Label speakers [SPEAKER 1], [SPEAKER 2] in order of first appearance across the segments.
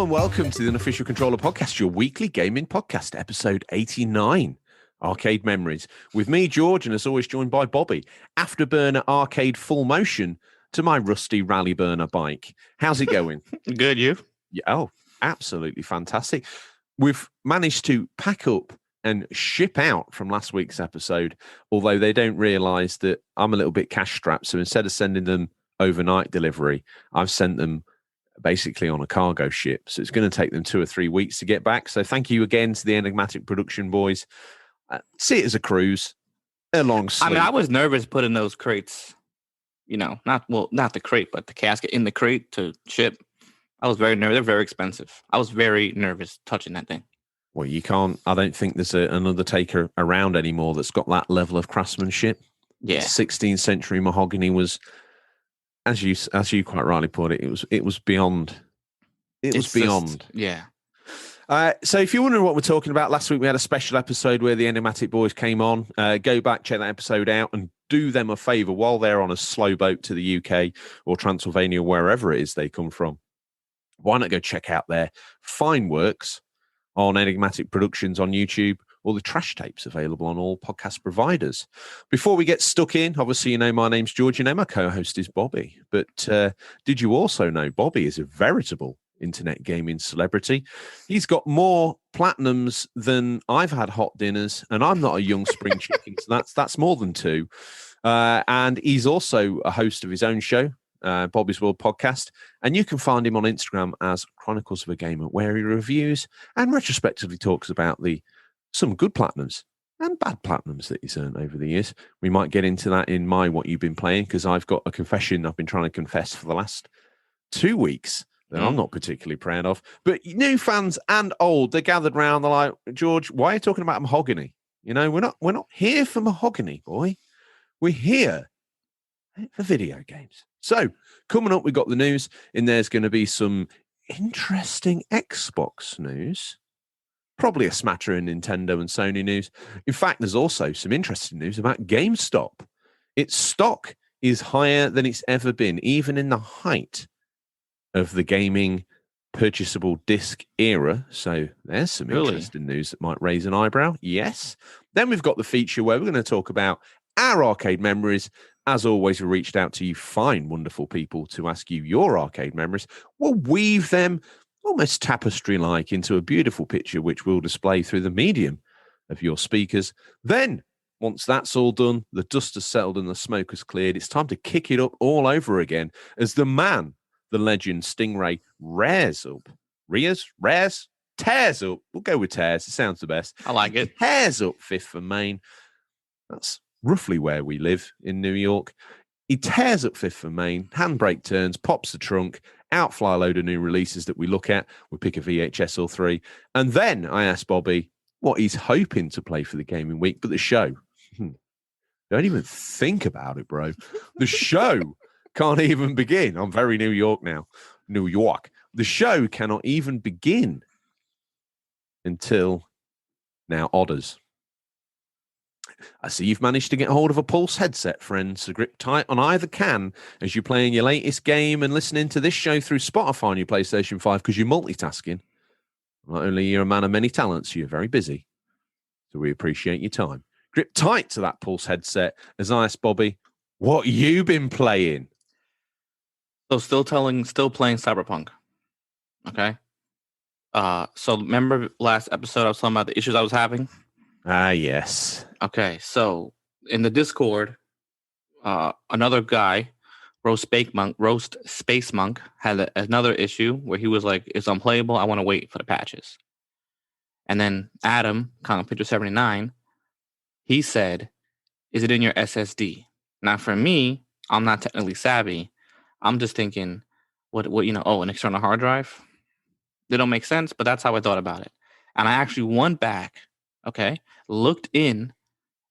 [SPEAKER 1] and welcome to the Unofficial Controller Podcast, your weekly gaming podcast, episode 89, Arcade Memories. With me, George, and as always, joined by Bobby. Afterburner Arcade Full Motion to my rusty Rally Burner bike. How's it going?
[SPEAKER 2] Good, you?
[SPEAKER 1] Yeah, oh, absolutely fantastic. We've managed to pack up and ship out from last week's episode, although they don't realise that I'm a little bit cash strapped. So instead of sending them overnight delivery, I've sent them basically on a cargo ship. So it's going to take them 2 or 3 weeks to get back. So thank you again to the Enigmatic Production boys. See it as a cruise, a long sleep.
[SPEAKER 2] I mean, I was nervous putting those crates, not the crate, but the casket in the crate to ship. I was very nervous. They're very expensive. I was very nervous touching that thing.
[SPEAKER 1] Well, you can't. I don't think there's another taker around anymore that's got that level of craftsmanship.
[SPEAKER 2] Yeah,
[SPEAKER 1] 16th century mahogany was, as you quite rightly put it, it was beyond. It was beyond.
[SPEAKER 2] Yeah.
[SPEAKER 1] So if you're wondering what we're talking about, last week we had a special episode where the Enigmatic boys came on. Go back, check that episode out, and do them a favour while they're on a slow boat to the UK or Transylvania, wherever it is they come from. Why not go check out their fine works on Enigmatic Productions on YouTube, or the trash tapes available on all podcast providers. Before we get stuck in, obviously, my name's George, my co-host is Bobby. But did you also know Bobby is a veritable internet gaming celebrity? He's got more platinums than I've had hot dinners, and I'm not a young spring chicken, so that's more than 2. And he's also a host of his own show, Bobby's World Podcast, and you can find him on Instagram as Chronicles of a Gamer, where he reviews and retrospectively talks about some good platinums and bad platinums that he's earned over the years. We might get into that in my What You've Been Playing, because I've got a confession I've been trying to confess for the last 2 weeks that I'm not particularly proud of. But new fans and old, they're gathered round. They're like, George, why are you talking about mahogany? We're not here for mahogany, boy. We're here for video games. So coming up, we got the news. In there's going to be some interesting Xbox news. Probably a smattering Nintendo and Sony news. In fact, there's also some interesting news about GameStop. Its stock is higher than it's ever been, even in the height of the gaming purchasable disc era. So there's some interesting news that might raise an eyebrow. Yes. Then we've got the feature where we're going to talk about our arcade memories. As always, we reached out to you fine, wonderful people to ask you your arcade memories. We'll weave them almost tapestry-like into a beautiful picture, which we'll display through the medium of your speakers. Then, once that's all done, the dust has settled and the smoke has cleared, it's time to kick it up all over again as the man, the legend, Stingray, tears up. We'll go with tears. It sounds the best.
[SPEAKER 2] I like it.
[SPEAKER 1] Tears up Fifth for Main. That's roughly where we live in New York. He tears up Fifth and Main, handbrake turns, pops the trunk, outfly a load of new releases that we look at. We pick a VHS or 3. And then I asked Bobby what he's hoping to play for the gaming week. But the show, don't even think about it, bro. The show can't even begin. I'm very New York now. New York. The show cannot even begin until now. Odders. I see you've managed to get hold of a Pulse headset, friends, so grip tight on either can as you're playing your latest game and listening to this show through Spotify on your PlayStation 5, because you're multitasking. Not only are you a man of many talents, you're very busy. So we appreciate your time. Grip tight to that Pulse headset as I ask Bobby, what you been playing?
[SPEAKER 2] So still playing Cyberpunk. Okay. So remember last episode I was talking about the issues I was having?
[SPEAKER 1] Ah, yes.
[SPEAKER 2] Okay, so in the Discord, another guy, Roast Space Monk, had another issue where he was like, "It's unplayable. I want to wait for the patches." And then Adam, kind of Picture 79, he said, "Is it in your SSD?" Now, for me, I'm not technically savvy. I'm just thinking, an external hard drive. They don't make sense, but that's how I thought about it. And I actually went back. Okay, looked in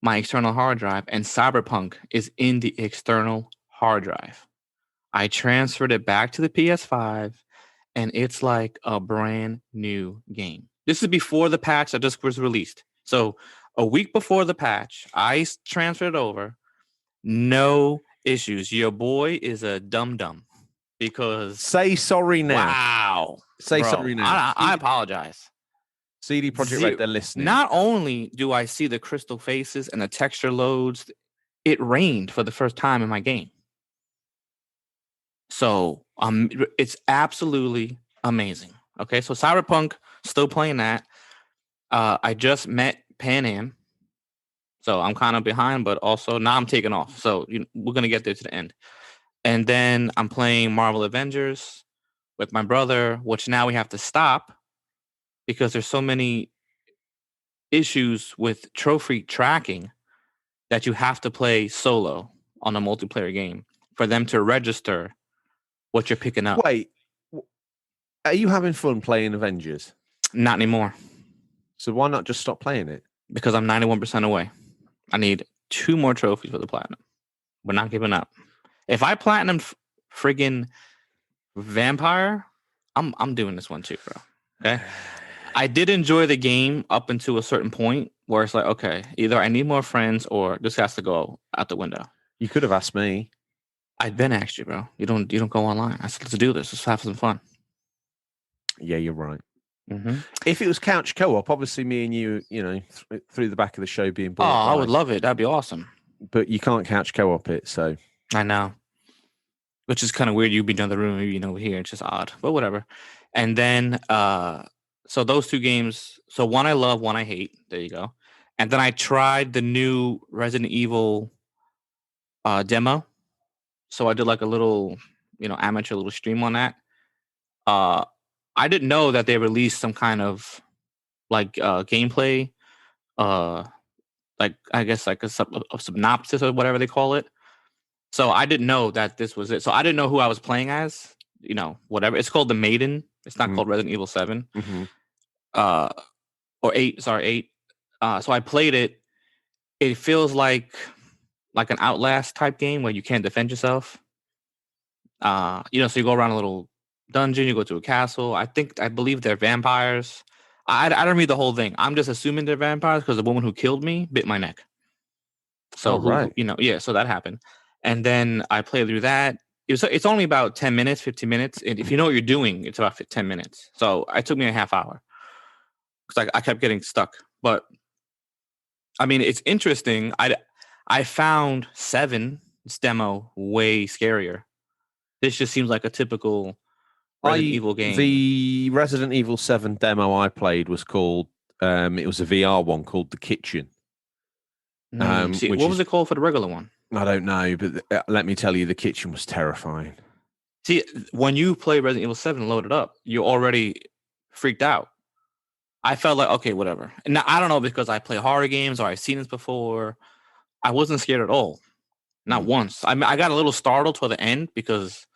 [SPEAKER 2] my external hard drive, and Cyberpunk is in the external hard drive. I transferred it back to the PS5, and it's like a brand new game. This is before the patch that just was released. So a week before the patch, I transferred it over. No issues. Your boy is a dum-dum. because
[SPEAKER 1] Say sorry now.
[SPEAKER 2] wow,
[SPEAKER 1] Say
[SPEAKER 2] bro,
[SPEAKER 1] sorry now.
[SPEAKER 2] I apologize.
[SPEAKER 1] CD Projekt Red, they're listening.
[SPEAKER 2] Not only do I see the crystal faces and the texture loads, it rained for the first time in my game. So it's absolutely amazing. Okay, so Cyberpunk, still playing that. I just met Pan Am, so I'm kind of behind, but also now I'm taking off. So we're gonna get there to the end, and then I'm playing Marvel Avengers with my brother, which now we have to stop because there's so many issues with trophy tracking that you have to play solo on a multiplayer game for them to register what you're picking up.
[SPEAKER 1] Wait, are you having fun playing Avengers?
[SPEAKER 2] Not anymore.
[SPEAKER 1] So why not just stop playing it?
[SPEAKER 2] Because I'm 91% away. I need 2 more trophies for the platinum. We're not giving up. If I platinum friggin' Vampire, I'm doing this one too, bro. Okay. I did enjoy the game up until a certain point where it's like, okay, either I need more friends or this has to go out the window.
[SPEAKER 1] You could have asked me.
[SPEAKER 2] I'd been asked you, bro. You don't go online. I said, let's do this. Let's have some fun.
[SPEAKER 1] Yeah, you're right.
[SPEAKER 2] Mm-hmm.
[SPEAKER 1] If it was couch co-op, obviously me and you, through the back of the show being bored.
[SPEAKER 2] Oh, I would love it. That'd be awesome.
[SPEAKER 1] But you can't couch co-op it, so.
[SPEAKER 2] I know. Which is kind of weird. You'd be in another room, maybe over here. It's just odd, but whatever. And then, so those 2 games. So one I love, one I hate. There you go. And then I tried the new Resident Evil demo. So I did like a little, amateur little stream on that. I didn't know that they released some kind of like gameplay, like I guess like a synopsis or whatever they call it. So I didn't know that this was it. So I didn't know who I was playing as, whatever. It's called The Maiden. It's not called Resident Evil 7.
[SPEAKER 1] Mm-hmm.
[SPEAKER 2] Or 8, sorry, 8. So I played it. It feels like an Outlast type game where you can't defend yourself. So you go around a little dungeon, you go to a castle. I believe they're vampires. I don't read the whole thing. I'm just assuming they're vampires because the woman who killed me bit my neck. So
[SPEAKER 1] right.
[SPEAKER 2] So that happened. And then I played through that. It's only about 10 minutes, 15 minutes. And if you know what you're doing, it's about 10 minutes. So it took me a half hour because I kept getting stuck. But I mean, it's interesting. I found 7's demo way scarier. This just seems like a typical Resident Evil game.
[SPEAKER 1] The Resident Evil 7 demo I played was called, it was a VR one called The Kitchen.
[SPEAKER 2] What was it called for the regular one?
[SPEAKER 1] I don't know, but let me tell you, The Kitchen was terrifying.
[SPEAKER 2] See, when you play Resident Evil 7 loaded up, you're already freaked out. I felt like, okay, whatever. And now, I don't know, because I play horror games or I've seen this before. I wasn't scared at all. Not once. I got a little startled toward the end because,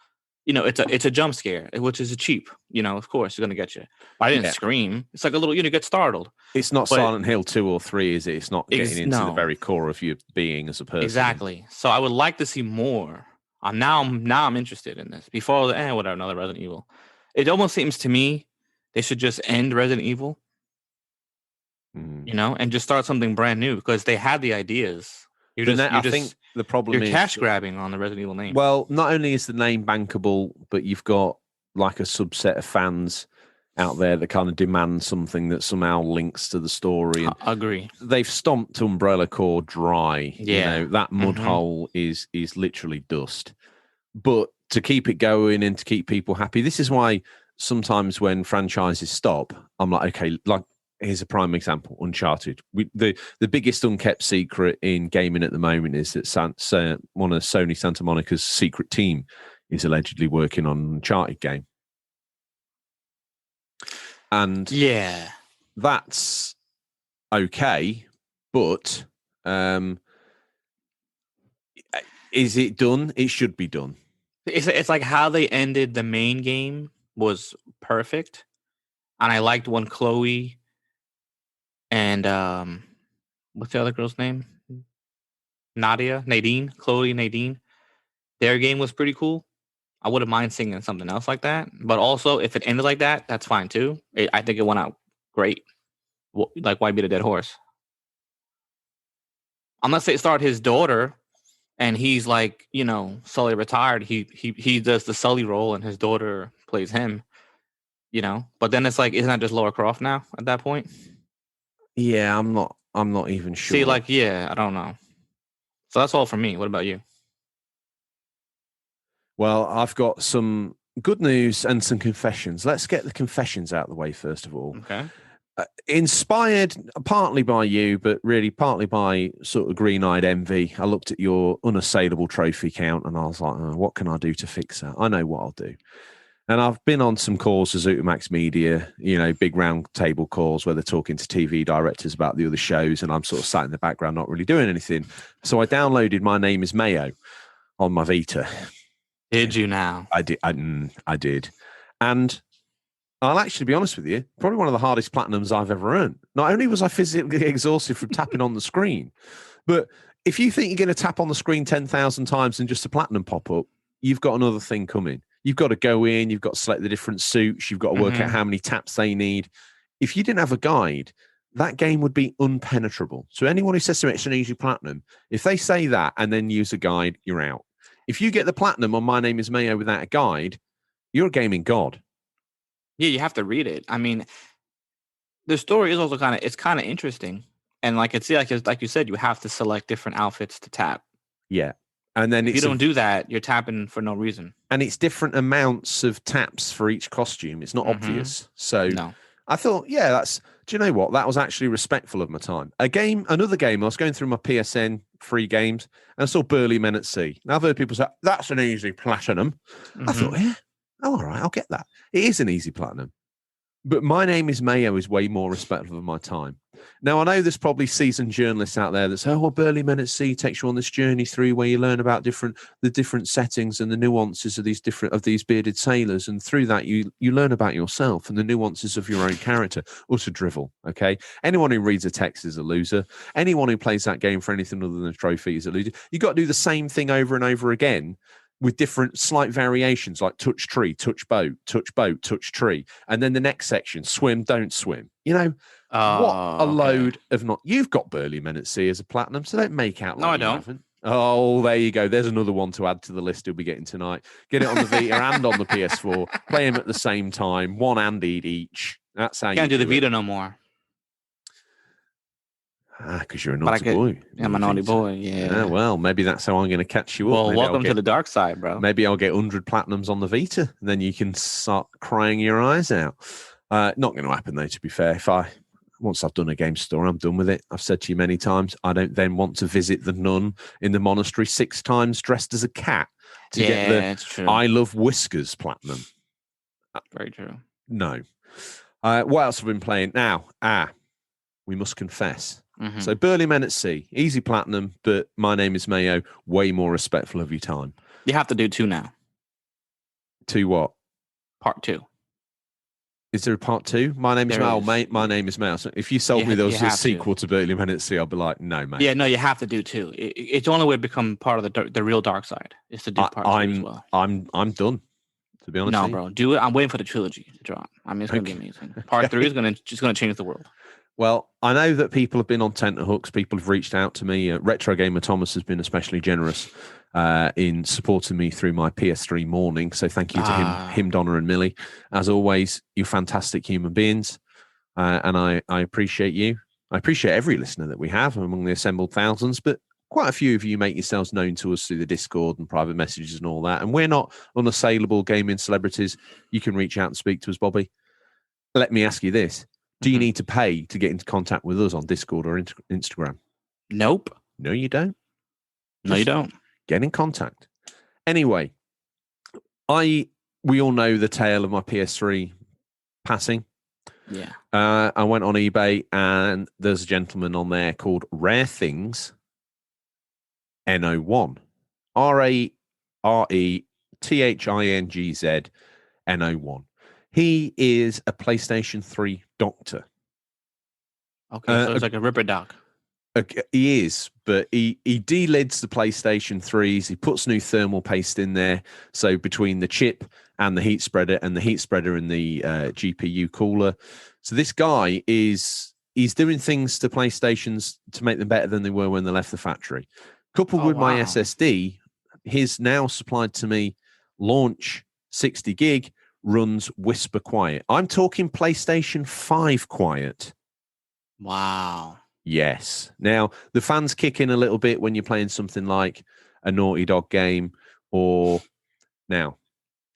[SPEAKER 2] it's a jump scare, which is cheap. Of course, it's going to get you. But I didn't scream. It's like a little, get startled.
[SPEAKER 1] It's not Silent Hill 2 or 3, is it? It's not getting into the very core of your being as a person.
[SPEAKER 2] Exactly. So I would like to see more. Now I'm interested in this. Before whatever, another Resident Evil. It almost seems to me they should just end Resident Evil. And just start something brand new because they had the ideas.
[SPEAKER 1] I think the problem is
[SPEAKER 2] cash grabbing on the Resident Evil name.
[SPEAKER 1] Well, not only is the name bankable, but you've got like a subset of fans out there that kind of demand something that somehow links to the story. And
[SPEAKER 2] I agree.
[SPEAKER 1] They've stomped Umbrella Corps dry.
[SPEAKER 2] Yeah.
[SPEAKER 1] That mud hole is literally dust. But to keep it going and to keep people happy, this is why sometimes when franchises stop, I'm like, okay, like, here's a prime example, Uncharted. The biggest unkept secret in gaming at the moment is that one of Sony Santa Monica's secret team is allegedly working on an Uncharted game. And
[SPEAKER 2] yeah,
[SPEAKER 1] that's okay, but is it done? It should be done.
[SPEAKER 2] It's like how they ended the main game was perfect. And I liked when Chloe and what's the other girl's name? Chloe, Nadine. Their game was pretty cool. I wouldn't mind singing something else like that. But also, if it ended like that, that's fine too. I think it went out great. Like, why beat a dead horse? Unless they start his daughter and he's like, Sully retired. He does the Sully role, and his daughter plays him. But then it's like, isn't that just Laura Croft now at that point?
[SPEAKER 1] Yeah, I'm not even sure.
[SPEAKER 2] See, I don't know. So that's all for me. What about you?
[SPEAKER 1] Well, I've got some good news and some confessions. Let's get the confessions out of the way first of all.
[SPEAKER 2] Okay.
[SPEAKER 1] Inspired partly by you, but really partly by sort of green-eyed envy. I looked at your unassailable trophy count and I was like, what can I do to fix that? I know what I'll do. And I've been on some calls with Zutamax Media, big round table calls where they're talking to TV directors about the other shows, and I'm sort of sat in the background not really doing anything. So I downloaded My Name is Mayo on my Vita.
[SPEAKER 2] Did you now?
[SPEAKER 1] I did. I did. And I'll actually be honest with you, probably one of the hardest platinums I've ever earned. Not only was I physically exhausted from tapping on the screen, but if you think you're going to tap on the screen 10,000 times and just a platinum pop up, you've got another thing coming. You've got to go in, you've got to select the different suits, you've got to work out how many taps they need. If you didn't have a guide, that game would be unpenetrable. So anyone who says to me it's an easy platinum, if they say that and then use a guide, you're out. If you get the platinum on My Name is Mayo without a guide, you're a gaming god.
[SPEAKER 2] Yeah, you have to read it. I mean, the story is also kind of interesting. And like you said, you have to select different outfits to tap.
[SPEAKER 1] Yeah. And then
[SPEAKER 2] if you don't do that, you're tapping for no reason.
[SPEAKER 1] And it's different amounts of taps for each costume. It's not obvious. So
[SPEAKER 2] no.
[SPEAKER 1] I thought, do you know what? That was actually respectful of my time. Another game, I was going through my PSN free games and I saw Burly Men at Sea. Now I've heard people say, that's an easy platinum. I thought, all right, I'll get that. It is an easy platinum. But My Name is Mayo is way more respectful of my time. Now, I know there's probably seasoned journalists out there that say, Burly Men at Sea takes you on this journey through where you learn about the different settings and the nuances of these bearded sailors. And through that, you learn about yourself and the nuances of your own character. Utter drivel, okay? Anyone who reads a text is a loser. Anyone who plays that game for anything other than a trophy is a loser. You've got to do the same thing over and over again with different slight variations like touch tree, touch boat, touch tree. And then the next section, swim, don't swim. What a load of not. You've got Burly Men at Sea as a platinum, so don't make out like
[SPEAKER 2] I don't.
[SPEAKER 1] Haven't. Oh, there you go. There's another one to add to the list you'll be getting tonight. Get it on the Vita and on the PS4. Play them at the same time, one and each. That's how you
[SPEAKER 2] can't do the Vita no more.
[SPEAKER 1] Because you're a naughty boy.
[SPEAKER 2] I'm a naughty boy, yeah.
[SPEAKER 1] Well, maybe that's how I'm going to catch you up.
[SPEAKER 2] Well, welcome to the dark side, bro.
[SPEAKER 1] Maybe I'll get 100 platinums on the Vita, and then you can start crying your eyes out. Not going to happen, though, to be fair. Once I've done a game story, I'm done with it. I've said to you many times, I don't then want to visit the nun in the monastery 6 times dressed as a cat to get the I Love Whiskers platinum.
[SPEAKER 2] Very true.
[SPEAKER 1] No. What else have we been playing? Now, we must confess. So Burly Men at Sea, easy platinum, but My Name is Mayo, way more respectful of your time.
[SPEAKER 2] You have to do 2 now.
[SPEAKER 1] 2 what?
[SPEAKER 2] Part 2.
[SPEAKER 1] Is there a part 2? My Name is Mayo, mate. My Name is Mayo. So if you sold me there was a sequel to Burly Men at Sea, I'd be like, no, mate.
[SPEAKER 2] Yeah, no, you have to do 2. It's the only way to become part of the real dark side is to do part 2 as well.
[SPEAKER 1] I'm done, to be honest.
[SPEAKER 2] No, bro, do it. I'm waiting for the trilogy to drop. I mean, it's going to be amazing. Part 3 is just going to change the world.
[SPEAKER 1] Well, I know that people have been on tenterhooks. People have reached out to me. Retro Gamer Thomas has been especially generous in supporting me through my PS3 morning. So thank you to him, Donna and Millie. As always, you're fantastic human beings. And I appreciate you. I appreciate every listener that we have among the assembled thousands, but quite a few of you make yourselves known to us through the Discord and private messages and all that. And we're not unassailable gaming celebrities. You can reach out and speak to us, Bobby. Let me ask you this. Do you need to pay to get into contact with us on Discord or Instagram?
[SPEAKER 2] Nope.
[SPEAKER 1] No, you don't.
[SPEAKER 2] No, you don't.
[SPEAKER 1] Get in contact. Anyway, we all know the tale of my PS3 passing.
[SPEAKER 2] Yeah.
[SPEAKER 1] I went on eBay and there's a gentleman on there called Rare Things N01. RARETHINGZ N01. He is a PlayStation 3 doctor.
[SPEAKER 2] Okay, so it's like a ripper doc.
[SPEAKER 1] He is, but he delids the PlayStation 3s. He puts new thermal paste in there. So between the chip and the heat spreader and the heat spreader and the GPU cooler. So this guy he's doing things to PlayStations to make them better than they were when they left the factory. Coupled
[SPEAKER 2] Oh,
[SPEAKER 1] with my
[SPEAKER 2] wow.
[SPEAKER 1] SSD, his now supplied to me launch 60 gig runs Whisper quiet. I'm talking PlayStation 5 quiet.
[SPEAKER 2] Wow.
[SPEAKER 1] Yes. Now, the fans kick in a little bit when you're playing something like a Naughty Dog game or now.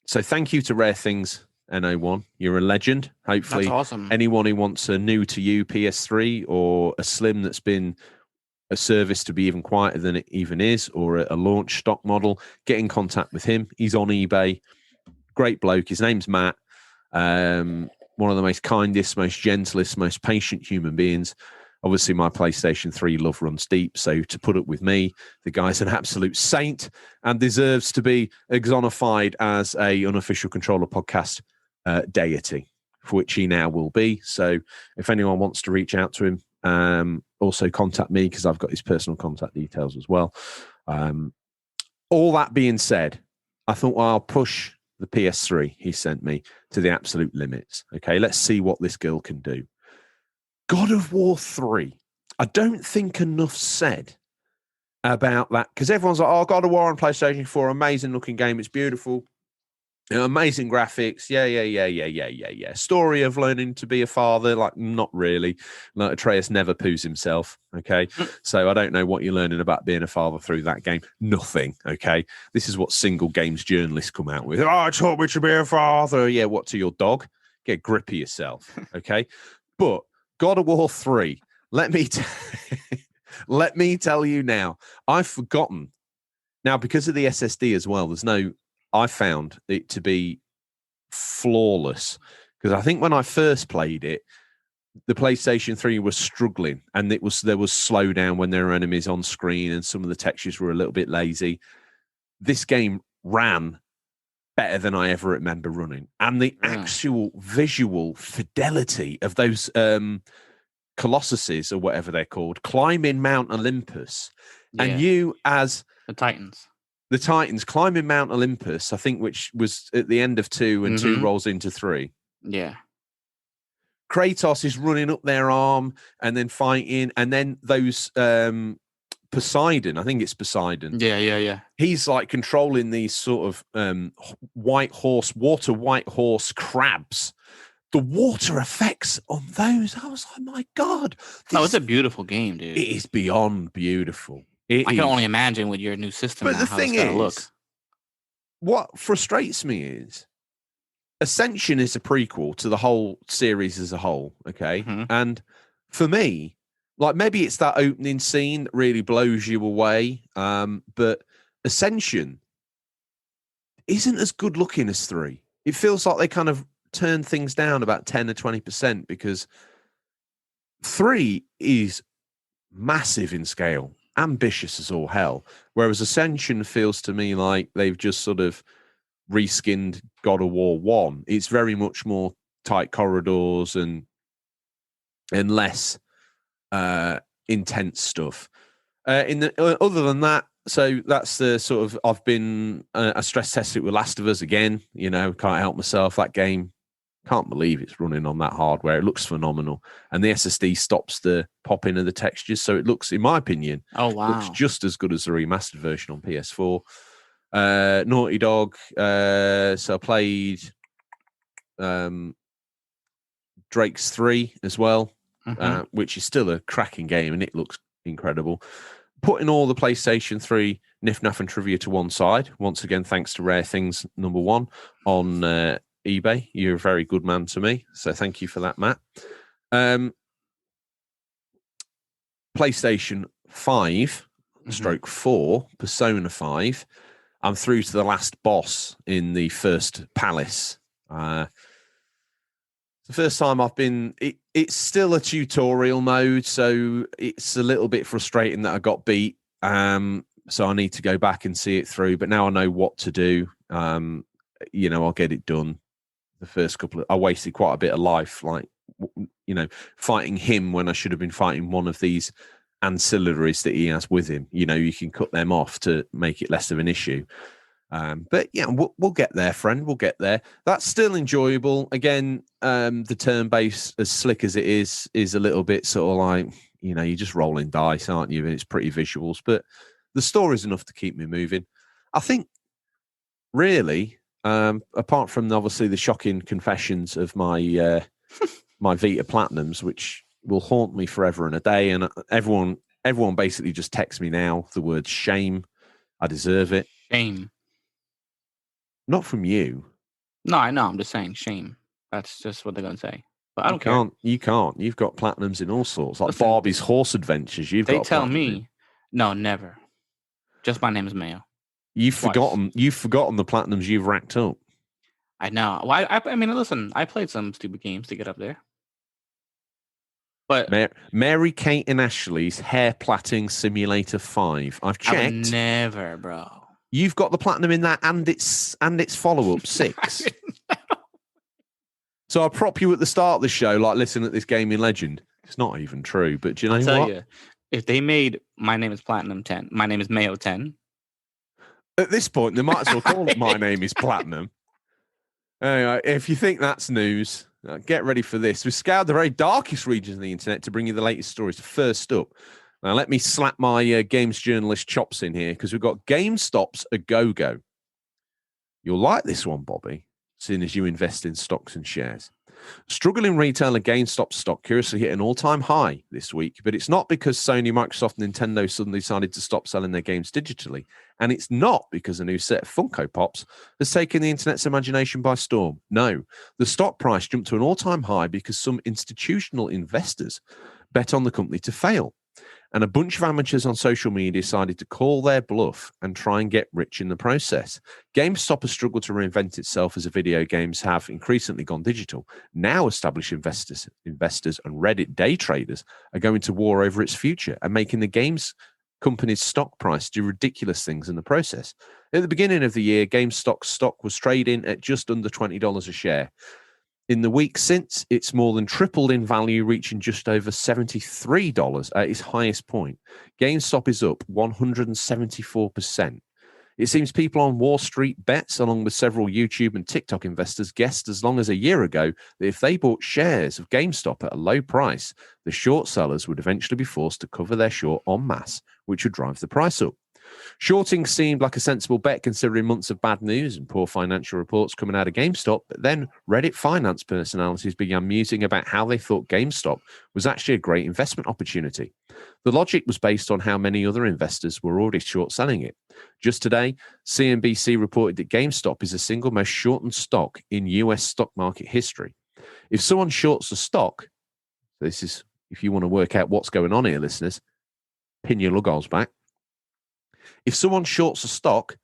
[SPEAKER 1] So thank you to Rare Things NO1. You're a legend. Hopefully,
[SPEAKER 2] That's awesome.
[SPEAKER 1] anyone who wants a new to you PS3 or a Slim that's been a service to be even quieter than it even is, or a launch stock model, get in contact with him. He's on eBay. Great bloke. His name's Matt. One of the most kindest, most gentlest, most patient human beings. Obviously, my PlayStation 3 love runs deep. So to put up with me, the guy's an absolute saint and deserves to be exonified as a unofficial controller podcast deity, for which he now will be. So if anyone wants to reach out to him, also contact me because I've got his personal contact details as well. All that being said, I thought, well, I'll push the PS3 he sent me to the absolute limits. Okay, let's see what this girl can do. God of War 3. I don't think enough said about that because everyone's like, oh, God of War on PlayStation 4, amazing looking game. It's beautiful. Amazing graphics. Yeah. Story of learning to be a father. Like, not really. Like, Atreus never poos himself. Okay. So I don't know what you're learning about being a father through that game. Nothing. Okay. This is what single games journalists come out with. Oh, it taught me to be a father. Yeah. What, to your dog? Get a grip of yourself. Okay. But God of War 3, let me tell you now, I've forgotten. Now, because of the SSD as well, I found it to be flawless because I think when I first played it, the PlayStation 3 was struggling and there was slowdown when there were enemies on screen and some of the textures were a little bit lazy. This game ran better than I ever remember running. And the actual visual fidelity of those Colossuses or whatever they're called, climbing Mount Olympus, and you as
[SPEAKER 2] the Titans
[SPEAKER 1] climbing Mount Olympus, I think, which was at the end of 2 and 2 rolls into 3.
[SPEAKER 2] Yeah.
[SPEAKER 1] Kratos is running up their arm and then fighting, and then those Poseidon, I think it's Poseidon.
[SPEAKER 2] Yeah.
[SPEAKER 1] He's like controlling these sort of white horse crabs. The water effects on those, I was like, my God.
[SPEAKER 2] It's a beautiful game, dude.
[SPEAKER 1] It is beyond beautiful. I
[SPEAKER 2] can only imagine with your new system.
[SPEAKER 1] But the thing is, what frustrates me is Ascension is a prequel to the whole series as a whole, okay? And for me, like, maybe it's that opening scene that really blows you away, but Ascension isn't as good looking as 3. It feels like they kind of turn things down about 10 or 20% because 3 is massive in scale, ambitious as all hell, whereas Ascension feels to me like they've just sort of reskinned God of War 1. It's very much more tight corridors and less intense stuff. Other than that, so that's the sort of, I've been I stress tested it with Last of Us again. You know, can't help myself. That game, can't believe it's running on that hardware. It looks phenomenal, and the SSD stops the popping of the textures, so it looks, in my opinion, looks just as good as the remastered version on PS4. Naughty Dog. So I played Drake's 3 as well, which is still a cracking game, and it looks incredible. Putting all the PlayStation 3 niff-naff and trivia to one side, once again, thanks to Rare Things #1 on eBay. You're a very good man to me, so thank you for that, Matt. PlayStation 5 stroke 4, Persona 5. I'm through to the last boss in the first palace. The first time I've been, it's still a tutorial mode, so it's a little bit frustrating that I got beat. So I need to go back and see it through. But now I know what to do. I'll get it done. The first I wasted quite a bit of life, like, fighting him when I should have been fighting one of these ancillaries that he has with him. You can cut them off to make it less of an issue. But yeah, we'll get there, friend. We'll get there. That's still enjoyable. Again, the turn-based, as slick as it is a little bit sort of like, you're just rolling dice, aren't you? And it's pretty visuals, but the story's enough to keep me moving. I think, really, apart from obviously the shocking confessions of my my Vita Platinums, which will haunt me forever and a day, and everyone basically just texts me now the word shame. I deserve it.
[SPEAKER 2] Shame.
[SPEAKER 1] Not from you.
[SPEAKER 2] No, I know. I'm just saying shame. That's just what they're going to say. But I don't care.
[SPEAKER 1] You can't. You've got platinums in all sorts. Like
[SPEAKER 2] Listen,
[SPEAKER 1] Barbie's Horse Adventures.
[SPEAKER 2] They tell me, no, never. Just my name is Mayo.
[SPEAKER 1] You've forgotten the platinums you've racked up.
[SPEAKER 2] I know. Well, I mean, listen, I played some stupid games to get up there. But
[SPEAKER 1] Mary Kate and Ashley's Hair Plaiting Simulator 5. I've checked.
[SPEAKER 2] I would never, bro.
[SPEAKER 1] You've got the platinum in that and its follow-up 6. So I'll prop you at the start of the show, like, listen at this gaming legend. It's not even true, but do you know what?
[SPEAKER 2] Tell you, if they made My Name is Platinum 10, My Name is Mayo 10.
[SPEAKER 1] At this point, they might as well call it My Name is Platinum. Anyway, if you think that's news, get ready for this. We scoured the very darkest regions of the internet to bring you the latest stories. First up, now let me slap my games journalist chops in here because we've got GameStop's a go-go. You'll like this one, Bobby, seeing as you invest in stocks and shares. Struggling retailer GameStop stock curiously hit an all-time high this week, but it's not because Sony, Microsoft, and Nintendo suddenly decided to stop selling their games digitally, and it's not because a new set of Funko Pops has taken the internet's imagination by storm. No, the stock price jumped to an all-time high because some institutional investors bet on the company to fail, and a bunch of amateurs on social media decided to call their bluff and try and get rich in the process. GameStop has struggled to reinvent itself as the video games have increasingly gone digital. Now established investors and Reddit day traders are going to war over its future and making the games company's stock price do ridiculous things in the process. At the beginning of the year, GameStop stock was trading at just under $20 a share. In the week since, it's more than tripled in value, reaching just over $73 at its highest point. GameStop is up 174%. It seems people on Wall Street bets, along with several YouTube and TikTok investors, guessed as long as a year ago that if they bought shares of GameStop at a low price, the short sellers would eventually be forced to cover their short en masse, which would drive the price up. Shorting seemed like a sensible bet considering months of bad news and poor financial reports coming out of GameStop, but then Reddit finance personalities began musing about how they thought GameStop was actually a great investment opportunity. The logic was based on how many other investors were already short selling it. Just today, CNBC reported that GameStop is the single most shortened stock in US stock market history. If someone shorts a stock, this is if you want to work out what's going on here, listeners, pin your lugholes back. If someone shorts a stock,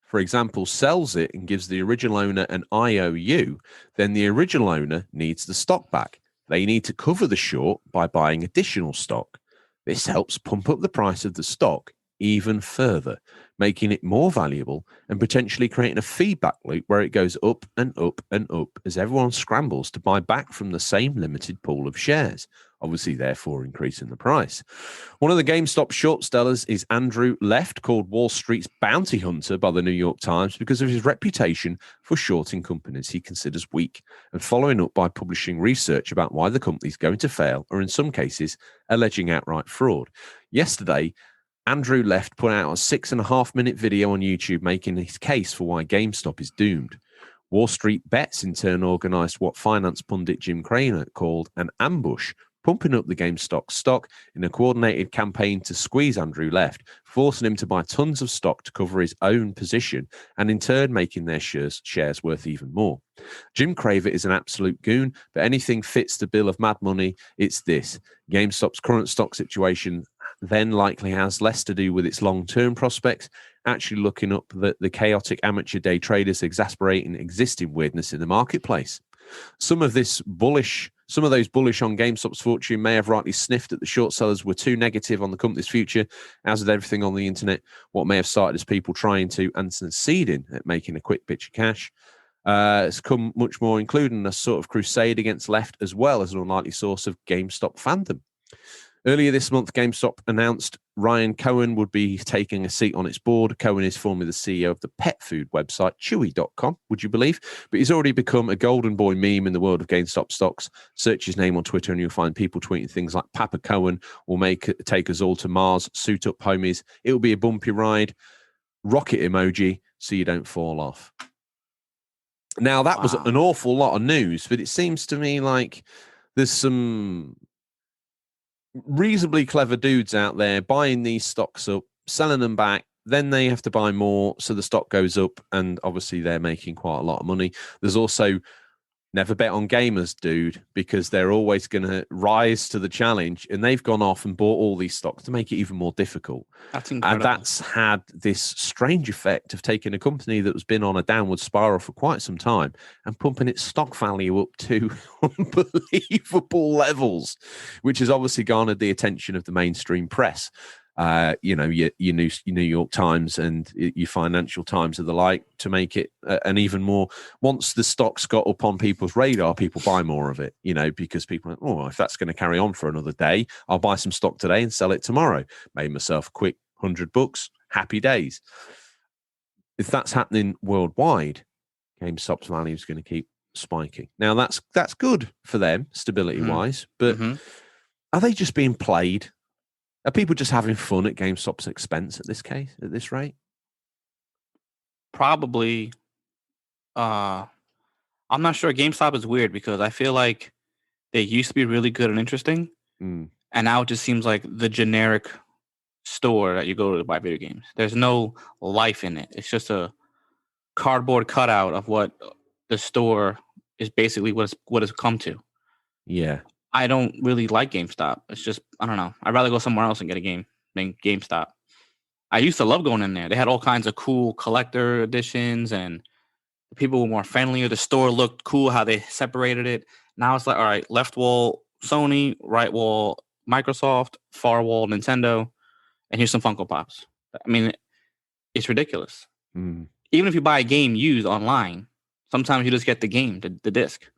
[SPEAKER 1] for example, sells it and gives the original owner an IOU, then the original owner needs the stock back. They need to cover the short by buying additional stock. This helps pump up the price of the stock even further, making it more valuable and potentially creating a feedback loop where it goes up and up and up as everyone scrambles to buy back from the same limited pool of shares, obviously therefore increasing the price. One of the GameStop short sellers is Andrew Left, called Wall Street's bounty hunter by the New York Times because of his reputation for shorting companies he considers weak and following up by publishing research about why the company's going to fail or in some cases alleging outright fraud. Yesterday, Andrew Left put out a 6.5-minute video on YouTube making his case for why GameStop is doomed. Wall Street Bets in turn organized what finance pundit Jim Cramer called an ambush, pumping up the GameStop stock in a coordinated campaign to squeeze Andrew Left, forcing him to buy tons of stock to cover his own position and in turn making their shares worth even more. Jim Craver is an absolute goon, but anything fits the bill of mad money, it's this. GameStop's current stock situation then likely has less to do with its long-term prospects, actually looking up the chaotic amateur day traders exasperating existing weirdness in the marketplace. Some of those bullish on GameStop's fortune may have rightly sniffed that the short sellers were too negative on the company's future. As with everything on the internet, what may have started as people trying to and succeeding at making a quick pitch of cash has come much more, including a sort of crusade against Left as well as an unlikely source of GameStop fandom. Earlier this month, GameStop announced Ryan Cohen would be taking a seat on its board. Cohen is formerly the CEO of the pet food website, Chewy.com, would you believe? But he's already become a golden boy meme in the world of GameStop stocks. Search his name on Twitter and you'll find people tweeting things like, Papa Cohen will take us all to Mars, suit up homies. It'll be a bumpy ride. Rocket emoji so you don't fall off. Now, that was an awful lot of news, but it seems to me like there's some reasonably clever dudes out there buying these stocks up, selling them back, then they have to buy more, so the stock goes up, and obviously they're making quite a lot of money. There's also never bet on gamers, dude, because they're always going to rise to the challenge, and they've gone off and bought all these stocks to make it even more difficult.
[SPEAKER 2] That's incredible.
[SPEAKER 1] And that's had this strange effect of taking a company that has been on a downward spiral for quite some time and pumping its stock value up to unbelievable levels, which has obviously garnered the attention of the mainstream press. Your New York Times and your Financial Times and the like, to make it an even more. Once the stocks got up on people's radar, people buy more of it, because people are, if that's going to carry on for another day, I'll buy some stock today and sell it tomorrow. Made myself a quick $100, happy days. If that's happening worldwide, GameStop's value is going to keep spiking. Now that's good for them stability wise, but are they just being played? Are people just having fun at GameStop's expense at this rate?
[SPEAKER 2] Probably. I'm not sure. GameStop is weird because I feel like they used to be really good and interesting, and now it just seems like the generic store that you go to buy video games. There's no life in it. It's just a cardboard cutout of what the store is basically what it's come to.
[SPEAKER 1] Yeah.
[SPEAKER 2] I don't really like GameStop. It's just, I don't know. I'd rather go somewhere else and get a game than GameStop. I used to love going in there. They had all kinds of cool collector editions, and the people were more friendlier. The store looked cool, how they separated it. Now it's like, all right, left wall Sony, right wall Microsoft, far wall Nintendo, and here's some Funko Pops. I mean, it's ridiculous. Even if you buy a game used online, sometimes you just get the game, the disc.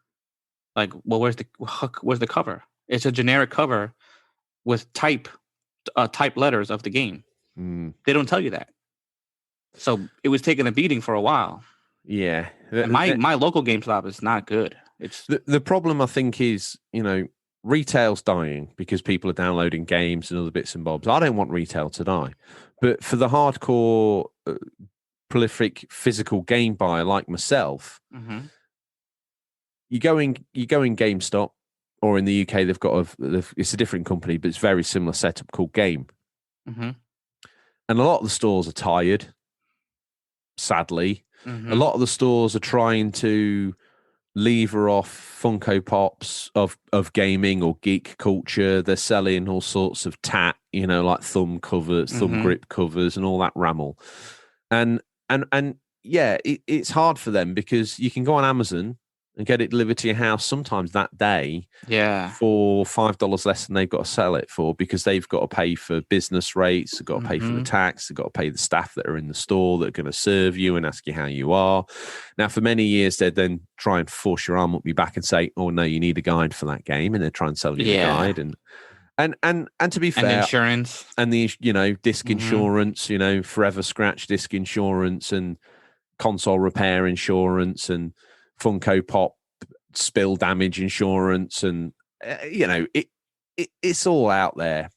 [SPEAKER 2] Like, well, where's the cover? It's a generic cover with typed letters of the game. They don't tell you that. So it was taking a beating for a while.
[SPEAKER 1] Yeah.
[SPEAKER 2] And my local GameStop is not good. It's
[SPEAKER 1] the problem, I think, is, retail's dying because people are downloading games and other bits and bobs. I don't want retail to die. But for the hardcore, prolific physical game buyer like myself, You go in GameStop, or in the UK they've got it's a different company, but it's very similar setup called Game. And a lot of the stores are tired, sadly. A lot of the stores are trying to lever off Funko Pops of gaming or geek culture. They're selling all sorts of tat, like thumb covers, thumb grip covers, and all that ramble. And yeah, it's hard for them because you can go on Amazon and get it delivered to your house sometimes that day for $5 less than they've got to sell it for, because they've got to pay for business rates, they've got to pay for the tax, they've got to pay the staff that are in the store that are going to serve you and ask you how you are. Now, for many years, they'd then try and force your arm up your back and say, oh, no, you need a guide for that game, and they'd try and sell you the guide. And to be fair,
[SPEAKER 2] and insurance,
[SPEAKER 1] and the disc insurance, forever scratch disc insurance, and console repair insurance, and Funko Pop spill damage insurance, and it's all out there.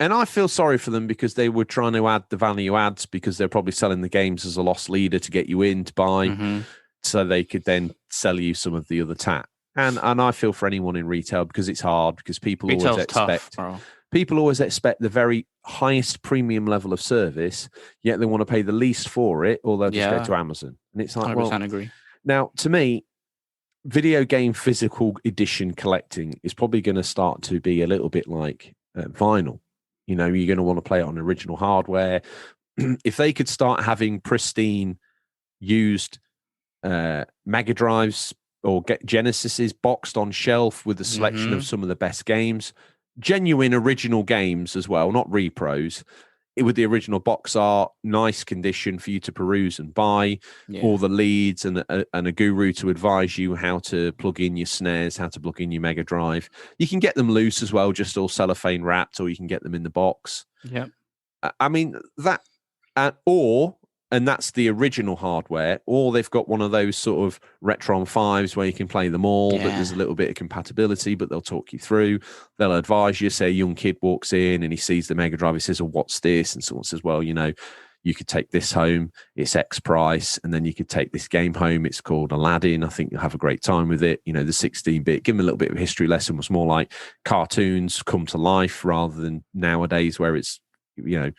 [SPEAKER 1] And I feel sorry for them because they were trying to add the value adds, because they're probably selling the games as a loss leader to get you in to buy, so they could then sell you some of the other tat. And I feel for anyone in retail, because it's hard, because people always expect the very highest premium level of service, yet they want to pay the least for it, or they'll just go to Amazon. And it's like,
[SPEAKER 2] 100% agree. Now,
[SPEAKER 1] to me, video game physical edition collecting is probably going to start to be a little bit like vinyl. You're going to want to play it on original hardware. If they could start having pristine used Mega Drives or get Genesises boxed on shelf with a selection of some of the best games, genuine original games as well, not repros, with the original box art, nice condition for you to peruse and buy, all the leads and a guru to advise you how to plug in your snares, how to plug in your Mega Drive. You can get them loose as well, just all cellophane wrapped, or you can get them in the box.
[SPEAKER 2] Yeah.
[SPEAKER 1] I mean, that, and that's the original hardware, or they've got one of those sort of Retron 5s where you can play them all, but there's a little bit of compatibility, but they'll talk you through. They'll advise you. Say a young kid walks in and he sees the Mega Drive, he says, oh, what's this? And someone says, well, you know, you could take this home, it's X price, and then you could take this game home, it's called Aladdin. I think you'll have a great time with it. You know, the 16-bit, give them a little bit of a history lesson, was more like cartoons come to life rather than nowadays where it's, you know,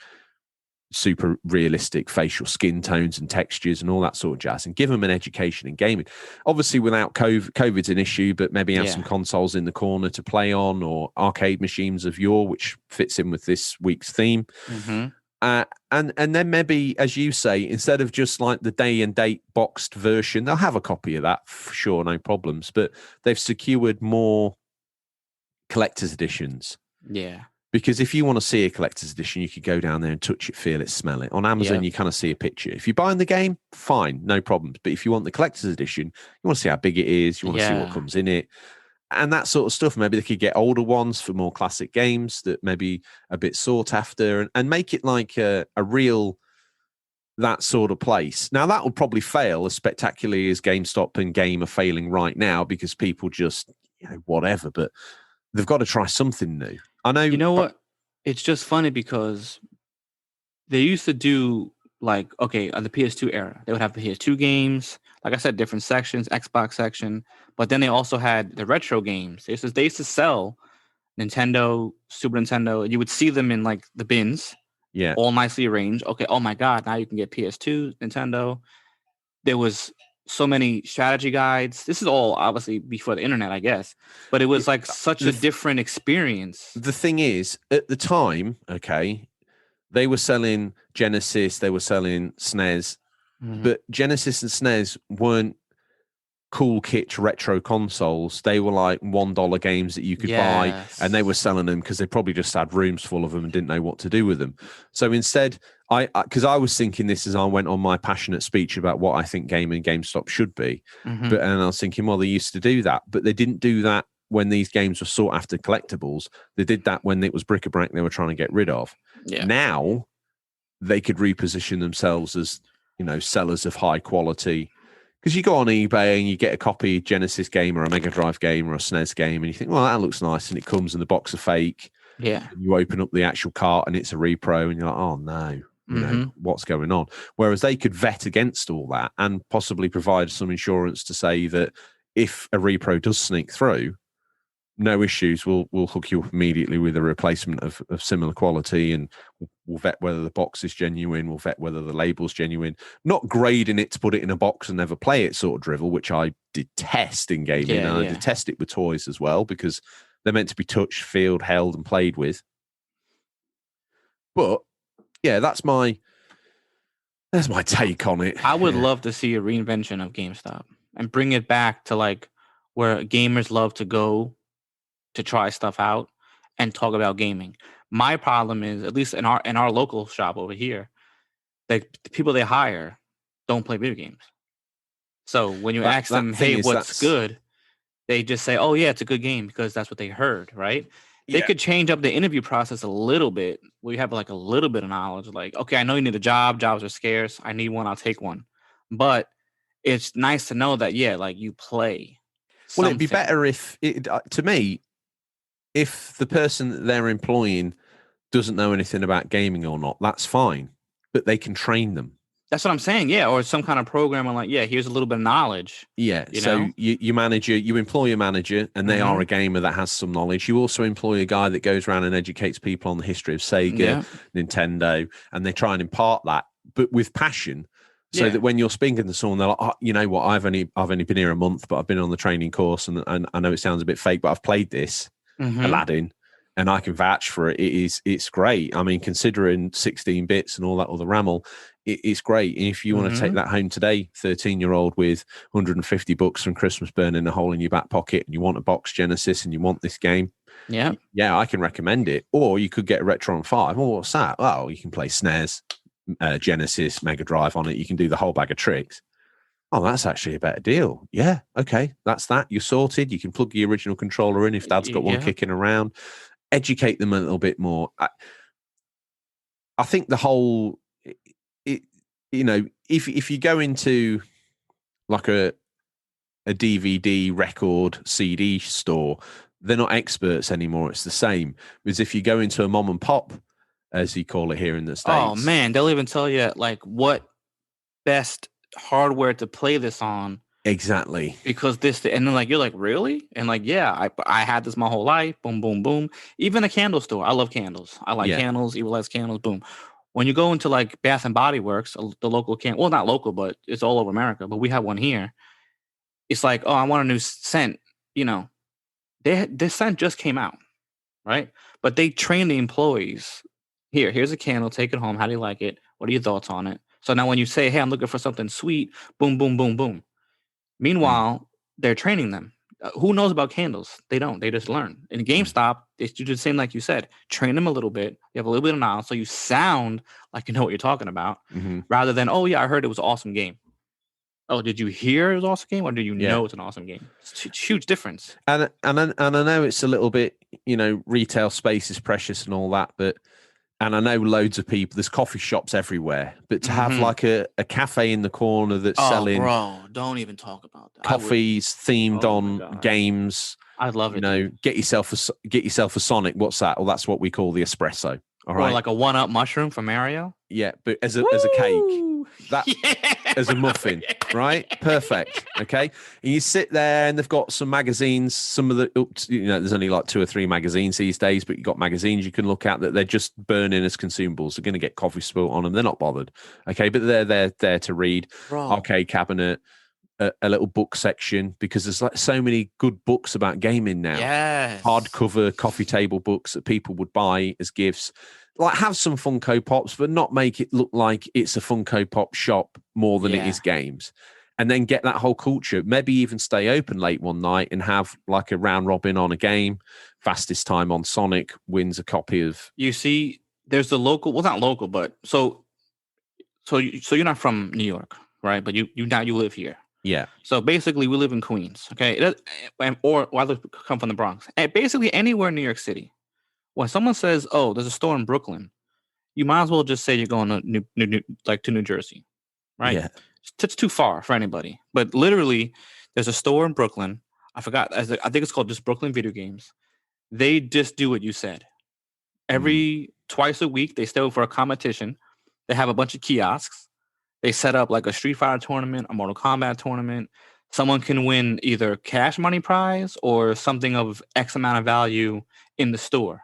[SPEAKER 1] super realistic facial skin tones and textures and all that sort of jazz, and give them an education in gaming. Obviously, without COVID's an issue, but maybe have some consoles in the corner to play on, or arcade machines of yore, which fits in with this week's theme. And then maybe, as you say, instead of just like the day and date boxed version, they'll have a copy of that for sure, no problems. But they've secured more collector's editions.
[SPEAKER 2] Yeah.
[SPEAKER 1] Because if you want to see a collector's edition, you could go down there and touch it, feel it, smell it. On Amazon, you kind of see a picture. If you're buying the game, fine, no problems. But if you want the collector's edition, you want to see how big it is, you want to see what comes in it, and that sort of stuff. Maybe they could get older ones for more classic games that maybe a bit sought after, and make it like a real, that sort of place. Now, that will probably fail as spectacularly as GameStop and Game are failing right now, because people just, you know, whatever, but they've got to try something new. I know.
[SPEAKER 2] You know what? It's just funny because they used to do, like, okay, on the PS2 era, they would have the PS2 games, like I said, different sections, Xbox section, but then they also had the retro games. They used to sell Nintendo, Super Nintendo. You would see them in like the bins, all nicely arranged. Okay, oh my God, now you can get PS2, Nintendo. There was so many strategy guides. This is all obviously before the internet, I guess, but it was like such a different experience.
[SPEAKER 1] The thing is, at the time, okay, they were selling Genesis, they were selling SNES, but Genesis and SNES weren't cool kitsch retro consoles. They were like $1 games that you could buy, and they were selling them because they probably just had rooms full of them and didn't know what to do with them. So instead, because I was thinking this as I went on my passionate speech about what I think Game and GameStop should be, and I was thinking, well, they used to do that, but they didn't do that when these games were sought after collectibles. They did that when it was bric-a-brac they were trying to get rid of. Now they could reposition themselves as, you know, sellers of high quality. Because you go on eBay and you get a copy Genesis game or a Mega Drive game or a SNES game, and you think, well, that looks nice, and it comes in the box of fake.
[SPEAKER 2] Yeah.
[SPEAKER 1] And you open up the actual cart and it's a repro, and you're like, oh no, you know, what's going on? Whereas they could vet against all that and possibly provide some insurance to say that if a repro does sneak through, no issues, we'll hook you up immediately with a replacement of similar quality, and we'll vet whether the box is genuine, we'll vet whether the label's genuine. Not grading it to put it in a box and never play it sort of drivel, which I detest in gaming, and I detest it with toys as well, because they're meant to be touched, feel, held, and played with. But yeah, that's my take on it.
[SPEAKER 2] I would love to see a reinvention of GameStop and bring it back to like where gamers love to go to try stuff out and talk about gaming. My problem is, at least in our local shop over here, the people they hire don't play video games. So when you ask them, hey, what's good? They just say, oh yeah, it's a good game, because that's what they heard, right? They could change up the interview process a little bit. We have like a little bit of knowledge. Like, okay, I know you need a job. Jobs are scarce. I need one. I'll take one. But it's nice to know that, like you play something.
[SPEAKER 1] Well, it'd be better if, to me, if the person that they're employing doesn't know anything about gaming or not, that's fine. But they can train them.
[SPEAKER 2] That's what I'm saying. Yeah. Or some kind of program on like, here's a little bit of knowledge.
[SPEAKER 1] Yeah. So you employ a manager, and they are a gamer that has some knowledge. You also employ a guy that goes around and educates people on the history of Sega, Nintendo, and they try and impart that, but with passion. So that when you're speaking to someone, they're like, oh, you know what, I've only been here a month, but I've been on the training course, and I know it sounds a bit fake, but I've played this Aladdin, and I can vouch for it. It's great. I mean, considering 16 bits and all that other ramble, it's great. And if you want to take that home today, 13-year-old with $150 from Christmas burning a hole in your back pocket, and you want a box Genesis and you want this game, Yeah, I can recommend it. Or you could get a Retron 5. Well, what's that? Well, you can play SNES, Genesis, Mega Drive on it. You can do the whole bag of tricks. Oh, that's actually a better deal. Yeah, okay, that's that. You're sorted. You can plug the original controller in if Dad's got one kicking around. Educate them a little bit more. I think the whole, if you go into like a DVD, record, CD store, they're not experts anymore. It's the same. Because if you go into a mom and pop, as you call it here in the States.
[SPEAKER 2] Oh, man, they'll even tell you, like, what best hardware to play this on.
[SPEAKER 1] Exactly.
[SPEAKER 2] Because and then, like, you're like, really? And like, yeah, I had this my whole life. Boom, boom, boom. Even a candle store. I love candles. I like candles. Evil Eyes candles. Boom. When you go into like Bath and Body Works, the local well, not local, but it's all over America. But we have one here. It's like, oh, I want a new scent. This scent just came out, right? But they train the employees. Here's a candle. Take it home. How do you like it? What are your thoughts on it? So now when you say, hey, I'm looking for something sweet, boom, boom, boom, boom. Meanwhile, they're training them. Who knows about candles? They don't. They just learn. In GameStop, they do the same like you said. Train them a little bit. You have a little bit of knowledge, so you sound like you know what you're talking about, rather than, oh, yeah, I heard it was an awesome game. Oh, did you hear it was an awesome game, or do you know it's an awesome game? It's a huge difference.
[SPEAKER 1] And I know it's a little bit, retail space is precious and all that, but and I know loads of people, there's coffee shops everywhere, but to have like a cafe in the corner that's selling...
[SPEAKER 2] bro, don't even talk about that.
[SPEAKER 1] Coffees themed on games.
[SPEAKER 2] I'd love it.
[SPEAKER 1] Get yourself a Sonic. What's that? Well, that's what we call the espresso. All right.
[SPEAKER 2] Or like a 1-up mushroom from Mario.
[SPEAKER 1] Yeah, but as a cake, as a muffin, right? Perfect. Okay, and you sit there, and they've got some magazines. Some of there's only like 2 or 3 magazines these days, but you've got magazines you can look at that they're just burning as consumables. They're going to get coffee spilt on them. They're not bothered. Okay, but they're there to read. Bro. Arcade cabinet. A little book section, because there's like so many good books about gaming now.
[SPEAKER 2] Yes.
[SPEAKER 1] Hardcover coffee table books that people would buy as gifts. Like, have some Funko Pops, but not make it look like it's a Funko Pop shop more than it is games. And then get that whole culture. Maybe even stay open late one night and have like a round robin on a game. Fastest time on Sonic wins a copy of...
[SPEAKER 2] You see, there's the local, well, not local, but so you're not from New York, right? But you live here.
[SPEAKER 1] Yeah.
[SPEAKER 2] So basically, we live in Queens, okay? Or I come from the Bronx. And basically, anywhere in New York City, when someone says, "Oh, there's a store in Brooklyn," you might as well just say you're going to New Jersey, right?
[SPEAKER 1] Yeah.
[SPEAKER 2] It's too far for anybody. But literally, there's a store in Brooklyn. I forgot. I think it's called just Brooklyn Video Games. They just do what you said. Twice a week, they stay for a competition. They have a bunch of kiosks. They set up like a Street Fighter tournament, a Mortal Kombat tournament. Someone can win either cash money prize or something of X amount of value in the store.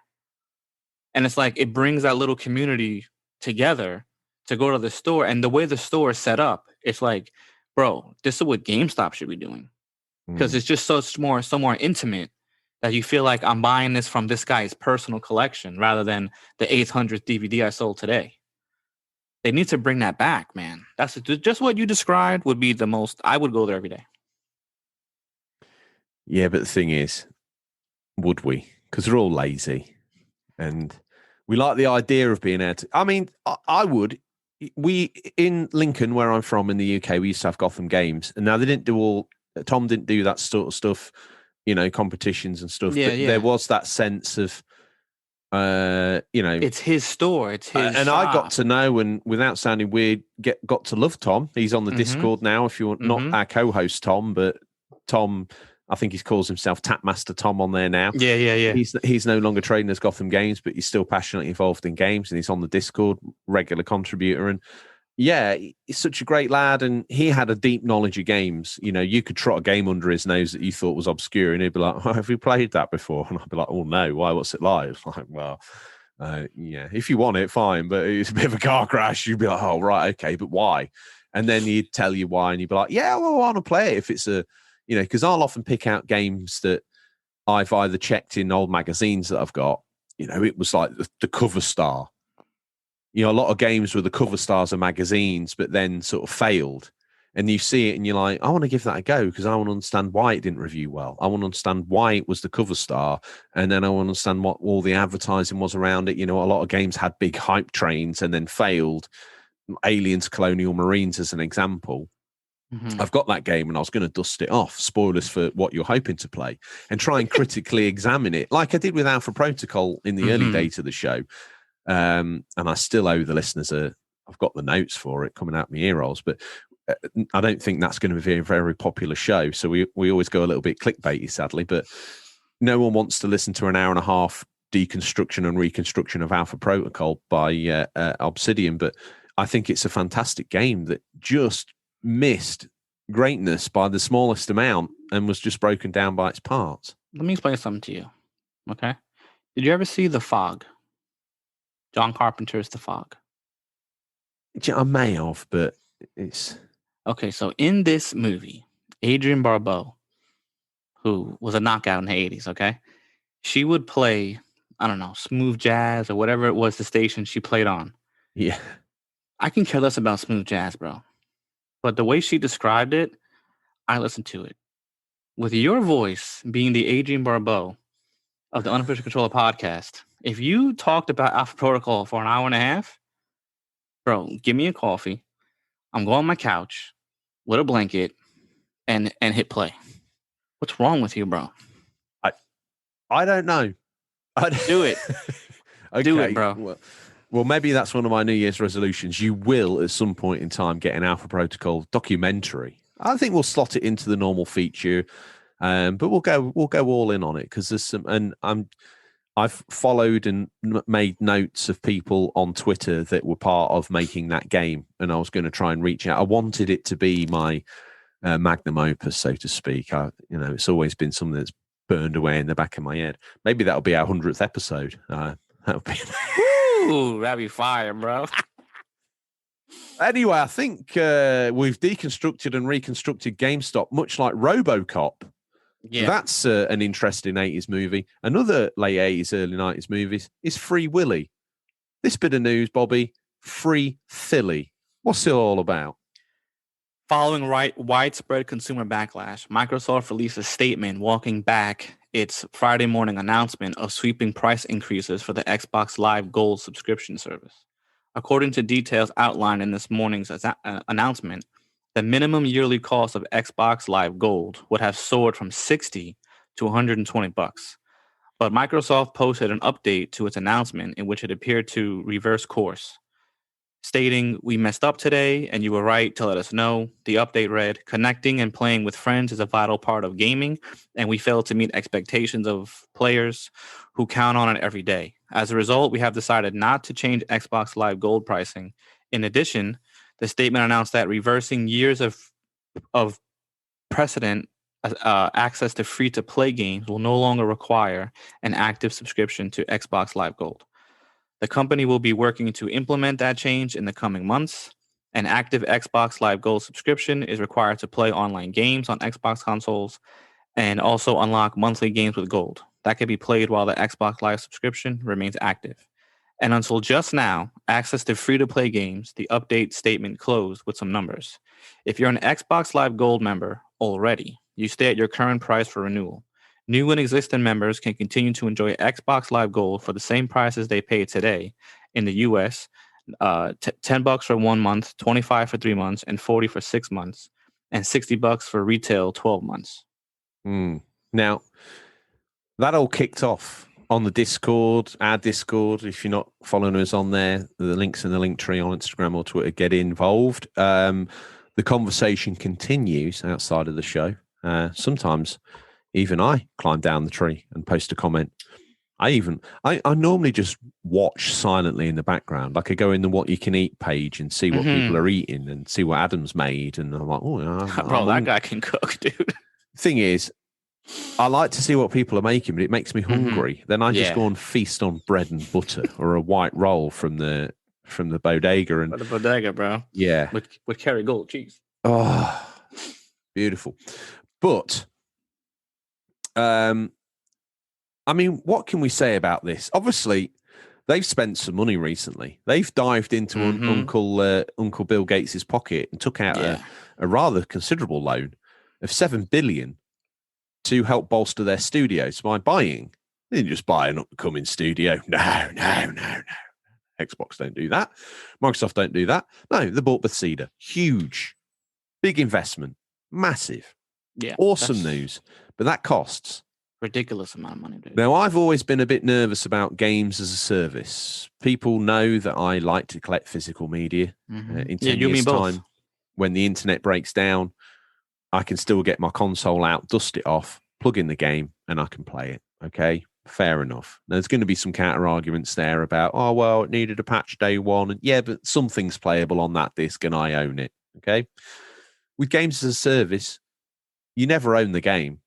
[SPEAKER 2] And it's like, it brings that little community together to go to the store. And the way the store is set up, it's like, bro, this is what GameStop should be doing. Because it's just so more intimate that you feel like I'm buying this from this guy's personal collection rather than the 800th DVD I sold today. They need to bring that back, man. That's just what you described would be the most. I would go there every day.
[SPEAKER 1] Yeah, but the thing is, would we? Because we're all lazy, and we like the idea of being able to. I mean, I would. We in Lincoln, where I'm from in the UK, we used to have Gotham Games, and now they didn't do all. Tom didn't do that sort of stuff, competitions and stuff. Yeah, but there was that sense of.
[SPEAKER 2] It's his store. It's his
[SPEAKER 1] and
[SPEAKER 2] shop.
[SPEAKER 1] I got to know, and without sounding weird, got to love Tom. He's on the Discord now. If you want, not our co-host Tom, but Tom, I think he calls himself Tapmaster Tom on there now.
[SPEAKER 2] Yeah.
[SPEAKER 1] He's no longer trading as Gotham Games, but he's still passionately involved in games, and he's on the Discord, regular contributor. And yeah, he's such a great lad, and he had a deep knowledge of games. You could trot a game under his nose that you thought was obscure, and he'd be like, "Have you played that before?" And I'd be like, "Oh no, why? What's it like?" Like, well, yeah, if you want it, fine, but it's a bit of a car crash. You'd be like, "Oh right, okay, but why?" And then he'd tell you why, and you'd be like, "Yeah, well, I want to play it if it's a, because I'll often pick out games that I've either checked in old magazines that I've got. It was like the cover star. A lot of games were the cover stars of magazines, but then sort of failed. and you see it and you're like, I want to give that a go because I want to understand why it didn't review well. I want to understand why it was the cover star. And then I want to understand what all the advertising was around it. You know, a lot of games had big hype trains and then failed. Aliens, Colonial Marines as an example. I've got that game and I was going to dust it off. Spoilers for what you're hoping to play, and try and critically examine it like I did with Alpha Protocol in the early days of the show. And I still owe the listeners I've got the notes for it coming out my ear rolls, but I don't think that's going to be a very popular show. So we always go a little bit clickbaity, sadly, but no one wants to listen to an hour and a half deconstruction and reconstruction of Alpha Protocol by Obsidian. But I think it's a fantastic game that just missed greatness by the smallest amount and was just broken down by its parts.
[SPEAKER 2] Let me explain something to you. Okay. Did you ever see The Fog? John Carpenter's The Fog.
[SPEAKER 1] I may have, but it's...
[SPEAKER 2] Okay, so in this movie, Adrienne Barbeau, who was a knockout in the 80s, okay? She would play, I don't know, smooth jazz or whatever it was the station she played on.
[SPEAKER 1] Yeah.
[SPEAKER 2] I can care less about smooth jazz, bro. But the way she described it, I listened to it. With your voice being the Adrienne Barbeau of the Unofficial Controller podcast, if you talked about Alpha Protocol for an hour and a half, bro, give me a coffee. I'm going on my couch with a blanket and hit play. What's wrong with you, bro?
[SPEAKER 1] I don't know.
[SPEAKER 2] Do it.
[SPEAKER 1] Okay.
[SPEAKER 2] Do it, bro.
[SPEAKER 1] Well, maybe that's one of my New Year's resolutions. You will, at some point in time, get an Alpha Protocol documentary. I think we'll slot it into the normal feature, but we'll go all in on it because there's some. And I've followed and made notes of people on Twitter that were part of making that game, and I was going to try and reach out. I wanted it to be my magnum opus, so to speak. It's always been something that's burned away in the back of my head. Maybe that'll be our 100th episode. That would be.
[SPEAKER 2] Ooh, that'd be fire, bro.
[SPEAKER 1] Anyway, I think we've deconstructed and reconstructed GameStop, much like RoboCop. Yeah. That's an interesting 80s movie. Another late 80s, early 90s movies is Free Willy. This bit of news, Bobby, Free Philly. What's it all about?
[SPEAKER 2] Following widespread consumer backlash, Microsoft released a statement walking back its Friday morning announcement of sweeping price increases for the Xbox Live Gold subscription service. According to details outlined in this morning's announcement, the minimum yearly cost of Xbox Live Gold would have soared from $60 to $120. But Microsoft posted an update to its announcement in which it appeared to reverse course, stating, "We messed up today, and you were right to let us know." The update read, "Connecting and playing with friends is a vital part of gaming, and we failed to meet expectations of players who count on it every day. As a result, we have decided not to change Xbox Live Gold pricing. In addition, the statement announced that reversing years of precedent access to free-to-play games will no longer require an active subscription to Xbox Live Gold. The company will be working to implement that change in the coming months. An active Xbox Live Gold subscription is required to play online games on Xbox consoles and also unlock monthly games with Gold. That can be played while the Xbox Live subscription remains active. And until just now, access to free-to-play games, the update statement closed with some numbers. If you're an Xbox Live Gold member already, you stay at your current price for renewal. New and existing members can continue to enjoy Xbox Live Gold for the same prices they pay today in the US, $10 for 1 month, $25 for 3 months, and $40 for 6 months, and $60 for retail 12 months.
[SPEAKER 1] Now, that all kicked off on the Discord, our Discord. If you're not following us on there, the link's in the link tree on Instagram or Twitter. Get involved. The conversation continues outside of the show. Sometimes even I climb down the tree and post a comment. I normally just watch silently in the background. Like I go in the What You Can Eat page and see what people are eating and see what Adam's made. And I'm like,
[SPEAKER 2] bro, that guy can cook, dude.
[SPEAKER 1] Thing is, I like to see what people are making, but it makes me hungry. Then I just go and feast on bread and butter or a white roll from the bodega. And
[SPEAKER 2] the bodega, bro.
[SPEAKER 1] Yeah.
[SPEAKER 2] With Kerrygold cheese.
[SPEAKER 1] Oh, beautiful. But I mean, what can we say about this? Obviously, they've spent some money recently. They've dived into Uncle Bill Gates's pocket and took out a rather considerable loan of $7 billion to help bolster their studios by buying. They didn't just buy an upcoming studio. No. Xbox don't do that. Microsoft don't do that. No, they bought Bethesda. Huge, big investment, massive.
[SPEAKER 2] Yeah,
[SPEAKER 1] awesome news. But that costs
[SPEAKER 2] ridiculous amount of money. Dude.
[SPEAKER 1] Now, I've always been a bit nervous about games as a service. People know that I like to collect physical media. In 10 years' time, when the internet breaks down, I can still get my console out, dust it off, plug in the game, and I can play it. Okay, fair enough. Now, there's going to be some counter arguments there about, oh, well, it needed a patch day one. And yeah, but something's playable on that disc and I own it. Okay. With games as a service, you never own the game.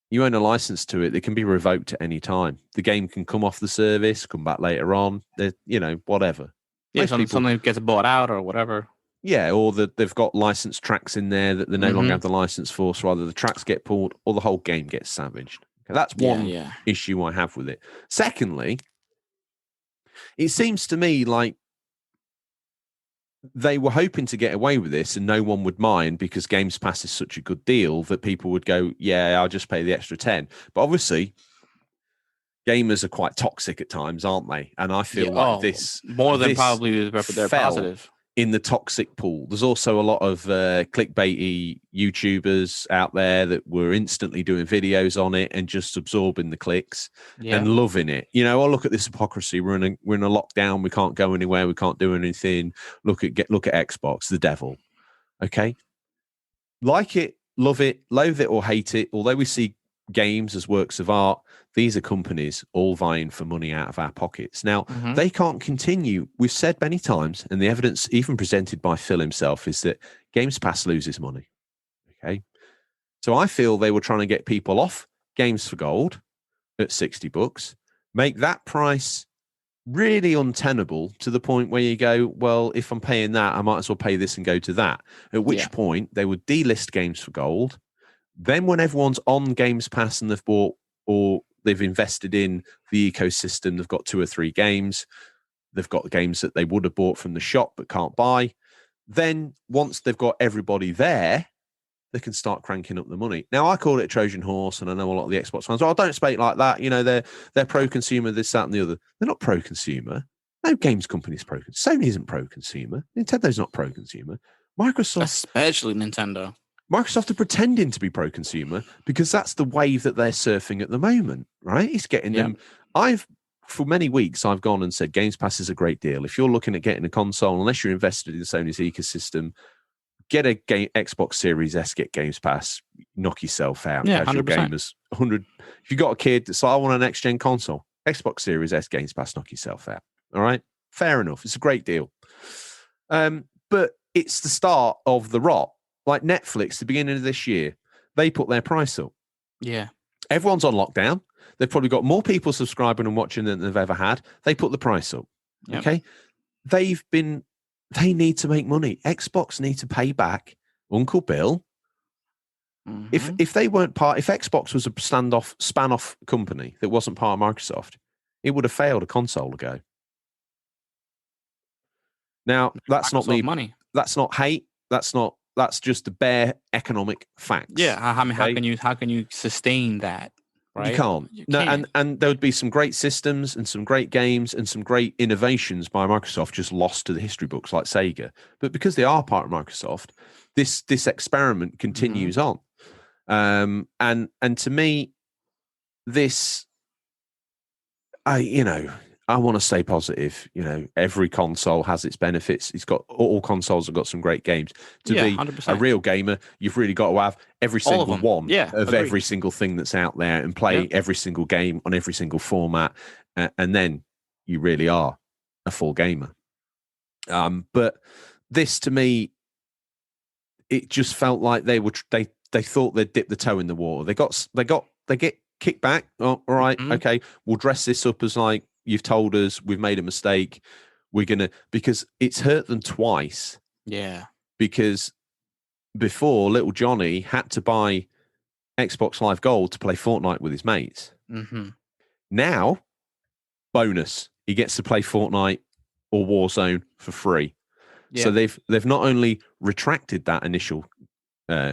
[SPEAKER 1] You own a license to it. It can be revoked at any time. The game can come off the service, come back later on. Whatever.
[SPEAKER 2] Yeah, something gets bought out or whatever.
[SPEAKER 1] Yeah, or they've got licensed tracks in there that they no longer have the license for. So either the tracks get pulled or the whole game gets savaged. Okay, that's one issue I have with it. Secondly, it seems to me like they were hoping to get away with this and no one would mind because Games Pass is such a good deal that people would go, yeah, I'll just pay the extra 10. But obviously, gamers are quite toxic at times, aren't they? And I feel like this
[SPEAKER 2] more than probably they're positive
[SPEAKER 1] in the toxic pool. There's also a lot of clickbaity YouTubers out there that were instantly doing videos on it and just absorbing the clicks and loving it. Oh, look at this hypocrisy. We're in a lockdown. We can't go anywhere. We can't do anything. Look at Xbox, the devil. Okay, like it, love it, loathe it, or hate it. Although we see games as works of art, these are companies all vying for money out of our pockets. Now, they can't continue. We've said many times, and the evidence even presented by Phil himself is that Games Pass loses money. Okay. So I feel they were trying to get people off Games for Gold at $60, make that price really untenable to the point where you go, well, if I'm paying that, I might as well pay this and go to that. At which point they would delist Games for Gold. Then when everyone's on Games Pass and they've bought or they've invested in the ecosystem, they've got 2 or 3 games, they've got games that they would have bought from the shop but can't buy. Then once they've got everybody there, they can start cranking up the money. Now, I call it a Trojan horse, and I know a lot of the Xbox fans, don't speak like that. They're pro-consumer, this, that, and the other. They're not pro-consumer. No games company's pro-consumer. Sony isn't pro-consumer. Nintendo's not pro-consumer. Microsoft...
[SPEAKER 2] Especially Nintendo.
[SPEAKER 1] Microsoft are pretending to be pro-consumer because that's the wave that they're surfing at the moment, right? It's getting them. For many weeks, I've gone and said Games Pass is a great deal. If you're looking at getting a console, unless you're invested in Sony's ecosystem, get a Xbox Series S, get Games Pass, knock yourself out.
[SPEAKER 2] Yeah,
[SPEAKER 1] casual
[SPEAKER 2] 100%.
[SPEAKER 1] gamers. 100. If you've got a kid that's like, I want a next-gen console, Xbox Series S, Games Pass, knock yourself out. All right? Fair enough. It's a great deal. But it's the start of the rot. Like Netflix, the beginning of this year, they put their price up.
[SPEAKER 2] Yeah.
[SPEAKER 1] Everyone's on lockdown. They've probably got more people subscribing and watching than they've ever had. They put the price up. Yep. Okay. They need to make money. Xbox need to pay back Uncle Bill. If they weren't if Xbox was a span-off company that wasn't part of Microsoft, it would have failed a console ago. Now, that's not me.
[SPEAKER 2] Money.
[SPEAKER 1] That's not hate. That's just the bare economic facts.
[SPEAKER 2] Yeah, how can you sustain that? Right?
[SPEAKER 1] You can't. And there would be some great systems and some great games and some great innovations by Microsoft just lost to the history books like Sega. But because they are part of Microsoft, this experiment continues on. And to me, this, I want to stay positive. Every console has its benefits. All consoles have got some great games. To be
[SPEAKER 2] 100%.
[SPEAKER 1] A real gamer, you've really got to have every single one of every single thing that's out there and play every single game on every single format. And then you really are a full gamer. But this, to me, it just felt like they thought they'd dip the toe in the water. They get kicked back. Oh, all right. Okay. We'll dress this up as like, you've told us we've made a mistake. Because it's hurt them twice.
[SPEAKER 2] Yeah.
[SPEAKER 1] Because before, little Johnny had to buy Xbox Live Gold to play Fortnite with his mates. Now, bonus, he gets to play Fortnite or Warzone for free. Yeah. So they've not only retracted that initial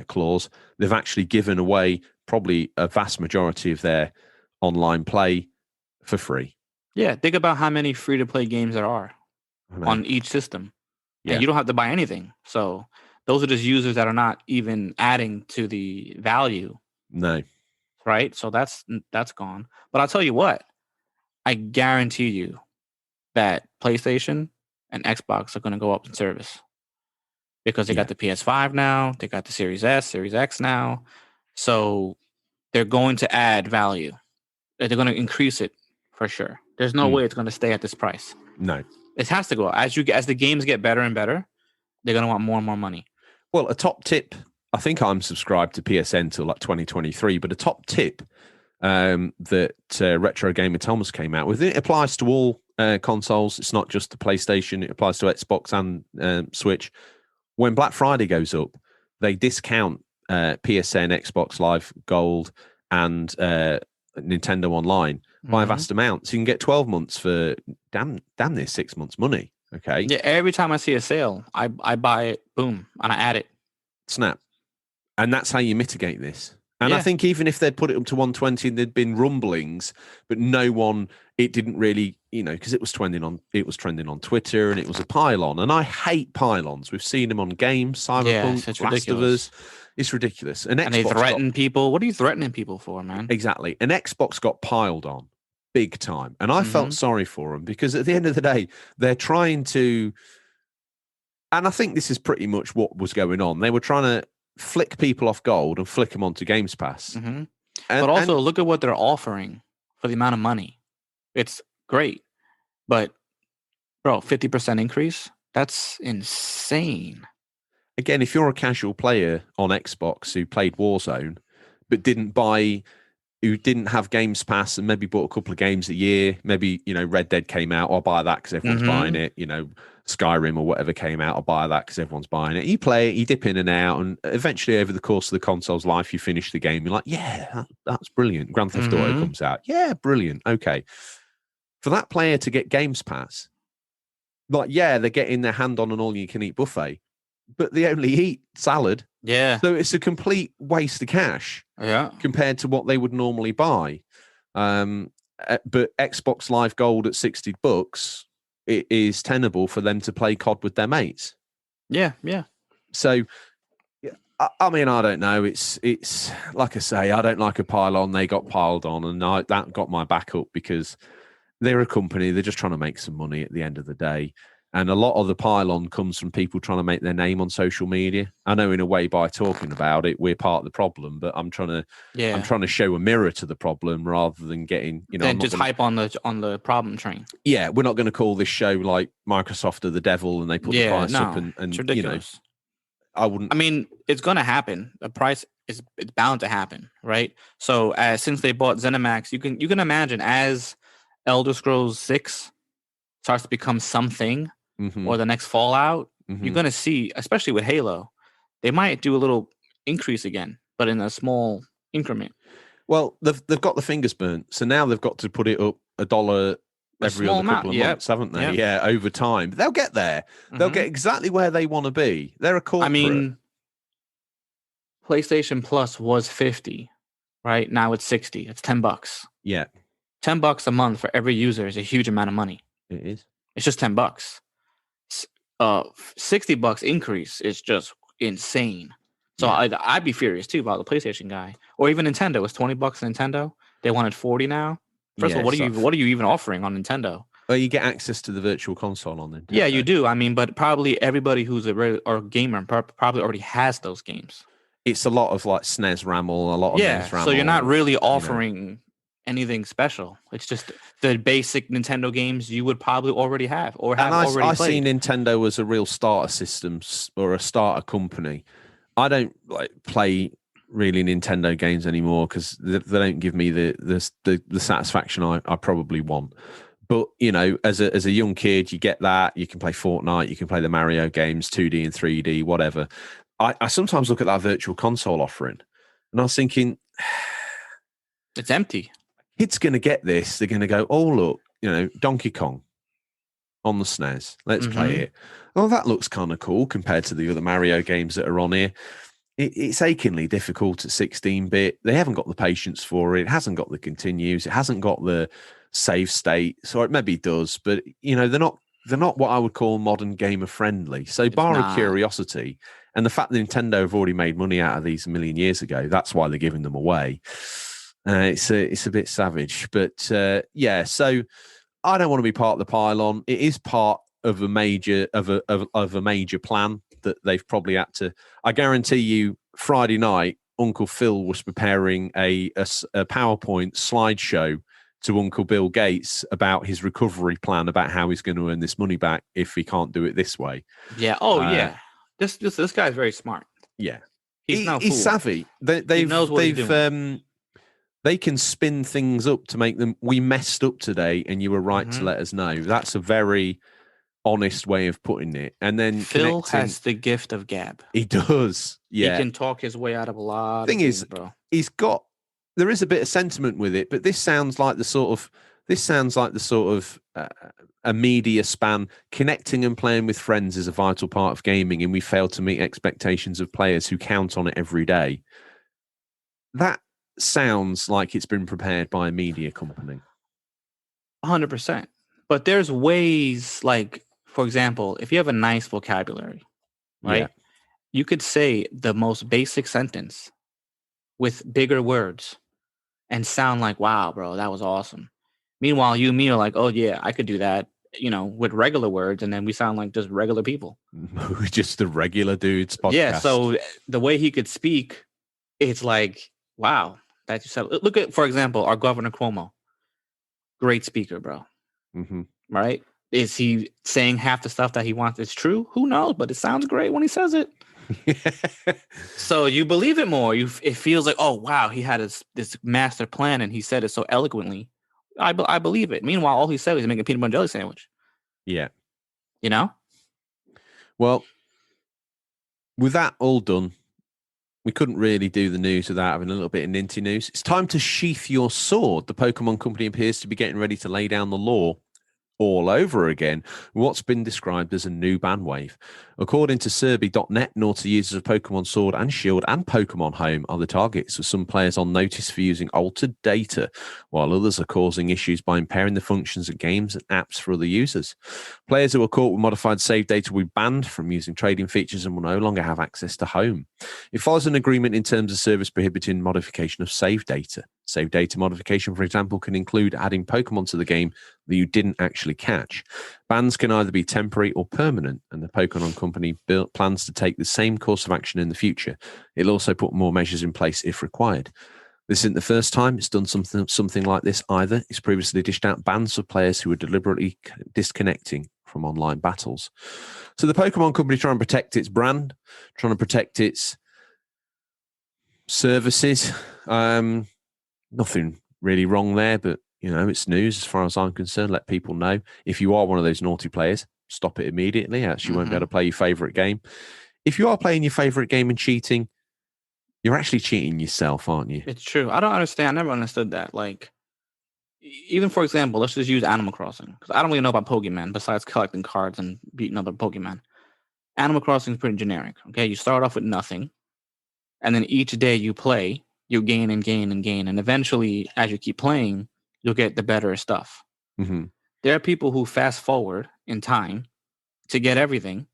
[SPEAKER 1] clause, they've actually given away probably a vast majority of their online play for free.
[SPEAKER 2] Yeah, think about how many free-to-play games there are on each system.
[SPEAKER 1] Yeah.
[SPEAKER 2] And you don't have to buy anything. So those are just users that are not even adding to the value.
[SPEAKER 1] No.
[SPEAKER 2] Right? So that's gone. But I'll tell you what, I guarantee you that PlayStation and Xbox are going to go up in service because they got the PS5 now, they got the Series S, Series X now. So they're going to add value. They're going to increase it for sure. There's no way it's going to stay at this price.
[SPEAKER 1] No.
[SPEAKER 2] It has to go. As the games get better and better, they're going to want more and more money.
[SPEAKER 1] Well, a top tip, I think I'm subscribed to PSN till like 2023, but a top tip that Retro Gamer Thomas came out with, it applies to all consoles. It's not just the PlayStation. It applies to Xbox and Switch. When Black Friday goes up, they discount PSN, Xbox Live Gold, and Nintendo Online by a vast amount. So you can get 12 months for damn near 6 months money. Okay.
[SPEAKER 2] Yeah, every time I see a sale, I buy it, boom, and I add it.
[SPEAKER 1] Snap. And that's how you mitigate this. And I think even if they'd put it up to 120, there'd been rumblings, but it didn't really, because it was trending on Twitter and it was a pylon. And I hate pylons. We've seen them on games, Cyberpunk, Last of Us. It's ridiculous. And
[SPEAKER 2] they threaten people. What are you threatening people for, man?
[SPEAKER 1] Exactly. And Xbox got piled on big time. And I felt sorry for them because at the end of the day, they're trying to, and I think this is pretty much what was going on. They were trying to flick people off gold and flick them onto Games Pass.
[SPEAKER 2] But also look at what they're offering for the amount of money. It's great. But bro, 50% increase? That's insane.
[SPEAKER 1] Again, if you're a casual player on Xbox who played Warzone, but who didn't have Games Pass and maybe bought a couple of games a year, maybe, Red Dead came out, I'll buy that because everyone's buying it, Skyrim or whatever came out, I'll buy that because everyone's buying it. You play it, you dip in and out, and eventually over the course of the console's life, you finish the game, you're like, yeah, that's brilliant. Grand Theft Auto comes out. Yeah, brilliant. Okay. For that player to get Games Pass, they're getting their hand on an all-you-can-eat buffet, but they only eat salad.
[SPEAKER 2] Yeah.
[SPEAKER 1] So it's a complete waste of cash compared to what they would normally buy. But Xbox Live Gold at $60, it is tenable for them to play COD with their mates.
[SPEAKER 2] Yeah, yeah.
[SPEAKER 1] So, I mean, I don't know. It's like I say, I don't like a pile-on. They got piled on, and that got my back up because they're a company. They're just trying to make some money at the end of the day. And a lot of the pile-on comes from people trying to make their name on social media. I know in a way by talking about it, we're part of the problem, but I'm trying to show a mirror to the problem rather than getting,
[SPEAKER 2] hype on the problem train.
[SPEAKER 1] Yeah, we're not going to call this show like Microsoft are the devil and they put the price up and
[SPEAKER 2] it's ridiculous.
[SPEAKER 1] I wouldn't.
[SPEAKER 2] I mean, it's going to happen. The price it's bound to happen, right? So since they bought ZeniMax, you can imagine as Elder Scrolls 6 starts to become something. Or the next Fallout, you're going to see, especially with Halo, they might do a little increase again, but in a small increment.
[SPEAKER 1] Well, they've got the fingers burnt, so now they've got to put it up $1 every other couple of months, haven't they? Yeah, over time. They'll get there. They'll get exactly where they want to be. They're a corporate. I mean,
[SPEAKER 2] PlayStation Plus was $50, right? Now it's $60. It's $10.
[SPEAKER 1] Yeah.
[SPEAKER 2] $10 a month for every user is a huge amount of money.
[SPEAKER 1] It is.
[SPEAKER 2] It's just $10. $60 increase is just insane. So I'd be furious too about the PlayStation guy, or even Nintendo. It's $20 Nintendo. They wanted $40 now. First of all, what are you even offering on Nintendo?
[SPEAKER 1] Well, you get access to the virtual console on Nintendo.
[SPEAKER 2] Yeah, you do. I mean, but probably everybody who's a gamer probably already has those games.
[SPEAKER 1] It's a lot of like SNES ramble, a lot of NES ramble.
[SPEAKER 2] So you're not really offering anything special. It's just the basic Nintendo games you would probably already have or have already played. I see
[SPEAKER 1] Nintendo as a real starter system or a starter company. I don't play really Nintendo games anymore because they don't give me the satisfaction I probably want. But as a young kid, you get that. You can play Fortnite, you can play the Mario games, 2D and 3D, whatever. I sometimes look at that virtual console offering, and I was thinking,
[SPEAKER 2] it's empty.
[SPEAKER 1] Kids going to get this. They're going to go, oh, look, Donkey Kong on the SNES. Let's play it. Oh, that looks kind of cool compared to the other Mario games that are on here. it's achingly difficult at 16-bit. They haven't got the patience for it. It hasn't got the continues. It hasn't got the save state. So it maybe does, but they're not what I would call modern gamer friendly. So bar a curiosity and the fact that Nintendo have already made money out of these a million years ago, that's why they're giving them away. It's a bit savage, but so I don't want to be part of the pylon. It is part of a major of a major plan that they've probably had to. I guarantee you, Friday night, Uncle Phil was preparing a PowerPoint slideshow to Uncle Bill Gates about his recovery plan, about how he's going to earn this money back if he can't do it this way.
[SPEAKER 2] Yeah. Oh, yeah. This guy's very smart.
[SPEAKER 1] Yeah,
[SPEAKER 2] he's
[SPEAKER 1] savvy. He knows what he's doing. They can spin things up to make them. We messed up today, and you were right to let us know. That's a very honest way of putting it. And then
[SPEAKER 2] Phil has the gift of gab.
[SPEAKER 1] He does. Yeah,
[SPEAKER 2] he can talk his way out of a lot.
[SPEAKER 1] Thing is, bro, he's got. There is a bit of sentiment with it, but this sounds like the sort of a media span. Connecting and playing with friends is a vital part of gaming, and we fail to meet expectations of players who count on it every day. That sounds like it's been prepared by a media company.
[SPEAKER 2] 100%. But there's ways, like, for example, if you have a nice vocabulary, right? Yeah. You could say the most basic sentence with bigger words and sound like, wow, bro, that was awesome. Meanwhile, you and me are like, oh, yeah, I could do that, with regular words. And then we sound like just regular people.
[SPEAKER 1] Just the regular dudes podcast.
[SPEAKER 2] Yeah. So the way he could speak, it's like, wow, that you said. Look at, for example, our Governor Cuomo. Great speaker, bro.
[SPEAKER 1] Mm-hmm.
[SPEAKER 2] Right? Is he saying half the stuff that he wants is true? Who knows? But it sounds great when he says it. So you believe it more. It feels like, oh wow, he had this master plan and he said it so eloquently. I believe it. Meanwhile, all he said was make a peanut butter and jelly sandwich.
[SPEAKER 1] Yeah.
[SPEAKER 2] Well,
[SPEAKER 1] with that all done, we couldn't really do the news without having a little bit of Ninty news. It's time to sheath your sword. The Pokemon Company appears to be getting ready to lay down the law all over again, what's been described as a new ban wave. According to Serby.net, naughty users of Pokemon Sword and Shield and Pokemon Home are the targets, with some players on notice for using altered data, while others are causing issues by impairing the functions of games and apps for other users. Players who are caught with modified save data will be banned from using trading features and will no longer have access to Home. It follows an agreement in terms of service prohibiting modification of save data. Save data modification, for example, can include adding Pokemon to the game that you didn't actually catch. Bans can either be temporary or permanent, and the Pokemon Company plans to take the same course of action in the future. It'll also put more measures in place if required. This isn't the first time it's done something like this either. It's previously dished out bans for players who were deliberately disconnecting from online battles. So the Pokemon Company trying to protect its brand, trying to protect its services. Nothing really wrong there, but it's news as far as I'm concerned. Let people know. If you are one of those naughty players, stop it immediately, else you won't be able to play your favourite game. If you are playing your favourite game and cheating, you're actually cheating yourself, aren't you?
[SPEAKER 2] It's true. I don't understand. I never understood that. Like, even for example, let's just use Animal Crossing, because I don't really know about Pokemon besides collecting cards and beating other Pokemon. Animal Crossing is pretty generic. Okay, you start off with nothing, and then each day you play, you gain and gain and gain, and eventually, as you keep playing, you'll get the better stuff.
[SPEAKER 1] Mm-hmm.
[SPEAKER 2] There are people who fast forward in time to get everything,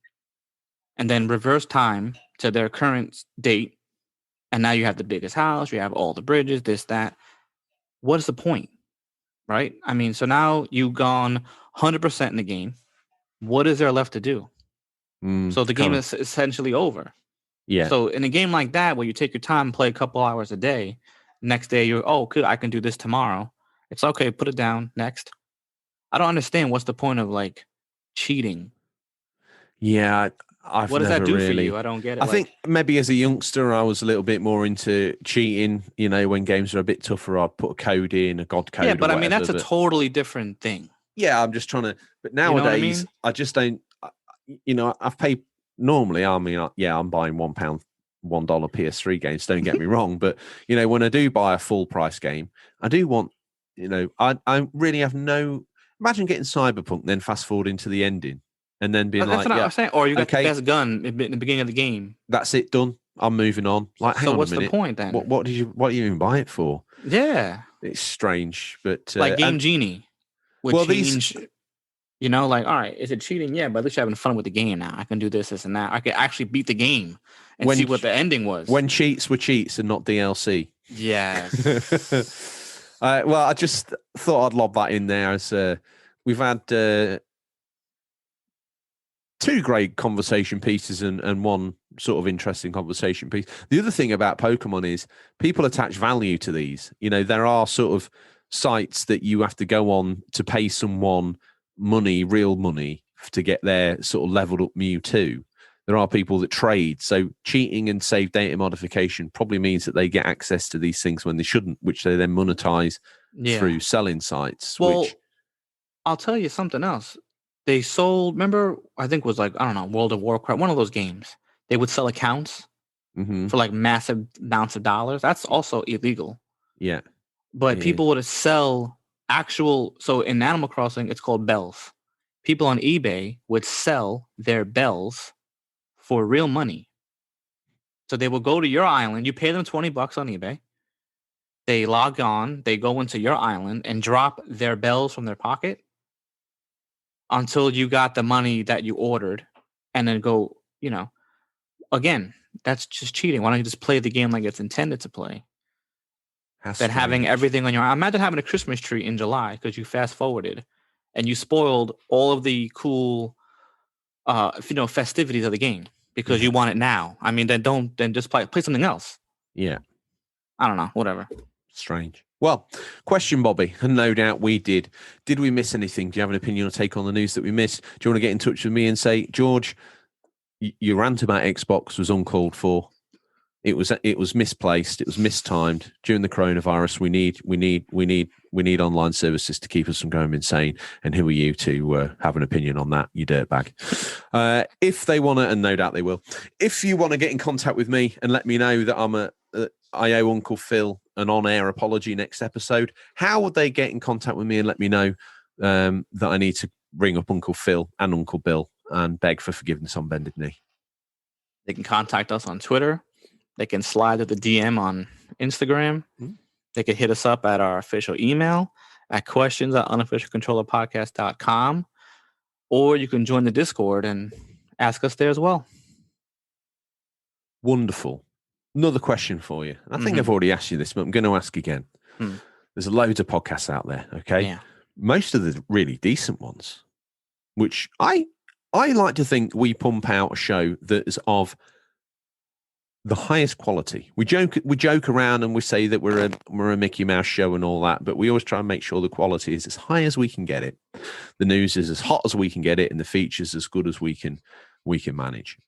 [SPEAKER 2] and then reverse time to their current date, and now you have the biggest house, you have all the bridges, this, that. What is the point, right? I mean, so now you've gone 100% in the game. What is there left to do? So the game is essentially over.
[SPEAKER 1] Yeah.
[SPEAKER 2] So in a game like that, where you take your time and play a couple hours a day, next day you're, good, I can do this tomorrow. It's okay, put it down, next. I don't understand what's the point of like cheating.
[SPEAKER 1] Yeah,
[SPEAKER 2] what does that do for you? I don't get it.
[SPEAKER 1] I think maybe as a youngster, I was a little bit more into cheating. When games are a bit tougher, I'd put a code in, a god code.
[SPEAKER 2] Yeah, but I mean, that's a totally different thing.
[SPEAKER 1] Yeah, I'm just trying to. But nowadays, I just don't. I've paid. Normally, I'm buying £1, $1 PS3 games. Don't get me wrong, but when I do buy a full price game, I do want. I really have no. Imagine getting Cyberpunk, then fast forward into the ending, and then being
[SPEAKER 2] that's what I'm saying. Or you got the best gun in the beginning of the game.
[SPEAKER 1] That's it, done. I'm moving on. Like, hang
[SPEAKER 2] So
[SPEAKER 1] on
[SPEAKER 2] what's
[SPEAKER 1] a minute.
[SPEAKER 2] the point then?
[SPEAKER 1] What did you even buy it for?
[SPEAKER 2] Yeah,
[SPEAKER 1] It's strange, but
[SPEAKER 2] like Game Genie would
[SPEAKER 1] well,
[SPEAKER 2] change. You know, like, all right, is it cheating? Yeah, but at least you're having fun with the game now. I can do this, and that. I could actually beat the game and see what the ending was.
[SPEAKER 1] When cheats were cheats and not DLC.
[SPEAKER 2] Yes.
[SPEAKER 1] Well, I just thought I'd lob that in there as we've had 2 great conversation pieces and one sort of interesting conversation piece. The other thing about Pokemon is people attach value to these. You know, there are sort of sites that you have to go on to pay someone money, real money, to get their sort of leveled up Mewtwo. There are people that trade. So cheating and save data modification probably means that they get access to these things when they shouldn't, which they then monetize through selling sites.
[SPEAKER 2] Well, I'll tell you something else. They sold, remember, I think it was like, I don't know, World of Warcraft, one of those games. They would sell accounts for like massive amounts of dollars. That's also illegal.
[SPEAKER 1] Yeah.
[SPEAKER 2] But people would sell actual, so in Animal Crossing, it's called bells. People on eBay would sell their bells for real money. So they will go to your island. You pay them $20 on eBay. They log on. They go into your island and drop their bells from their pocket until you got the money that you ordered, and then go, you know, again, that's just cheating. Why don't you just play the game like it's intended to play? Than having everything on your... Imagine having a Christmas tree in July because you fast forwarded and you spoiled all of the cool, festivities of the game because you want it now. I mean, then just play something else.
[SPEAKER 1] Yeah.
[SPEAKER 2] I don't know. Whatever.
[SPEAKER 1] Strange. Well, question, Bobby, and no doubt we did. Did we miss anything? Do you have an opinion or take on the news that we missed? Do you want to get in touch with me and say, George, your rant about Xbox was uncalled for. It was misplaced. It was mistimed. During the coronavirus, we need online services to keep us from going insane. And who are you to have an opinion on that, you dirtbag? If they want to, and no doubt they will, if you want to get in contact with me and let me know that I owe Uncle Phil an on-air apology next episode, how would they get in contact with me and let me know that I need to ring up Uncle Phil and Uncle Bill and beg for forgiveness on bended knee?
[SPEAKER 2] They can contact us on Twitter. They can slide to the DM on Instagram. They can hit us up at our official email at questions@unofficialcontrollerpodcast.com, or you can join the Discord and ask us there as well.
[SPEAKER 1] Wonderful. Another question for you. I think I've already asked you this, but I'm going to ask again. There's loads of podcasts out there, okay?
[SPEAKER 2] Yeah.
[SPEAKER 1] Most of the really decent ones, which I like to think we pump out a show that is of the highest quality. We joke around and we say that we're a Mickey Mouse show and all that, but we always try and make sure the quality is as high as we can get it. The news is as hot as we can get it, and the features as good as we can manage.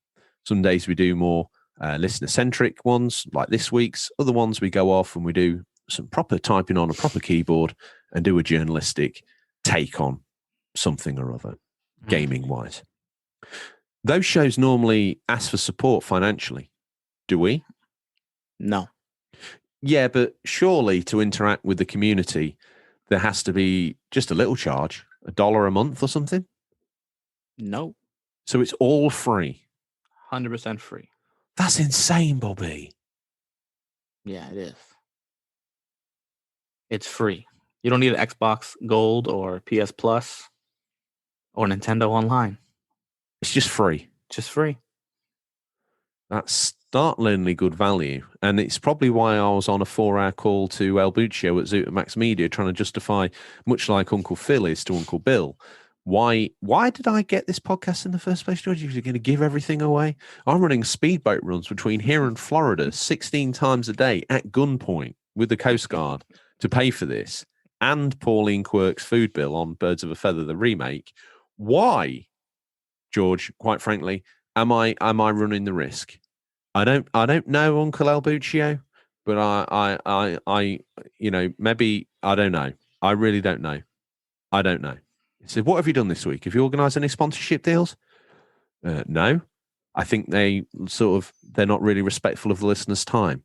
[SPEAKER 1] Some days we do more listener-centric ones, like this week's. Other ones we go off and we do some proper typing on a proper keyboard and do a journalistic take on something or other, gaming-wise. Those shows normally ask for support financially. Do we?
[SPEAKER 2] No.
[SPEAKER 1] Yeah, but surely to interact with the community, there has to be just a little charge, $1 a month or something?
[SPEAKER 2] No.
[SPEAKER 1] So it's all free.
[SPEAKER 2] 100% free.
[SPEAKER 1] That's insane, Bobby.
[SPEAKER 2] Yeah, it is. It's free. You don't need an Xbox Gold or PS Plus or Nintendo Online.
[SPEAKER 1] It's just free.
[SPEAKER 2] Just free.
[SPEAKER 1] That's startlingly good value. And it's probably why I was on a 4-hour call to El Buccio at Zutamax Media trying to justify, much like Uncle Phil is to Uncle Bill, why did I get this podcast in the first place, George? You're going to give everything away? I'm running speedboat runs between here and Florida 16 times a day at gunpoint with the Coast Guard to pay for this, and Pauline Quirk's food bill on Birds of a Feather, the remake. Why, George, quite frankly, am I running the risk? I don't know, Uncle El Buccio, but I maybe, I don't know. I really don't know. I don't know. He said, what have you done this week? Have you organised any sponsorship deals? No. I think they're not really respectful of the listener's time.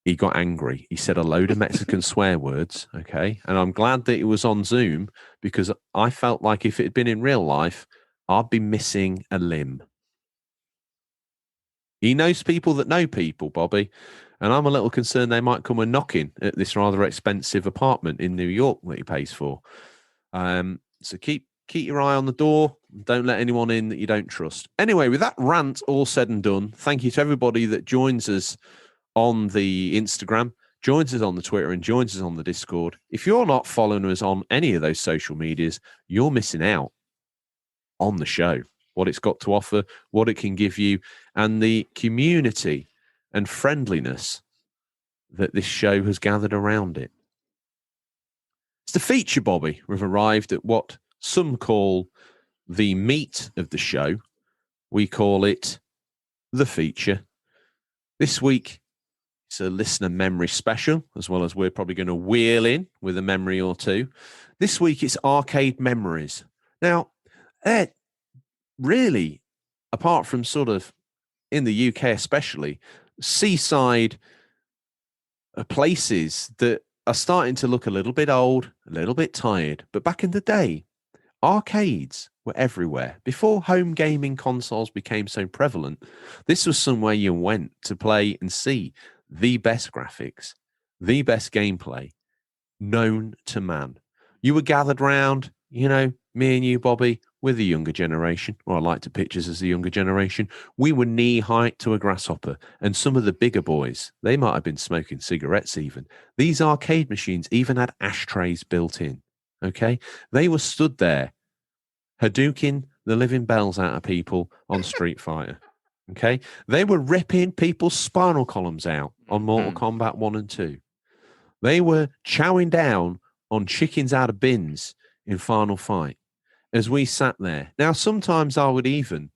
[SPEAKER 1] He got angry. He said a load of Mexican swear words, okay? And I'm glad that it was on Zoom, because I felt like if it had been in real life, I'd be missing a limb. He knows people that know people, Bobby. And I'm a little concerned they might come a knocking at this rather expensive apartment in New York that he pays for. So keep your eye on the door. Don't let anyone in that you don't trust. Anyway, with that rant all said and done, thank you to everybody that joins us on the Instagram, joins us on the Twitter, and joins us on the Discord. If you're not following us on any of those social medias, you're missing out on the show, what it's got to offer, what it can give you, and the community and friendliness that this show has gathered around it. It's the feature, Bobby. We've arrived at what some call the meat of the show. We call it the feature. This week, it's a listener memory special, as well as we're probably going to wheel in with a memory or two. This week, it's arcade memories. Now, really, apart from sort of in the UK especially, seaside places that are starting to look a little bit old, a little bit tired. But back in the day, arcades were everywhere. Before home gaming consoles became so prevalent, this was somewhere you went to play and see the best graphics, the best gameplay known to man. You were gathered round, me and you, Bobby, we're the younger generation, or I like to picture us as the younger generation. We were knee height to a grasshopper, and some of the bigger boys, they might have been smoking cigarettes even. These arcade machines even had ashtrays built in, okay? They were stood there, Hadouken the living bells out of people on Street Fighter, okay? They were ripping people's spinal columns out on Mortal Kombat 1 and 2. They were chowing down on chickens out of bins in Final Fight as we sat there. Now, sometimes I would even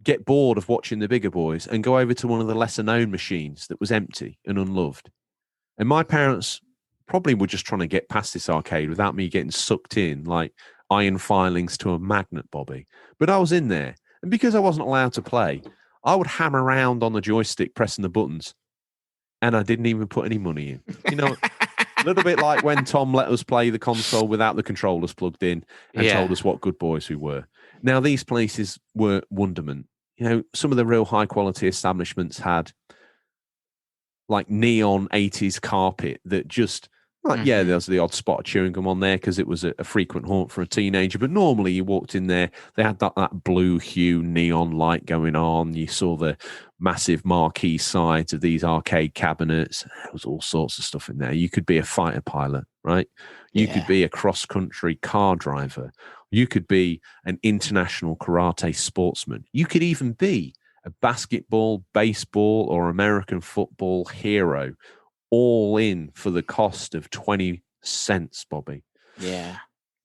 [SPEAKER 1] get bored of watching the bigger boys and go over to one of the lesser known machines that was empty and unloved. And my parents probably were just trying to get past this arcade without me getting sucked in like iron filings to a magnet, Bobby. But I was in there. And because I wasn't allowed to play, I would hammer around on the joystick, pressing the buttons. And I didn't even put any money in. A little bit like when Tom let us play the console without the controllers plugged in and told us what good boys we were. Now, these places were wonderment. Some of the real high quality establishments had like neon 80s carpet that just, there was the odd spot of chewing gum on there because it was a frequent haunt for a teenager. But normally you walked in there, they had that blue hue neon light going on. You saw the massive marquee sides of these arcade cabinets. There was all sorts of stuff in there. You could be a fighter pilot, right? You could be a cross-country car driver. You could be an international karate sportsman. You could even be a basketball, baseball, or American football hero, all in for the cost of 20 cents, Bobby.
[SPEAKER 2] Yeah.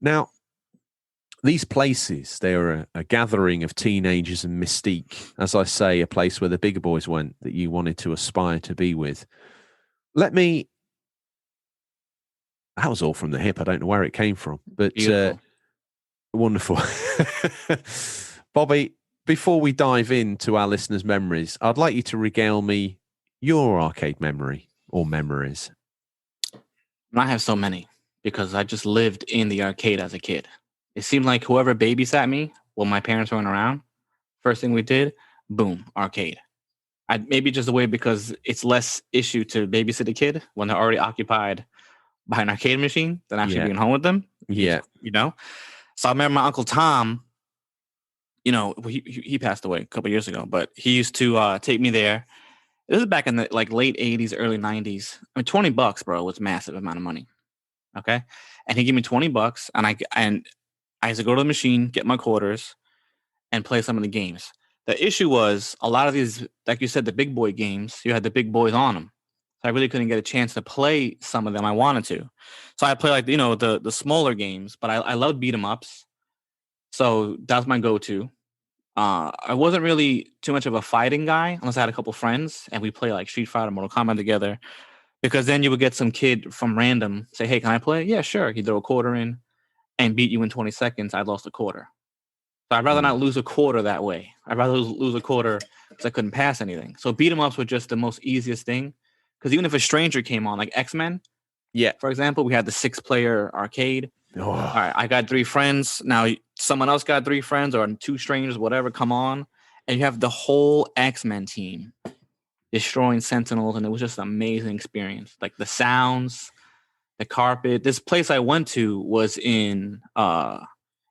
[SPEAKER 1] Now, these places, they are a gathering of teenagers and mystique. As I say, a place where the bigger boys went that you wanted to aspire to be with. That was all from the hip. I don't know where it came from, but wonderful. Bobby, before we dive into our listeners' memories, I'd like you to regale me your arcade memory or memories.
[SPEAKER 2] I have so many because I just lived in the arcade as a kid. It seemed like whoever babysat me while my parents weren't around, first thing we did, boom, arcade. Maybe just the way because it's less issue to babysit a kid when they're already occupied by an arcade machine than actually being home with them.
[SPEAKER 1] Yeah.
[SPEAKER 2] So I remember my Uncle Tom, he passed away a couple years ago, but he used to take me there. This is back in the late 80s, early 90s. I mean, $20, bro, was a massive amount of money. Okay. And he gave me $20 and I used to go to the machine, get my quarters, and play some of the games. The issue was a lot of these, like you said, the big boy games, you had the big boys on them. So I really couldn't get a chance to play some of them I wanted to. So I play the smaller games, but I loved beat 'em ups. So that's my go-to. I wasn't really too much of a fighting guy unless I had a couple friends and we play like Street Fighter, Mortal Kombat together. Because then you would get some kid from random say, "Hey, can I play?" Yeah, sure. He'd throw a quarter in and beat you in 20 seconds. I'd lost a quarter. So I'd rather not lose a quarter that way. I'd rather lose a quarter because I couldn't pass anything. So beat 'em ups were just the most easiest thing. Because even if a stranger came on, like X-Men, for example, we had the 6-player arcade.
[SPEAKER 1] Oh.
[SPEAKER 2] All right, I got 3 friends. Now someone else got 3 friends or 2 strangers, whatever, come on. and you have the whole X-Men team destroying Sentinels, and it was just an amazing experience. Like the sounds, the carpet. This place I went to was in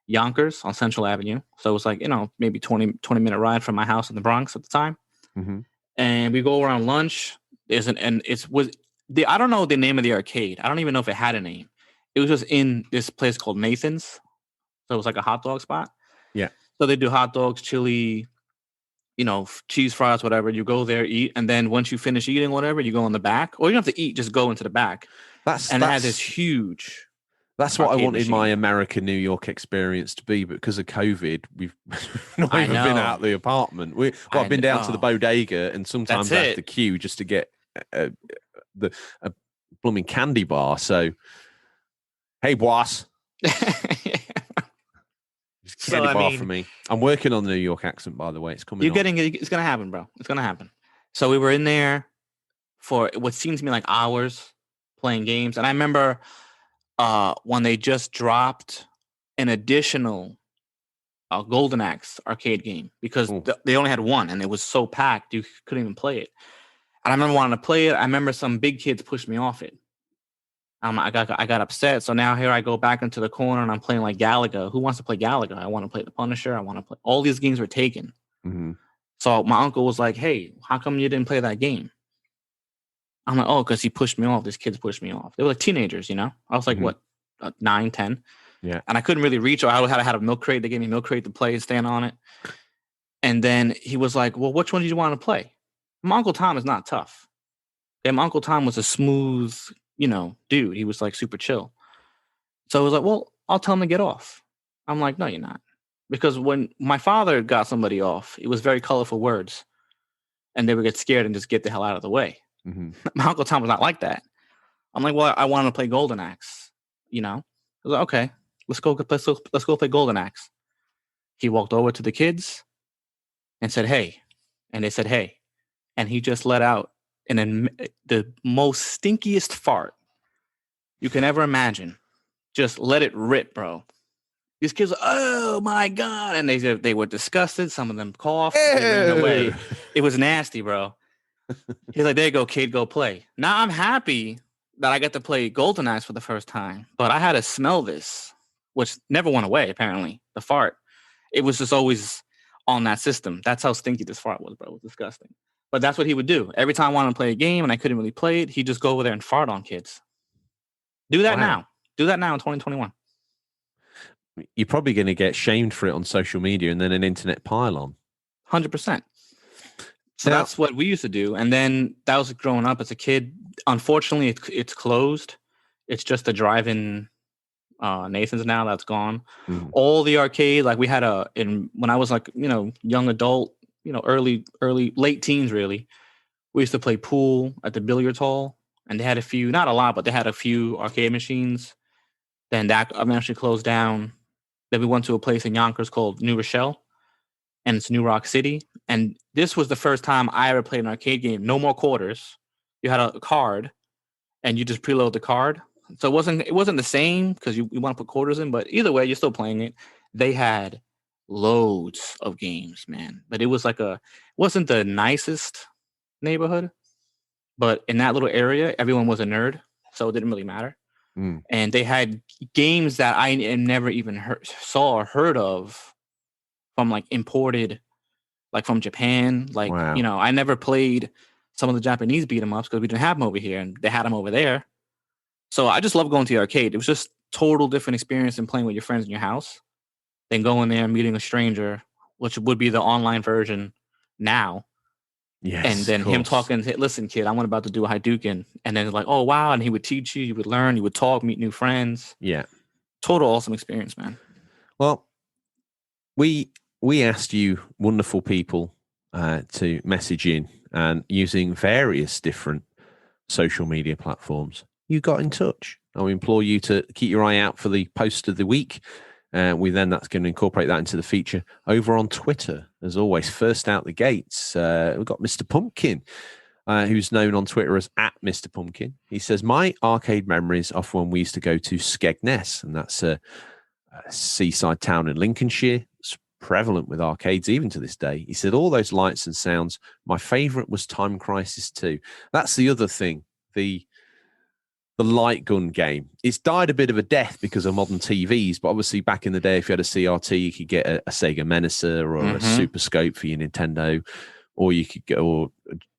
[SPEAKER 2] Yonkers on Central Avenue. So it was like, maybe 20-minute ride from my house in the Bronx at the time.
[SPEAKER 1] Mm-hmm.
[SPEAKER 2] And we go around lunch. I don't know the name of the arcade. I don't even know if it had a name. It was just in this place called Nathan's. So it was like a hot dog spot.
[SPEAKER 1] Yeah.
[SPEAKER 2] So they do hot dogs, chili, cheese fries, whatever. You go there, eat, and then once you finish eating, whatever, you go in the back. Or you don't have to eat, just go into the back. It had this huge.
[SPEAKER 1] That's what I wanted my American New York experience to be, but because of COVID, we've not even been out of the apartment. I've been down to the bodega, and sometimes I have to queue just to get a blooming candy bar. So, hey, boss. Candy bar for me. I'm working on the New York accent, by the way. It's coming.
[SPEAKER 2] It's gonna happen, bro. It's gonna happen. So we were in there for what seemed to me like hours playing games, and I remember when they just dropped an additional Golden Axe arcade game because they only had one, and it was so packed you couldn't even play it. And I remember wanting to play it. I remember some big kids pushed me off it. I got upset. So now here I go back into the corner and I'm playing like Galaga. Who wants to play Galaga? I want to play the Punisher. I want to play. All these games were taken.
[SPEAKER 1] Mm-hmm.
[SPEAKER 2] So my uncle was like, "Hey, how come you didn't play that game?" I'm like, "Oh, because he pushed me off. These kids pushed me off. They were like teenagers, I was like, 9, 10.
[SPEAKER 1] Yeah.
[SPEAKER 2] And I couldn't really reach. Or I had a milk crate. They gave me a milk crate to play and stand on it. And then he was like, "Well, which one did you want to play?" My Uncle Tom is not tough. And my Uncle Tom was a smooth, dude. He was like super chill. So I was like, "Well, I'll tell him to get off." I'm like, "No, you're not." Because when my father got somebody off, it was very colorful words. And they would get scared and just get the hell out of the way.
[SPEAKER 1] Mm-hmm.
[SPEAKER 2] My Uncle Tom was not like that. I'm like, "Well, I wanted to play Golden Axe." I was like, "Okay, let's go play Golden Axe." He walked over to the kids and said, "Hey." And they said, "Hey." And he just let out the most stinkiest fart you can ever imagine. Just let it rip, bro. These kids, "Oh my God." And they were disgusted. Some of them coughed. They ran away. It was nasty, bro. He's like, "There you go, kid, go play." Now I'm happy that I got to play Golden Axe for the first time, but I had to smell this, which never went away, apparently. The fart. It was just always on that system. That's how stinky this fart was, bro. It was disgusting. But that's what he would do. Every time I wanted to play a game and I couldn't really play it, he'd just go over there and fart on kids. Do that now. Do that now in 2021.
[SPEAKER 1] You're probably going to get shamed for it on social media and then an internet pile-on.
[SPEAKER 2] 100%. So that's what we used to do. And then that was growing up as a kid. Unfortunately, it's closed. It's just a drive-in Nathan's now that's gone.
[SPEAKER 1] Mm-hmm.
[SPEAKER 2] All the arcade, like we had when I was like, young adult, late teens, really, we used to play pool at the billiards hall, and they had a few, not a lot, but they had a few arcade machines. Then that eventually closed down. Then we went to a place in Yonkers called New Rochelle, and it's New Rock City. And this was the first time I ever played an arcade game. No more quarters. You had a card, and you just preload the card. So it wasn't the same because you want to put quarters in, but either way, you're still playing it. They had loads of games, man. But it was wasn't the nicest neighborhood, but in that little area, everyone was a nerd, so it didn't really matter.
[SPEAKER 1] Mm.
[SPEAKER 2] And they had games that I never even saw or heard of from like imported, like from Japan. Like,
[SPEAKER 1] wow.
[SPEAKER 2] I never played some of the Japanese beat 'em ups because we didn't have them over here, and they had them over there. So I just love going to the arcade. It was just total different experience than playing with your friends in your house than going there and meeting a stranger, which would be the online version now.
[SPEAKER 1] Yes,
[SPEAKER 2] and then him talking, "Listen, kid, I'm about to do a Hadouken." And then it's like, "Oh, wow." And he would teach you, you would learn, you would talk, meet new friends.
[SPEAKER 1] Yeah.
[SPEAKER 2] Total awesome experience, man.
[SPEAKER 1] Well, we asked you wonderful people to message in, and using various different social media platforms, you got in touch. I implore you to keep your eye out for the post of the week. That's going to incorporate that into the feature over on Twitter. As always, first out the gates, we've got Mr. Pumpkin, who's known on Twitter as @Mr. Pumpkin. He says, "My arcade memories are from when we used to go to Skegness, and that's a seaside town in Lincolnshire. It's prevalent with arcades even to this day. He said all those lights and sounds. My favorite was Time Crisis 2. That's the other thing. The light gun game. It's died a bit of a death because of modern TVs, but obviously back in the day, if you had a CRT, you could get a Sega Menacer or a Super Scope for your Nintendo, or you could get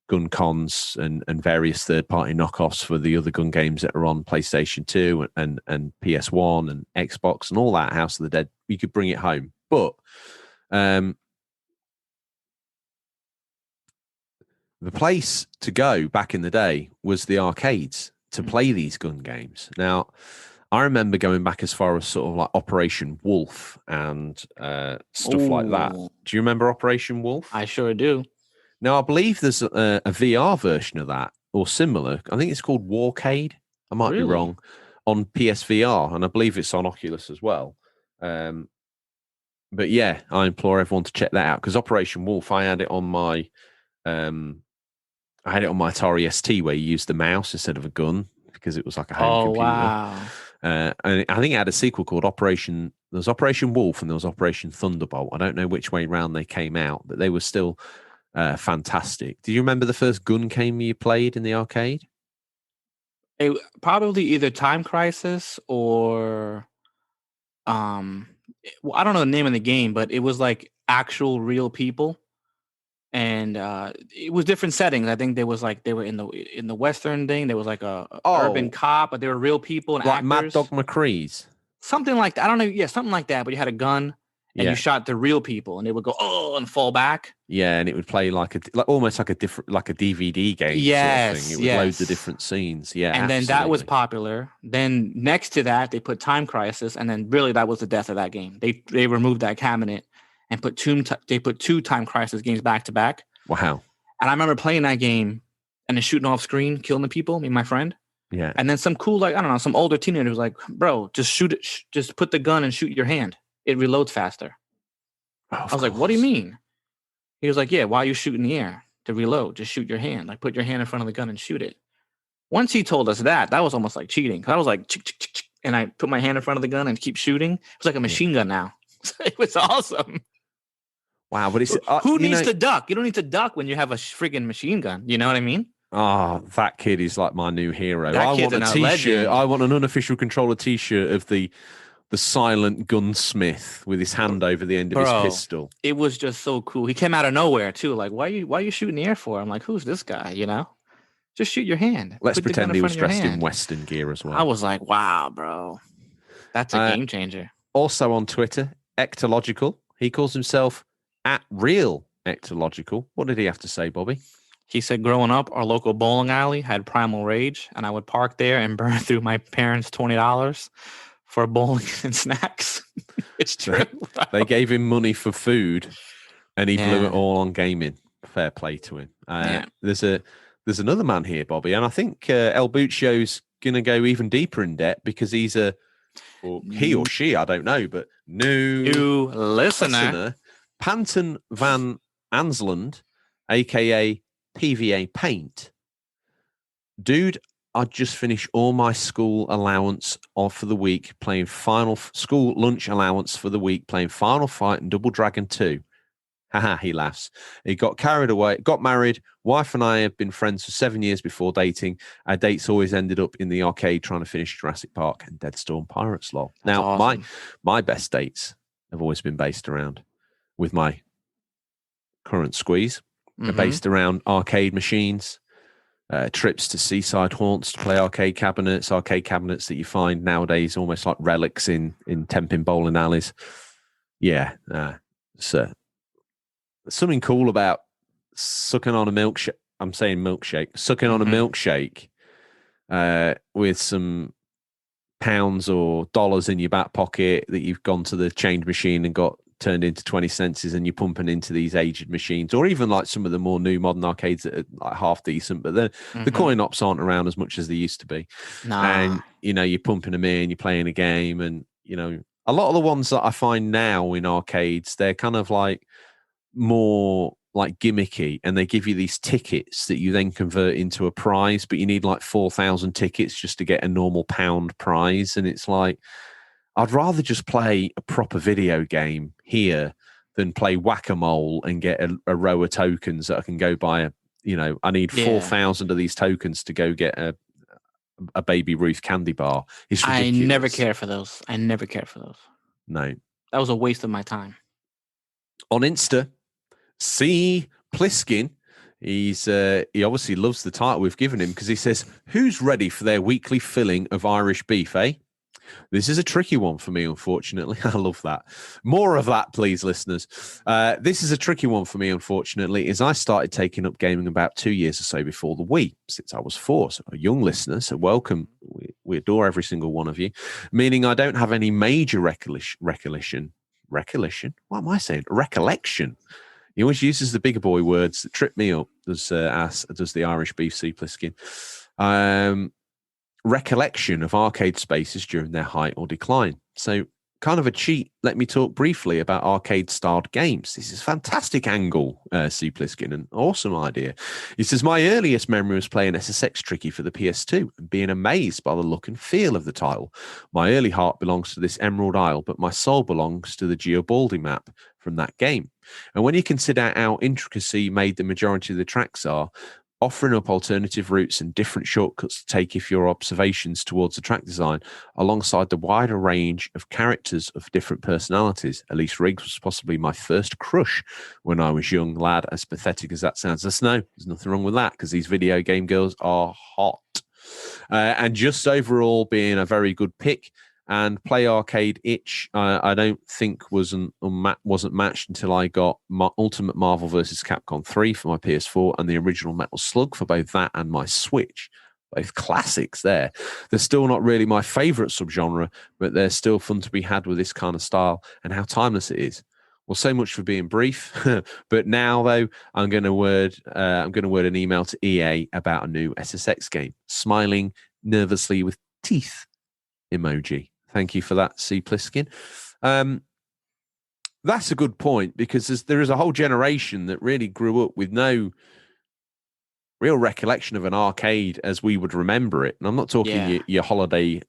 [SPEAKER 1] gun cons and various third-party knockoffs for the other gun games that are on PlayStation 2 and PS1 and Xbox and all that, House of the Dead. You could bring it home. But the place to go back in the day was the arcades to play these gun games. Now, I remember going back as far as sort of like Operation Wolf and stuff like that. Do you remember Operation Wolf?
[SPEAKER 2] I sure do.
[SPEAKER 1] Now, I believe there's a VR version of that or similar. I think it's called Warcade. I might be wrong. On PSVR, and I believe it's on Oculus as well. But yeah, I implore everyone to check that out because Operation Wolf, I had it on my Atari ST where you used the mouse instead of a gun because it was like a home computer.
[SPEAKER 2] Wow.
[SPEAKER 1] And I think it had a sequel called Operation. There was Operation Wolf and there was Operation Thunderbolt. I don't know which way round they came out, but they were still fantastic. Do you remember the first gun game you played in the arcade?
[SPEAKER 2] Probably either Time Crisis or well, I don't know the name of the game, but it was like actual real people. And it was different settings. I think there was like they were in the Western thing. There was like a urban cop, but they were real people and
[SPEAKER 1] like
[SPEAKER 2] actors.
[SPEAKER 1] Mad Dog McCree's,
[SPEAKER 2] something like that. I don't know. Yeah, something like that. But you had a gun and you shot the real people, and they would go and fall back.
[SPEAKER 1] Yeah, and it would play like almost like a different like a DVD game.
[SPEAKER 2] Yes,
[SPEAKER 1] sort of thing. It would load the different scenes. Yeah,
[SPEAKER 2] and then that was popular. Then next to that, they put Time Crisis, and then really that was the death of that game. They removed that cabinet and put two Time Crisis games back to back.
[SPEAKER 1] Wow.
[SPEAKER 2] And I remember playing that game and then shooting off screen, killing the people, me and my friend.
[SPEAKER 1] Yeah.
[SPEAKER 2] And then some cool, like, I don't know, some older teenager was like, bro, just shoot it. Just put the gun and shoot your hand. It reloads faster. I was like, what do you mean? He was like, yeah, why are you shooting in the air to reload? Just shoot your hand. Like, put your hand in front of the gun and shoot it. Once he told us that was almost like cheating. Cause I was like, and I put my hand in front of the gun and keep shooting. It was like a machine gun now. It was awesome.
[SPEAKER 1] Wow, but it's
[SPEAKER 2] who needs to duck? You don't need to duck when you have a friggin' machine gun. You know what I mean?
[SPEAKER 1] Oh, that kid is like my new hero.
[SPEAKER 2] That
[SPEAKER 1] I
[SPEAKER 2] kid's
[SPEAKER 1] want a
[SPEAKER 2] a
[SPEAKER 1] T-shirt.
[SPEAKER 2] legend.
[SPEAKER 1] I want an unofficial controller T-shirt of the silent gunsmith with his hand over the end of his pistol.
[SPEAKER 2] It was just so cool. He came out of nowhere too. Like, why are you shooting the air for? I'm like, who's this guy? You know, just shoot your hand.
[SPEAKER 1] Let's pretend he was dressed in Western gear as well.
[SPEAKER 2] I was like, wow, bro, that's a game changer.
[SPEAKER 1] Also on Twitter, Ectological. He calls himself @real Ectological. What did he have to say, Bobby?
[SPEAKER 2] He said, growing up, our local bowling alley had Primal Rage, and I would park there and burn through my parents' $20 for bowling and snacks. It's true.
[SPEAKER 1] They gave him money for food, and he blew it all on gaming. Fair play to him. There's another man here, Bobby, and I think El Buccio's going to go even deeper in debt because he's he or she, I don't know, but new listener. Panton van Ansland, a.k.a. PVA Paint. Dude, I just finished all my school allowance off for the week playing school lunch allowance for the week playing Final Fight and Double Dragon 2. Haha, he laughs. He got carried away, got married. Wife and I have been friends for 7 years before dating. Our dates always ended up in the arcade trying to finish Jurassic Park and Dead Storm Pirates lol.
[SPEAKER 2] That's
[SPEAKER 1] now,
[SPEAKER 2] awesome.
[SPEAKER 1] my best dates have always been based around, with my current squeeze, are based around arcade machines, trips to seaside haunts to play arcade cabinets that you find nowadays almost like relics in Tenpin bowling alleys. Yeah, so something cool about sucking on a milkshake. I'm saying milkshake. Sucking on a milkshake with some pounds or dollars in your back pocket that you've gone to the change machine and got turned into 20 cents, and you're pumping into these aged machines, or even like some of the more new modern arcades that are like half decent, but the coin ops aren't around as much as they used to be. And you're pumping them in, you're playing a game, and a lot of the ones that I find now in arcades, they're kind of like more like gimmicky, and they give you these tickets that you then convert into a prize, but you need like 4,000 tickets just to get a normal pound prize. And it's like, I'd rather just play a proper video game here than play whack-a-mole and get a row of tokens that I can go buy. I need 4,000 of these tokens to go get a Baby Ruth candy bar. It's ridiculous.
[SPEAKER 2] I never cared for those.
[SPEAKER 1] No.
[SPEAKER 2] That was a waste of my time.
[SPEAKER 1] On Insta, C. Pliskin, he obviously loves the title we've given him because he says, "Who's ready for their weekly filling of Irish beef, eh?" This is a tricky one for me, unfortunately. I love that. More of that, please, listeners. This is a tricky one for me, unfortunately, as I started taking up gaming about 2 years or so before the Wii, since I was 4. So a young listener, so welcome. We adore every single one of you, meaning I don't have any major recollection. What am I saying? Recollection. He always uses the bigger boy words that trip me up, does the Irish beef C. Pliskin. Recollection of arcade spaces during their height or decline. So kind of a cheat. Let me talk briefly about arcade-styled games. This is a fantastic angle, C. Pliskin, an awesome idea. He says, my earliest memory was playing SSX Tricky for the PS2 and being amazed by the look and feel of the title. My early heart belongs to this Emerald Isle, but my soul belongs to the Geobaldi map from that game. And when you consider how intricacy made the majority of the tracks are, offering up alternative routes and different shortcuts to take if your observations towards the track design, alongside the wider range of characters of different personalities. Elise Riggs was possibly my first crush when I was young lad, as pathetic as that sounds. There's nothing wrong with that, because these video game girls are hot. And just overall being a very good pick. And Play Arcade Itch, I don't think wasn't matched until I got Ultimate Marvel vs. Capcom 3 for my PS4 and the original Metal Slug for both that and my Switch. Both classics there. They're still not really my favourite subgenre, but they're still fun to be had with this kind of style and how timeless it is. Well, so much for being brief. But now, though, I'm going to word an email to EA about a new SSX game. Smiling nervously with teeth emoji. Thank you for that, C. Pliskin. That's a good point, because there is a whole generation that really grew up with no real recollection of an arcade as we would remember it. And I'm not talking your holiday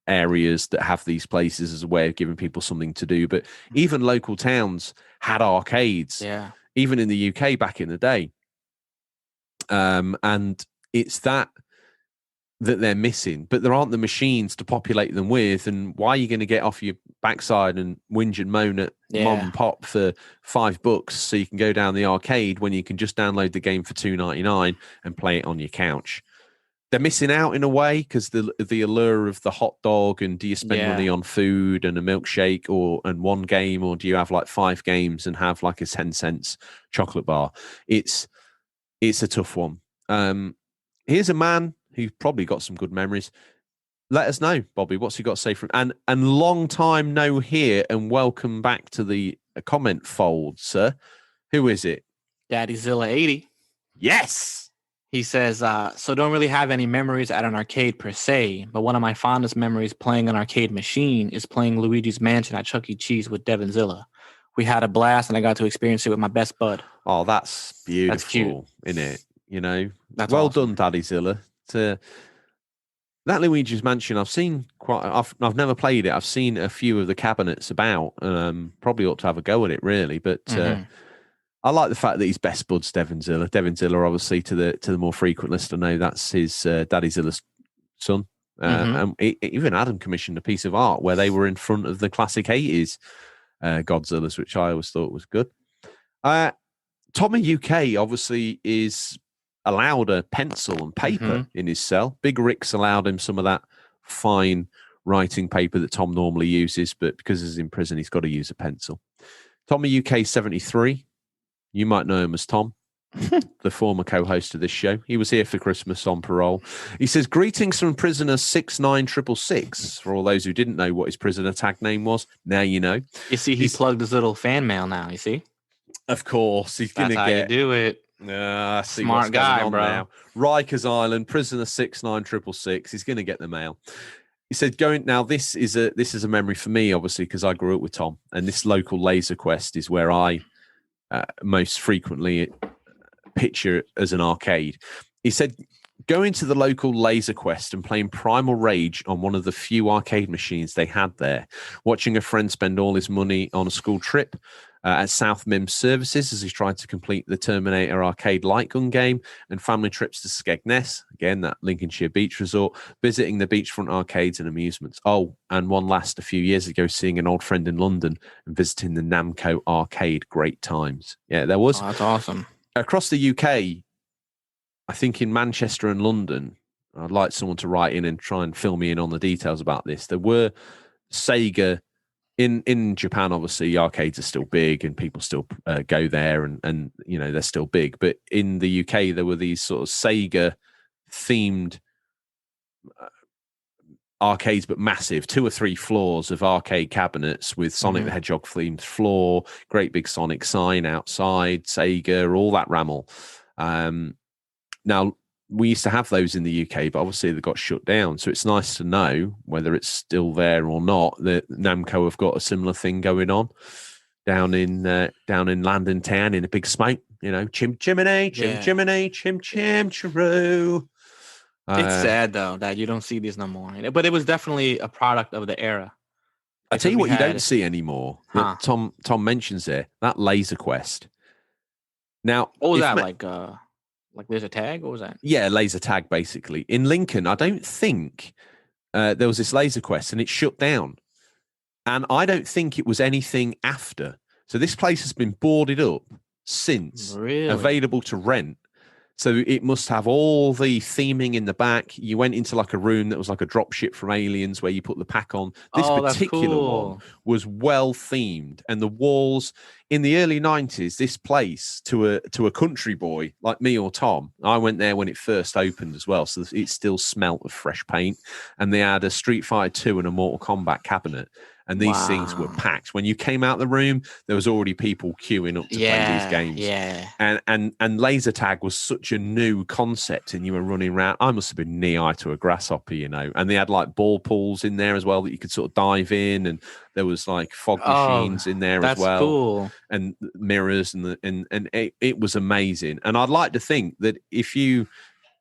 [SPEAKER 1] areas that have these places as a way of giving people something to do, but even local towns had arcades, even in the UK back in the day. And it's that they're missing, but there aren't the machines to populate them with. And why are you going to get off your backside and whinge and moan at mom and pop for $5 so you can go down the arcade when you can just download the game for $2.99 and play it on your couch? They're missing out in a way, because the allure of the hot dog, and do you spend money on food and a milkshake and one game, or do you have like 5 games and have like a 10 cents chocolate bar? It's a tough one. Here's a man who's probably got some good memories. Let us know, Bobby. What's he got to say from and long time no here, and welcome back to the comment fold, sir. Who is it?
[SPEAKER 2] DaddyZilla80.
[SPEAKER 1] Yes.
[SPEAKER 2] He says, so don't really have any memories at an arcade per se, but one of my fondest memories playing an arcade machine is playing Luigi's Mansion at Chuck E. Cheese with DevinZilla. We had a blast, and I got to experience it with my best bud.
[SPEAKER 1] Oh, that's beautiful,
[SPEAKER 2] that's cute,
[SPEAKER 1] isn't it? You know,
[SPEAKER 2] that's
[SPEAKER 1] well
[SPEAKER 2] awesome.
[SPEAKER 1] done, DaddyZilla. That Luigi's Mansion, I've seen I've never played it. I've seen a few of the cabinets about. Probably ought to have a go at it, really. But I like the fact that he's best buds DevinZilla. DevinZilla, obviously, to the more frequent listener, know that's his DaddyZilla's son. And even Adam commissioned a piece of art where they were in front of the classic 80s Godzillas, which I always thought was good. Tommy UK obviously is allowed a pencil and paper in his cell. Big Rick's allowed him some of that fine writing paper that Tom normally uses, but because he's in prison, he's got to use a pencil. Tommy UK 73. You might know him as Tom, the former co-host of this show. He was here for Christmas on parole. He says, greetings from prisoner 69666. For all those who didn't know what his prisoner tag name was, now you know.
[SPEAKER 2] You see, he plugged his little fan mail now, you see?
[SPEAKER 1] Of course. He's going to
[SPEAKER 2] get... That's how you do it.
[SPEAKER 1] Smart guy, bro. Now. Rikers Island, prisoner 69666. He's going to get the mail. He said, this is a memory for me, obviously, because I grew up with Tom, and this local Laser Quest is where I most frequently picture as an arcade. He said, going to the local Laser Quest and playing Primal Rage on one of the few arcade machines they had there, watching a friend spend all his money on a school trip at South Mims Services as he tried to complete the Terminator arcade light gun game, and family trips to Skegness, again, that Lincolnshire beach resort, visiting the beachfront arcades and amusements. Oh, and one last, a few years ago, seeing an old friend in London and visiting the Namco arcade. Great times. Yeah, there was.
[SPEAKER 2] Oh, that's awesome.
[SPEAKER 1] Across the UK, I think in Manchester and London, I'd like someone to write in and try and fill me in on the details about this. There were Sega in Japan. Obviously, arcades are still big and people still go there, and you know they're still big. But in the UK, there were these sort of Sega themed arcades, but massive, 2 or 3 floors of arcade cabinets with Sonic the Hedgehog themed floor, great big Sonic sign outside, Sega, all that ramble. Now, we used to have those in the UK, but obviously they got shut down. So it's nice to know whether it's still there or not that Namco have got a similar thing going on down in London town in a big smoke. You know, chimney, chimney, chim chiroo.
[SPEAKER 2] It's sad though that you don't see these no more. But it was definitely a product of the era.
[SPEAKER 1] I tell you what, you don't see anymore. That Tom mentions there, that Laser Quest. Now,
[SPEAKER 2] what was that like laser tag? What was that?
[SPEAKER 1] Yeah, laser tag, basically. In Lincoln, I don't think there was this Laser Quest, and it shut down. And I don't think it was anything after. So this place has been boarded up since, available to rent. So it must have all the theming in the back. You went into like a room that was like a drop ship from Aliens where you put the pack on. This particular one was well themed, and the walls in the early 90s, this place to a country boy like me or Tom, I went there when it first opened as well. So it still smelt of fresh paint, and they had a Street Fighter 2 and a Mortal Kombat cabinet. And these things were packed. When you came out the room, there was already people queuing up to play these games.
[SPEAKER 2] Yeah.
[SPEAKER 1] And laser tag was such a new concept, and you were running around. I must have been knee-high to a grasshopper, you know. And they had like ball pools in there as well that you could sort of dive in, and there was like fog machines in there as well.
[SPEAKER 2] That's cool.
[SPEAKER 1] And mirrors, and it was amazing. And I'd like to think that if you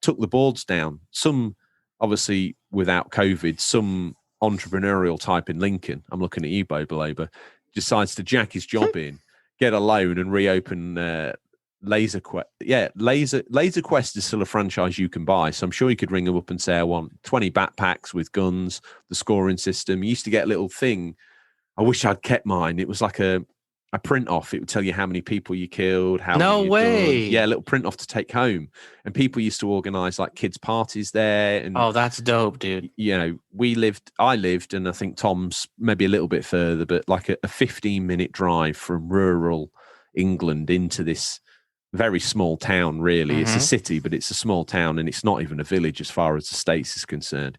[SPEAKER 1] took the boards down, some obviously without COVID, some entrepreneurial type in Lincoln, I'm looking at you, Boba, decides to jack his job in, get a loan, and reopen Laser Quest. Yeah, Laser Quest is still a franchise you can buy. So I'm sure you could ring them up and say, I want 20 backpacks with guns, the scoring system. You used to get a little thing. I wish I'd kept mine. It was like a print off. It would tell you how many people you killed.
[SPEAKER 2] No way.
[SPEAKER 1] Yeah, a little print off to take home. And people used to organize like kids' parties there. And
[SPEAKER 2] that's dope, dude.
[SPEAKER 1] You know, I lived, and I think Tom's maybe a little bit further, but like a 15-minute drive from rural England into this very small town, really. It's a city, but it's a small town, and it's not even a village as far as the States is concerned.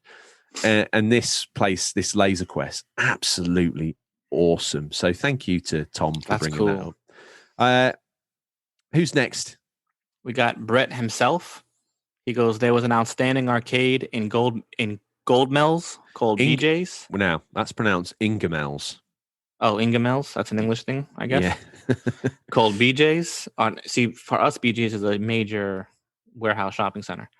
[SPEAKER 1] And this place, this Laser Quest, absolutely awesome. So thank you to Tom for bringing that up. Who's next?
[SPEAKER 2] We got Brett himself. He goes, there was an outstanding arcade in Goldmells called BJ's.
[SPEAKER 1] Now, that's pronounced Ingamells.
[SPEAKER 2] Oh, Ingamells? That's an English thing, I guess.
[SPEAKER 1] Yeah.
[SPEAKER 2] Called BJ's. See, for us, BJ's is a major warehouse shopping center.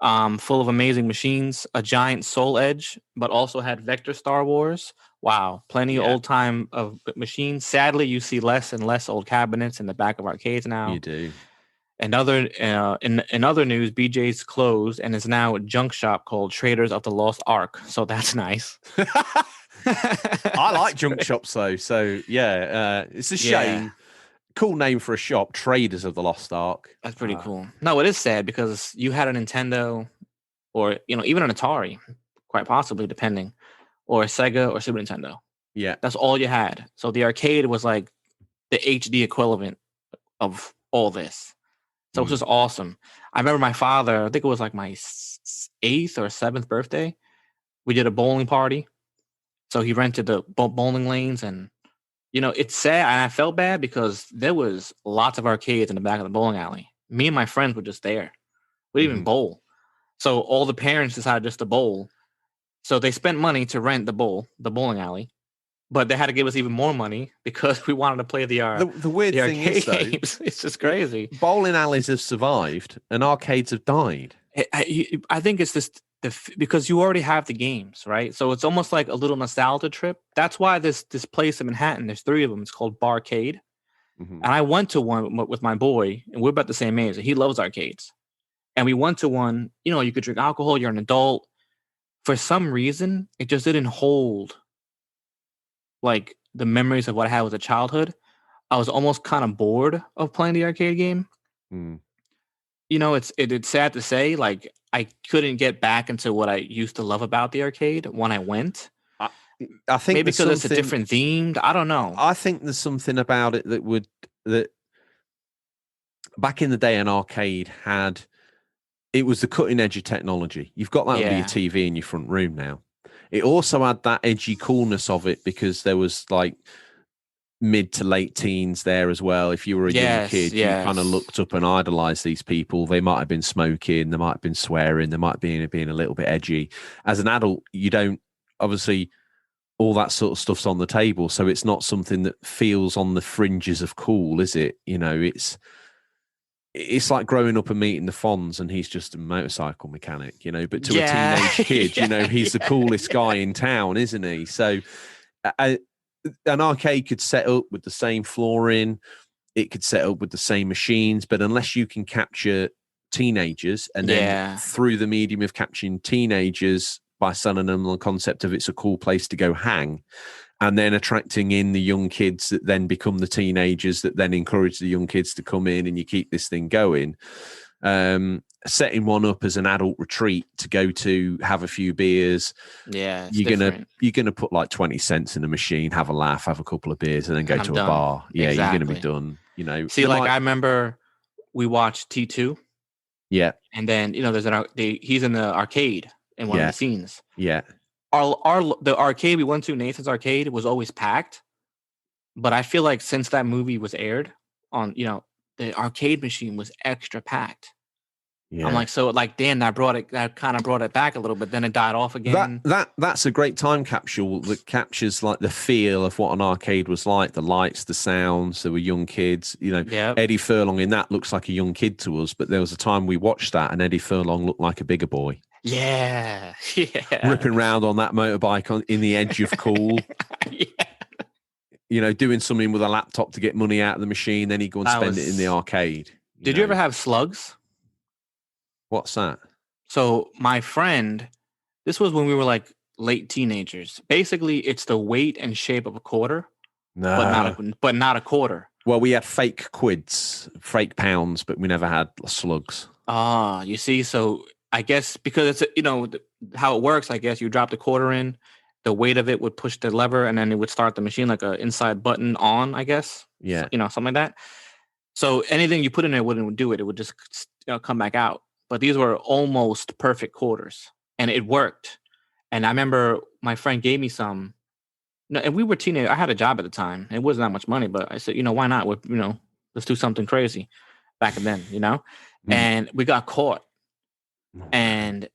[SPEAKER 2] Full of amazing machines, a giant Soul Edge, but also had Vector Star Wars. Wow, plenty of old time of machines. Sadly, you see less and less old cabinets in the back of arcades now.
[SPEAKER 1] You do.
[SPEAKER 2] And in other news, BJ's closed and is now a junk shop called Traders of the Lost Ark. So that's nice.
[SPEAKER 1] I like junk shops though. So yeah, it's a shame. Yeah. Cool name for a shop, Traders of the Lost Ark.
[SPEAKER 2] That's pretty cool. No, it is sad because you had a Nintendo, or even an Atari, quite possibly, depending, or a Sega or Super Nintendo.
[SPEAKER 1] Yeah,
[SPEAKER 2] that's all you had. So the arcade was like the HD equivalent of all this. So it was just awesome. I remember my father, I think it was like my 8th or 7th birthday, we did a bowling party. So he rented the bowling lanes, and it's sad, and I felt bad because there was lots of arcades in the back of the bowling alley. Me and my friends were just there. We didn't even bowl. So all the parents decided just to bowl. So they spent money to rent the bowling alley, but they had to give us even more money because we wanted to play the
[SPEAKER 1] weird thing is, though,
[SPEAKER 2] games. It's just crazy.
[SPEAKER 1] Bowling alleys have survived and arcades have died.
[SPEAKER 2] I think it's just because you already have the games, right? So it's almost like a little nostalgia trip. That's why this place in Manhattan, there's 3 of them. It's called Barcade.
[SPEAKER 1] Mhm.
[SPEAKER 2] And I went to one with my boy, and we're about the same age. And he loves arcades. And we went to one, you could drink alcohol, you're an adult. For some reason, it just didn't hold like the memories of what I had as a childhood. I was almost kind of bored of playing the arcade game.
[SPEAKER 1] Mm.
[SPEAKER 2] It's sad to say, like I couldn't get back into what I used to love about the arcade when I went.
[SPEAKER 1] I think
[SPEAKER 2] Maybe because it's a different themed. I don't know.
[SPEAKER 1] I think there's something about it that back in the day, an arcade it was the cutting edge of technology. You've got that under your TV in your front room now. It also had that edgy coolness of it because there was like mid to late teens there as well. If you were a young kid, you kind of looked up and idolized these people. They might have been smoking, they might have been swearing, they might have been being a little bit edgy. As an adult, you don't, obviously, all that sort of stuff's on the table. So it's not something that feels on the fringes of cool, is it? It's like growing up and meeting the Fonz and he's just a motorcycle mechanic, but to a teenage kid, he's the coolest guy in town, isn't he? So an arcade could set up with the same flooring, it could set up with the same machines, but unless you can capture teenagers and then through the medium of capturing teenagers by selling them the concept of it's a cool place to go hang, and then attracting in the young kids that then become the teenagers that then encourage the young kids to come in, and you keep this thing going. Setting one up as an adult retreat to go to have a few beers.
[SPEAKER 2] Yeah,
[SPEAKER 1] you're gonna put like 20 cents in a machine, have a laugh, have a couple of beers, and then go to a bar. Yeah, exactly. You're gonna be done.
[SPEAKER 2] See, I remember we watched T2.
[SPEAKER 1] Yeah,
[SPEAKER 2] and then he's in the arcade in one of the scenes.
[SPEAKER 1] Yeah.
[SPEAKER 2] The arcade we went to, Nathan's Arcade, was always packed. But I feel like since that movie was aired on, the arcade machine was extra packed. Yeah. I'm like, so like, damn, that kind of brought it back a little bit. Then it died off again.
[SPEAKER 1] That's a great time capsule that captures like the feel of what an arcade was like, the lights, the sounds. There were young kids, Eddie Furlong in that looks like a young kid to us, but there was a time we watched that and Eddie Furlong looked like a bigger boy.
[SPEAKER 2] Yeah.
[SPEAKER 1] Ripping around on that motorbike in the edge of cool. Doing something with a laptop to get money out of the machine, then he'd go and spend it in the arcade.
[SPEAKER 2] Did you ever have slugs?
[SPEAKER 1] What's that?
[SPEAKER 2] So my friend, this was when we were like late teenagers. Basically, it's the weight and shape of a quarter, but not a quarter.
[SPEAKER 1] Well, we had fake quids, fake pounds, but we never had slugs.
[SPEAKER 2] Ah, you see, so I guess because it's how it works. I guess you drop the quarter in, the weight of it would push the lever, and then it would start the machine like a inside button on. I guess, something like that. So anything you put in there wouldn't do it; it would just come back out. But these were almost perfect quarters, and it worked. And I remember my friend gave me some. And we were teenagers. I had a job at the time. It wasn't that much money, but I said, why not? Let's do something crazy. Back then, and we got caught. And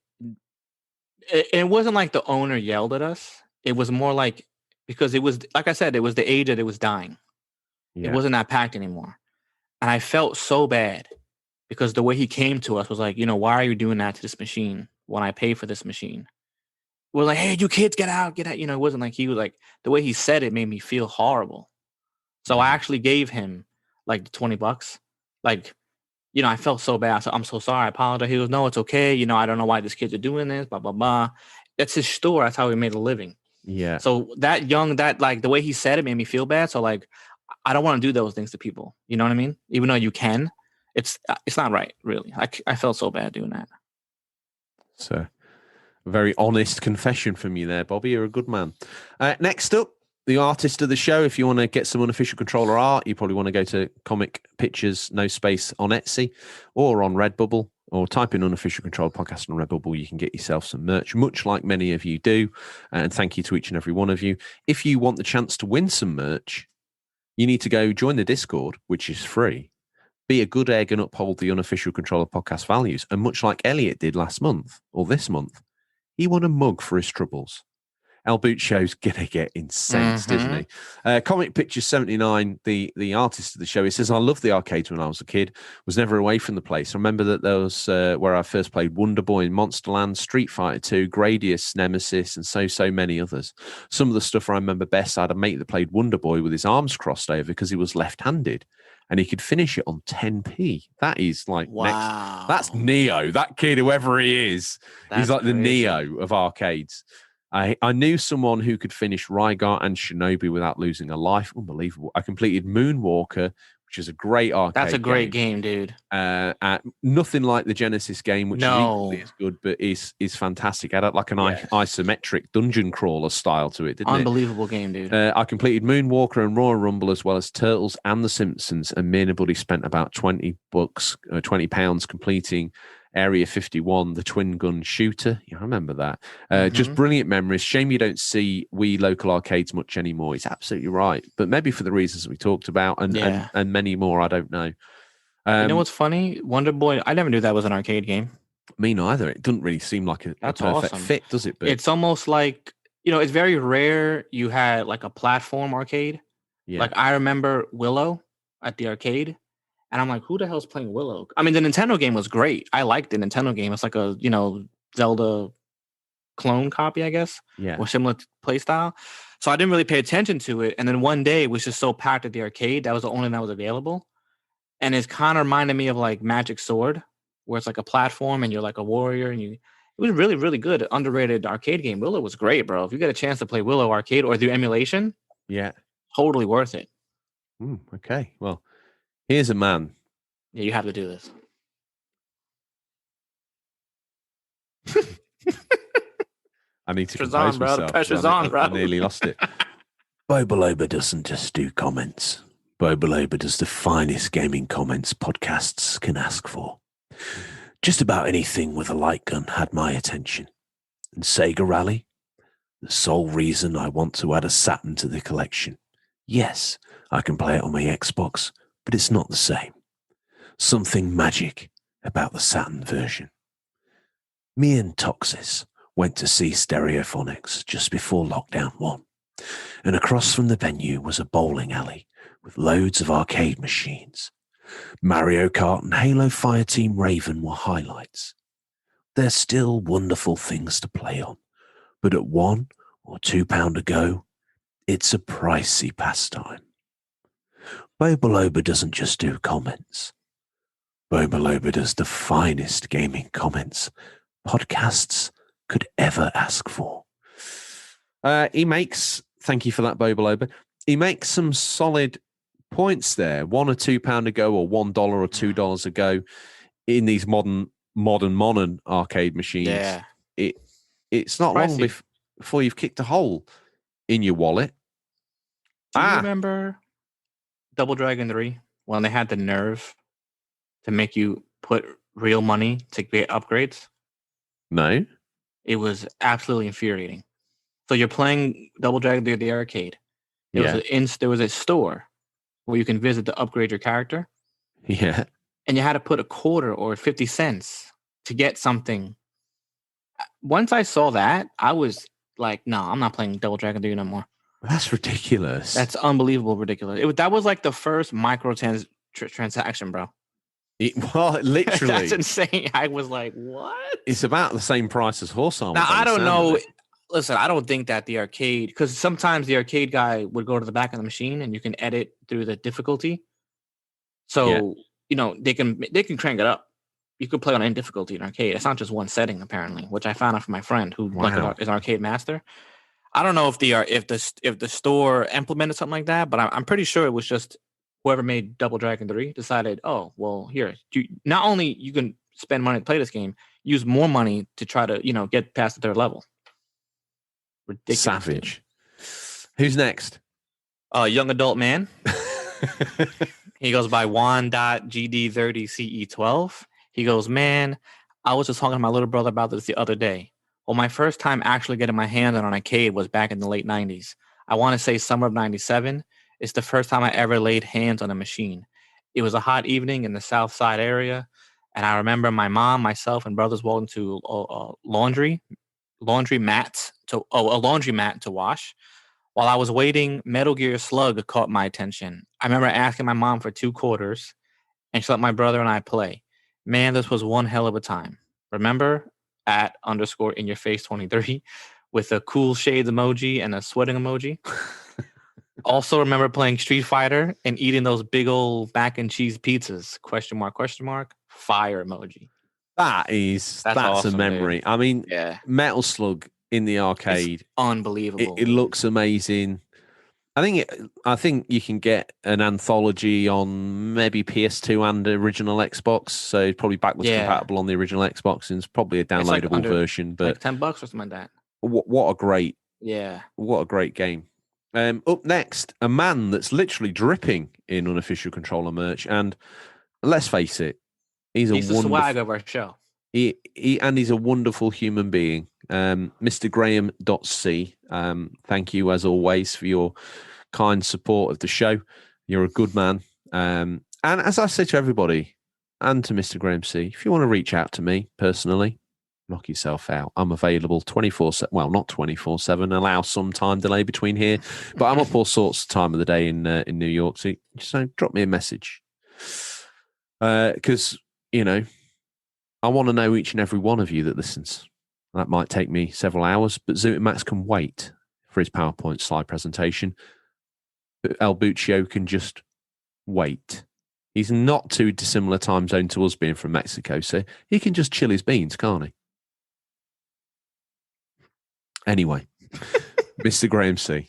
[SPEAKER 2] it wasn't like the owner yelled at us. It was more like, because it was, like I said, it was the age that it was dying. Yeah. It wasn't that packed anymore. And I felt so bad because the way he came to us was like, why are you doing that to this machine when I pay for this machine? We're like, hey, you kids, get out. It wasn't like he was like, the way he said it made me feel horrible. So I actually gave him like $20. Like, I felt so bad. I said, I'm so sorry. I apologize. He goes, no, it's okay. I don't know why these kids are doing this, blah, blah, blah. That's his store. That's how he made a living. Yeah. So the way he said it made me feel bad. So like, I don't want to do those things to people. You know what I mean? Even though you can, it's not right, really. I felt so bad doing that.
[SPEAKER 1] So, a very honest confession from you there, Bobby. You're a good man. Next up, the artist of the show. If you want to get some unofficial controller art, you probably want to go to Comic Pictures No Space on Etsy or on Redbubble, or type in Unofficial Controller Podcast on Redbubble. You can get yourself some merch, much like many of you do. And thank you to each and every one of you. If you want the chance to win some merch, you need to go join the Discord, which is free. Be a good egg and uphold the Unofficial Controller Podcast values. And much like Elliot did last month or this month, he won a mug for his troubles. El Bucio's gonna get incensed, isn't he? Comic Pictures 79, the artist of the show, he says, I loved the arcades when I was a kid, was never away from the place. I remember that there was where I first played Wonder Boy in Monsterland, Street Fighter 2, Gradius, Nemesis, and so many others. Some of the stuff I remember best, I had a mate that played Wonder Boy with his arms crossed over because he was left-handed. And he could finish it on 10p. That is like
[SPEAKER 2] wow.
[SPEAKER 1] That's Neo. That kid, whoever he is, he's like the Neo of arcades. I knew someone who could finish Rygar and Shinobi without losing a life. Unbelievable. I completed Moonwalker, which is a great arcade.
[SPEAKER 2] That's a great game, dude.
[SPEAKER 1] Nothing like the Genesis game, which is equally as good, but is fantastic. It had like an isometric dungeon crawler style to it, didn't
[SPEAKER 2] Unbelievable game, dude.
[SPEAKER 1] I completed Moonwalker and Royal Rumble as well as Turtles and The Simpsons, and me and a buddy spent about £20 completing Area 51, the twin gun shooter. Yeah, I remember that. Just brilliant memories. Shame you don't see Wii local arcades much anymore. He's absolutely right. But maybe for the reasons we talked about and many more, I don't know.
[SPEAKER 2] You know what's funny? Wonder Boy, I never knew that was an arcade game.
[SPEAKER 1] Me neither. It doesn't really seem like a perfect fit, does it? But
[SPEAKER 2] it's almost like, it's very rare you had like a platform arcade. Yeah. Like I remember Willow at the arcade. And I'm like, who the hell's playing Willow? I mean, the Nintendo game was great. I liked the Nintendo game. It's like a, Zelda clone copy, I guess.
[SPEAKER 1] Yeah.
[SPEAKER 2] Or similar play style. So I didn't really pay attention to it. And then one day it was just so packed at the arcade. That was the only one that was available. And it's kind of reminded me of like Magic Sword, where it's like a platform and you're like a warrior. And it was really, really good, underrated arcade game. Willow was great, bro. If you get a chance to play Willow arcade or do emulation, totally worth it.
[SPEAKER 1] Okay. Well, here's a man.
[SPEAKER 2] Yeah, you have to do this.
[SPEAKER 1] I need to compose myself.
[SPEAKER 2] The pressure's on, bro.
[SPEAKER 1] I nearly lost it. Bobaloba doesn't just do comments. Bobaloba does the finest gaming comments podcasts can ask for. Just about anything with a light gun had my attention. And Sega Rally? The sole reason I want to add a Saturn to the collection. Yes, I can play it on my Xbox, but it's not the same. Something magic about the Saturn version. Me and Toxis went to see Stereophonics just before Lockdown 1, and across from the venue was a bowling alley with loads of arcade machines. Mario Kart and Halo Fireteam Raven were highlights. They're still wonderful things to play on, but at £1 or £2 a go, it's a pricey pastime. Bobaloba doesn't just do comments. Bobaloba does the finest gaming comments podcasts could ever ask for. Thank you for that, Bobaloba. He makes some solid points there. £1 or £2 a go, or $1 or $2 a go in these modern arcade machines.
[SPEAKER 2] Yeah.
[SPEAKER 1] It's not long before you've kicked a hole in your wallet.
[SPEAKER 2] Do you remember Double Dragon 3 when they had the nerve to make you put real money to get upgrades?
[SPEAKER 1] No.
[SPEAKER 2] It was absolutely infuriating. So you're playing Double Dragon at the arcade. There was a store where you can visit to upgrade your character.
[SPEAKER 1] Yeah.
[SPEAKER 2] And you had to put a quarter or 50 cents to get something. Once I saw that, I was like, no, I'm not playing Double Dragon 3 no more.
[SPEAKER 1] That's ridiculous.
[SPEAKER 2] That's unbelievable ridiculous. That was like the first transaction, bro.
[SPEAKER 1] Literally.
[SPEAKER 2] That's insane. I was like, what?
[SPEAKER 1] It's about the same price as Horse Armor.
[SPEAKER 2] Now, I don't know. Listen, I don't think that the arcade, because sometimes the arcade guy would go to the back of the machine and you can edit through the difficulty. So, they can crank it up. You could play on any difficulty in arcade. It's not just one setting, apparently, which I found out from my friend who is an arcade master. I don't know if the store implemented something like that, but I'm pretty sure it was just whoever made Double Dragon 3 decided, oh, well, here, not only you can spend money to play this game, use more money to try to, get past the third level. Ridiculous.
[SPEAKER 1] Savage. Who's next?
[SPEAKER 2] Young adult man. He goes by Juan.GD30CE12. He goes, man, I was just talking to my little brother about this the other day. Well, my first time actually getting my hands on an arcade was back in the late 90s. I want to say summer of 97. It's the first time I ever laid hands on a machine. It was a hot evening in the South Side area. And I remember my mom, myself, and brothers walking to laundry mats a laundromat to wash. While I was waiting, Metal Gear Slug caught my attention. I remember asking my mom for 2 quarters, and she let my brother and I play. Man, this was one hell of a time. Remember at _ in your face 23 with a cool shades emoji and a sweating emoji. Also remember playing Street Fighter and eating those big old mac and cheese pizzas. ? Fire emoji.
[SPEAKER 1] That's awesome, a memory.
[SPEAKER 2] Dude.
[SPEAKER 1] I mean,
[SPEAKER 2] Yeah.
[SPEAKER 1] Metal Slug in the arcade,
[SPEAKER 2] it's unbelievable.
[SPEAKER 1] It looks amazing. I think you can get an anthology on maybe PS2 and original Xbox, so it's probably backwards compatible on the original Xbox, and it's probably a downloadable version. But
[SPEAKER 2] like $10 or something like that.
[SPEAKER 1] What a great game! Up next, a man that's literally dripping in unofficial controller merch, and let's face it, he's the swag
[SPEAKER 2] of our show.
[SPEAKER 1] He's a wonderful human being. Mr. Graham.c. Thank you as always for your kind support of the show. You're a good man. And as I say to everybody and to Mr. Graham C, if you want to reach out to me personally, knock yourself out. I'm available 24/7. Well, not 24/7. Allow some time delay between here, but I'm up all sorts of time of the day in New York. So just drop me a message. Because, I want to know each and every one of you that listens. That might take me several hours, but Zoot Max can wait for his PowerPoint slide presentation. El Buccio can just wait. He's not too dissimilar time zone to us being from Mexico, so he can just chill his beans, can't he? Anyway, Mr. Graham C.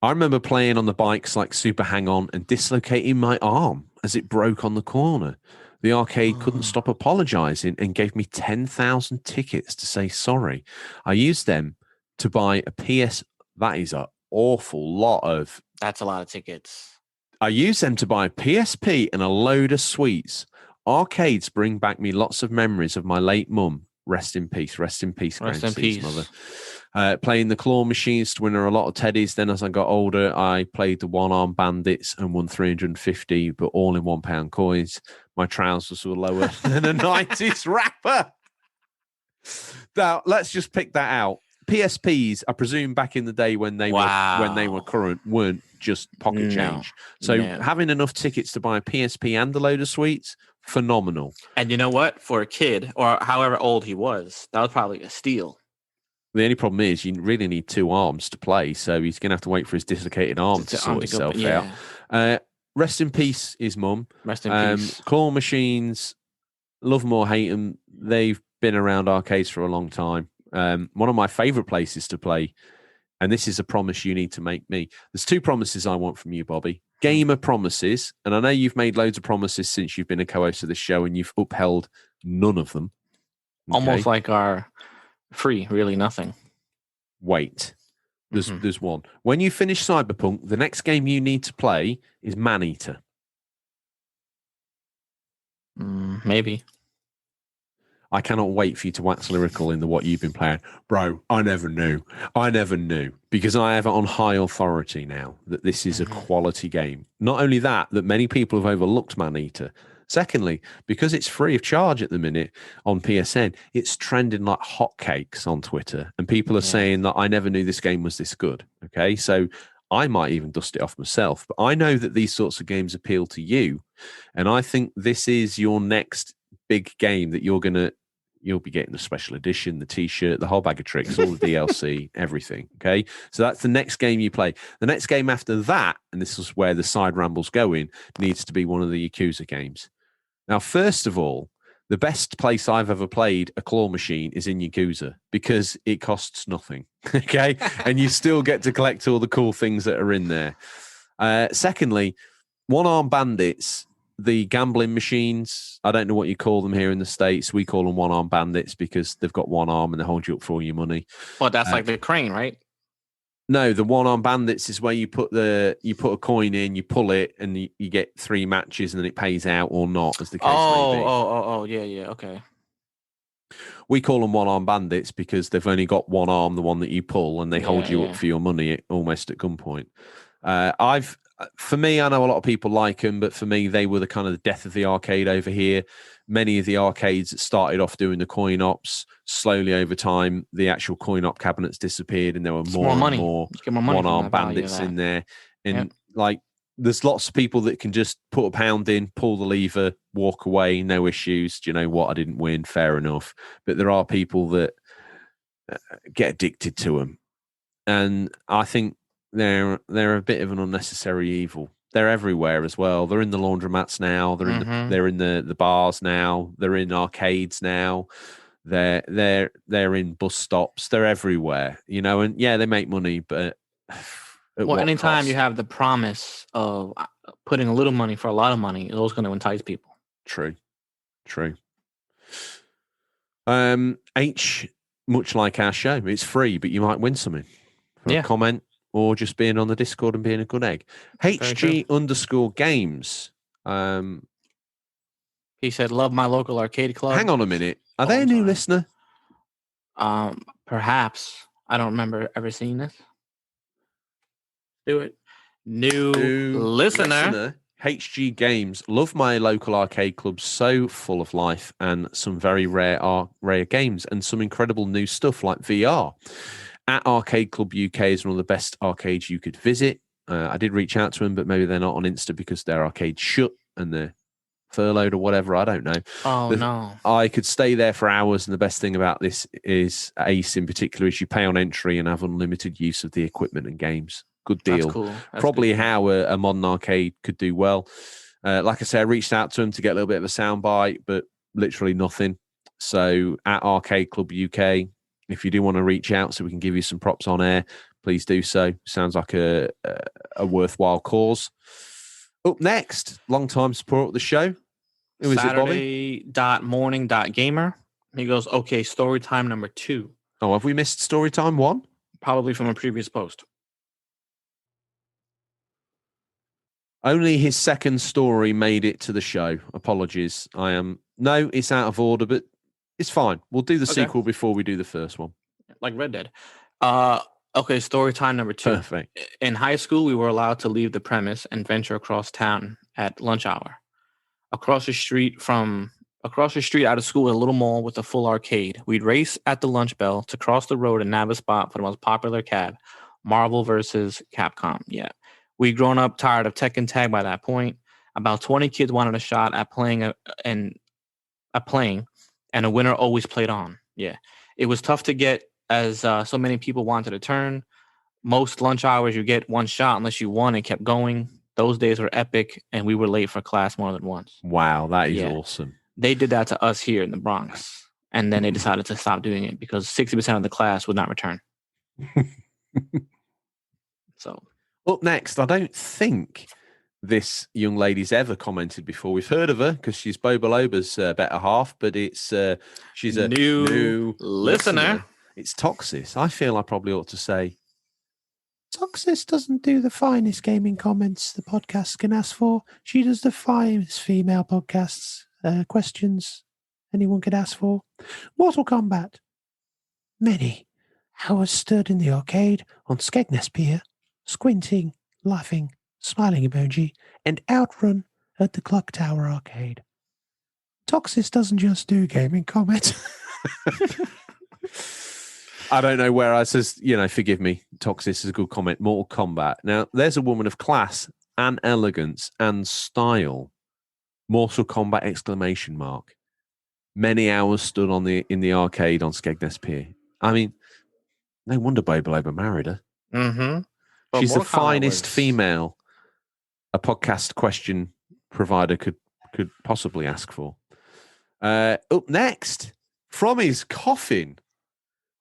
[SPEAKER 1] I remember playing on the bikes like Super Hang-On and dislocating my arm as it broke on the corner. The arcade couldn't stop apologizing and gave me 10,000 tickets to say sorry. I used them to buy a PS. That is an awful lot of.
[SPEAKER 2] That's a lot of tickets.
[SPEAKER 1] I used them to buy a PSP and a load of sweets. Arcades bring back me lots of memories of my late mum. Rest in peace. Rest in peace.
[SPEAKER 2] Rest in peace,
[SPEAKER 1] mother. Playing the claw machines to win her a lot of teddies. Then as I got older, I played the one-arm bandits and won 350, but all in £1 coins. My trousers were lower than a 90s rapper. Now, let's just pick that out. PSPs, I presume back in the day when they were current, weren't just pocket change. So having enough tickets to buy a PSP and a load of sweets, phenomenal.
[SPEAKER 2] And you know what? For a kid, or however old he was, that was probably a steal.
[SPEAKER 1] The only problem is you really need 2 arms to play, so he's going to have to wait for his dislocated arm to sort itself out. Rest in peace, his mum.
[SPEAKER 2] Rest in peace.
[SPEAKER 1] Claw machines, love them or hate them, they've been around arcades for a long time. One of my favourite places to play, and this is a promise you need to make me. There's 2 promises I want from you, Bobby. Gamer promises, and I know you've made loads of promises since you've been a co-host of this show, and you've upheld none of them.
[SPEAKER 2] Okay? Almost like our free, really nothing.
[SPEAKER 1] Wait. There's one. When you finish Cyberpunk, the next game you need to play is Maneater.
[SPEAKER 2] Maybe.
[SPEAKER 1] I cannot wait for you to wax lyrical in what you've been playing. Bro, I never knew. Because I have it on high authority now that this is a quality game. Not only that many people have overlooked Maneater. Secondly, because it's free of charge at the minute on PSN, it's trending like hotcakes on Twitter. And people are saying that I never knew this game was this good. Okay, so I might even dust it off myself. But I know that these sorts of games appeal to you. And I think this is your next big game that you'll be getting the special edition, the T-shirt, the whole bag of tricks, all the DLC, everything. Okay, so that's the next game you play. The next game after that, and this is where the side ramble's going, needs to be one of the Yakuza games. Now, first of all, the best place I've ever played a claw machine is in Yakuza because it costs nothing. Okay, and you still get to collect all the cool things that are in there. Secondly, one-arm bandits. The gambling machines, I don't know what you call them here in the States. We call them one-arm bandits because they've got one arm and they hold you up for all your money.
[SPEAKER 2] Well, that's like the crane, right?
[SPEAKER 1] No, the one-arm bandits is where you put a coin in, you pull it, and you get 3 matches, and then it pays out or not, as the case may be.
[SPEAKER 2] Yeah, okay.
[SPEAKER 1] We call them one-arm bandits because they've only got one arm, the one that you pull, and they hold you up for your money almost at gunpoint. For me, I know a lot of people like them, but for me, they were the kind of the death of the arcade over here. many of the arcades that started off doing the coin ops, slowly over time, the actual coin op cabinets disappeared, and there were more and
[SPEAKER 2] money.
[SPEAKER 1] more
[SPEAKER 2] You get more money from
[SPEAKER 1] one-armed
[SPEAKER 2] the value of
[SPEAKER 1] bandits
[SPEAKER 2] that.
[SPEAKER 1] in there. And like, there's lots of people that can just put a pound in, pull the lever, walk away, no issues. Do you know what? I didn't win. Fair enough. But there are people that get addicted to them, and I think they're a bit of an unnecessary evil. They're everywhere as well. They're in the laundromats now. They're in the bars now. They're in arcades now. They're in bus stops. They're everywhere, you know. And yeah, they make money, but
[SPEAKER 2] well, anytime you have the promise of putting a little money for a lot of money, it's always going to entice people.
[SPEAKER 1] True. H, much like our show, it's free, but you might win something for a comment or just being on the Discord and being a good egg. HG_games.
[SPEAKER 2] He said, "Love my local arcade club."
[SPEAKER 1] Hang on a minute. Are they a new listener?
[SPEAKER 2] Perhaps. I don't remember ever seeing this. Do it. New listener.
[SPEAKER 1] HG Games. Love my local arcade club. So full of life and some very rare games and some incredible new stuff like VR. At Arcade Club UK is one of the best arcades you could visit. I did reach out to them, but maybe they're not on Insta because their arcade's shut and they're furloughed or whatever. I don't know.
[SPEAKER 2] No.
[SPEAKER 1] I could stay there for hours, and the best thing about this is Ace in particular is you pay on entry and have unlimited use of the equipment and games. Good deal.
[SPEAKER 2] That's cool.
[SPEAKER 1] Probably how a modern arcade could do well. Like I say, I reached out to them to get a little bit of a soundbite, but literally nothing. So at Arcade Club UK, if you do want to reach out so we can give you some props on air, please do so. Sounds like a worthwhile cause. Up next, long-time support of the show. Who is it, Bobby?
[SPEAKER 2] Saturday.morning.gamer. He goes, okay, story time number 2.
[SPEAKER 1] Oh, have we missed story time 1?
[SPEAKER 2] Probably from a previous post.
[SPEAKER 1] Only his second story made it to the show. Apologies. No, it's out of order, but it's fine. We'll do the sequel before we do the first one.
[SPEAKER 2] Like Red Dead. Okay, story time number 2.
[SPEAKER 1] Perfect.
[SPEAKER 2] In high school, we were allowed to leave the premise and venture across town at lunch hour. Across the street out of school, a little mall with a full arcade. We'd race at the lunch bell to cross the road and nab a spot for the most popular cab, Marvel versus Capcom. Yeah. We'd grown up tired of Tekken Tag by that point. About 20 kids wanted a shot at playing, and a winner always played on. Yeah. It was tough to get as so many people wanted a turn. Most lunch hours, you get one shot unless you won and kept going. Those days were epic, and we were late for class more than once.
[SPEAKER 1] Wow, that is awesome.
[SPEAKER 2] They did that to us here in the Bronx, and then they decided to stop doing it because 60% of the class would not return. So...
[SPEAKER 1] Up next, I don't think this young lady's ever commented before. We've heard of her because she's Boba Loba's better half, but she's a new listener. It's Toxis. I feel I probably ought to say, Toxis doesn't do the finest gaming comments the podcast can ask for. She does the finest female podcasts, questions anyone could ask for. Mortal Kombat. Many hours stood in the arcade on Skegness Pier, squinting, laughing, smiling emoji, and Outrun at the Clock Tower Arcade. Toxis doesn't just do gaming comments. I don't know where I says, forgive me, Toxis is a good comment. Mortal Kombat. Now, there's a woman of class and elegance and style. Mortal Kombat exclamation mark. Many hours stood in the arcade on Skegness Pier. I mean, no wonder Boba Loba married her.
[SPEAKER 2] Mm-hmm.
[SPEAKER 1] She's the finest female a podcast question provider could possibly ask for. Up next, from his coffin,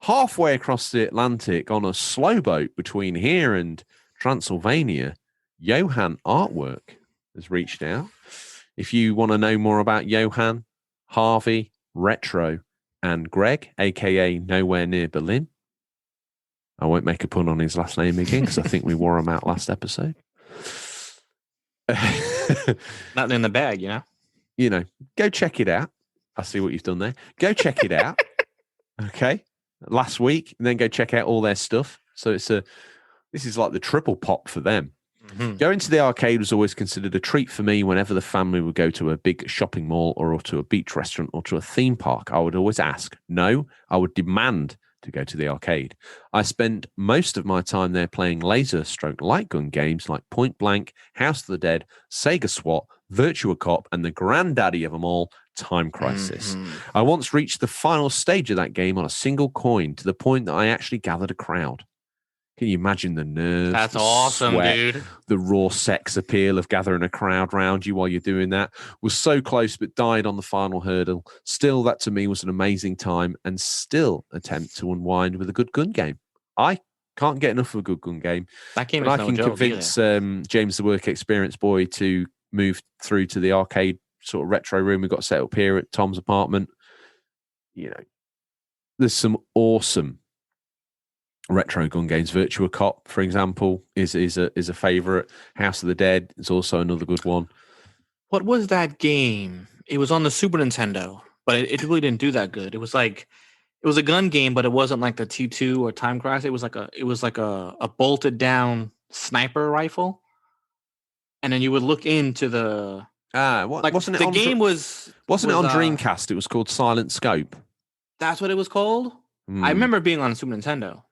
[SPEAKER 1] halfway across the Atlantic on a slow boat between here and Transylvania, Johan Artwork has reached out. If you want to know more about Johan, Harvey, Retro, and Greg, a.k.a. Nowhere Near Berlin, I won't make a pun on his last name again because I think we wore him out last episode.
[SPEAKER 2] Nothing in the bag,
[SPEAKER 1] go check it out. I see what you've done there. Go check it out. Okay. Last week, and then go check out all their stuff. So this is like the triple pop for them.
[SPEAKER 2] Mhm.
[SPEAKER 1] Going to the arcade was always considered a treat for me whenever the family would go to a big shopping mall or to a beach restaurant or to a theme park. I would always ask, no, I would demand to go to the arcade. I spent most of my time there playing laser stroke light gun games like Point Blank, House of the Dead, Sega SWAT, Virtua Cop, and the granddaddy of them all, Time Crisis.
[SPEAKER 2] Mhm.
[SPEAKER 1] I once reached the final stage of that game on a single coin to the point that I actually gathered a crowd. Can you imagine the nerves,
[SPEAKER 2] That's
[SPEAKER 1] the
[SPEAKER 2] awesome,
[SPEAKER 1] sweat,
[SPEAKER 2] dude.
[SPEAKER 1] the raw sex appeal of gathering a crowd round you while you're doing that? Was so close, but died on the final hurdle. Still, that to me was an amazing time and still attempt to unwind with a good gun game. I can't get enough of a good gun game.
[SPEAKER 2] That game
[SPEAKER 1] And
[SPEAKER 2] is
[SPEAKER 1] I
[SPEAKER 2] no
[SPEAKER 1] can
[SPEAKER 2] joke
[SPEAKER 1] convince
[SPEAKER 2] either.
[SPEAKER 1] James, the work experience boy, to move through to the arcade sort of retro room we've got set up here at Tom's apartment. You know, there's some awesome retro gun games. Virtua Cop, for example, is a favorite. House of the Dead is also another good one.
[SPEAKER 2] What was that game? It was on the Super Nintendo, but it really didn't do that good. It was a gun game, but it wasn't like the T2 or Time Crisis. It was like a bolted down sniper rifle, and then you would look into the
[SPEAKER 1] What
[SPEAKER 2] like
[SPEAKER 1] wasn't it
[SPEAKER 2] the
[SPEAKER 1] on?
[SPEAKER 2] game was
[SPEAKER 1] Wasn't it
[SPEAKER 2] was,
[SPEAKER 1] on Dreamcast? It was called Silent Scope.
[SPEAKER 2] That's what it was called. I remember being on Super Nintendo,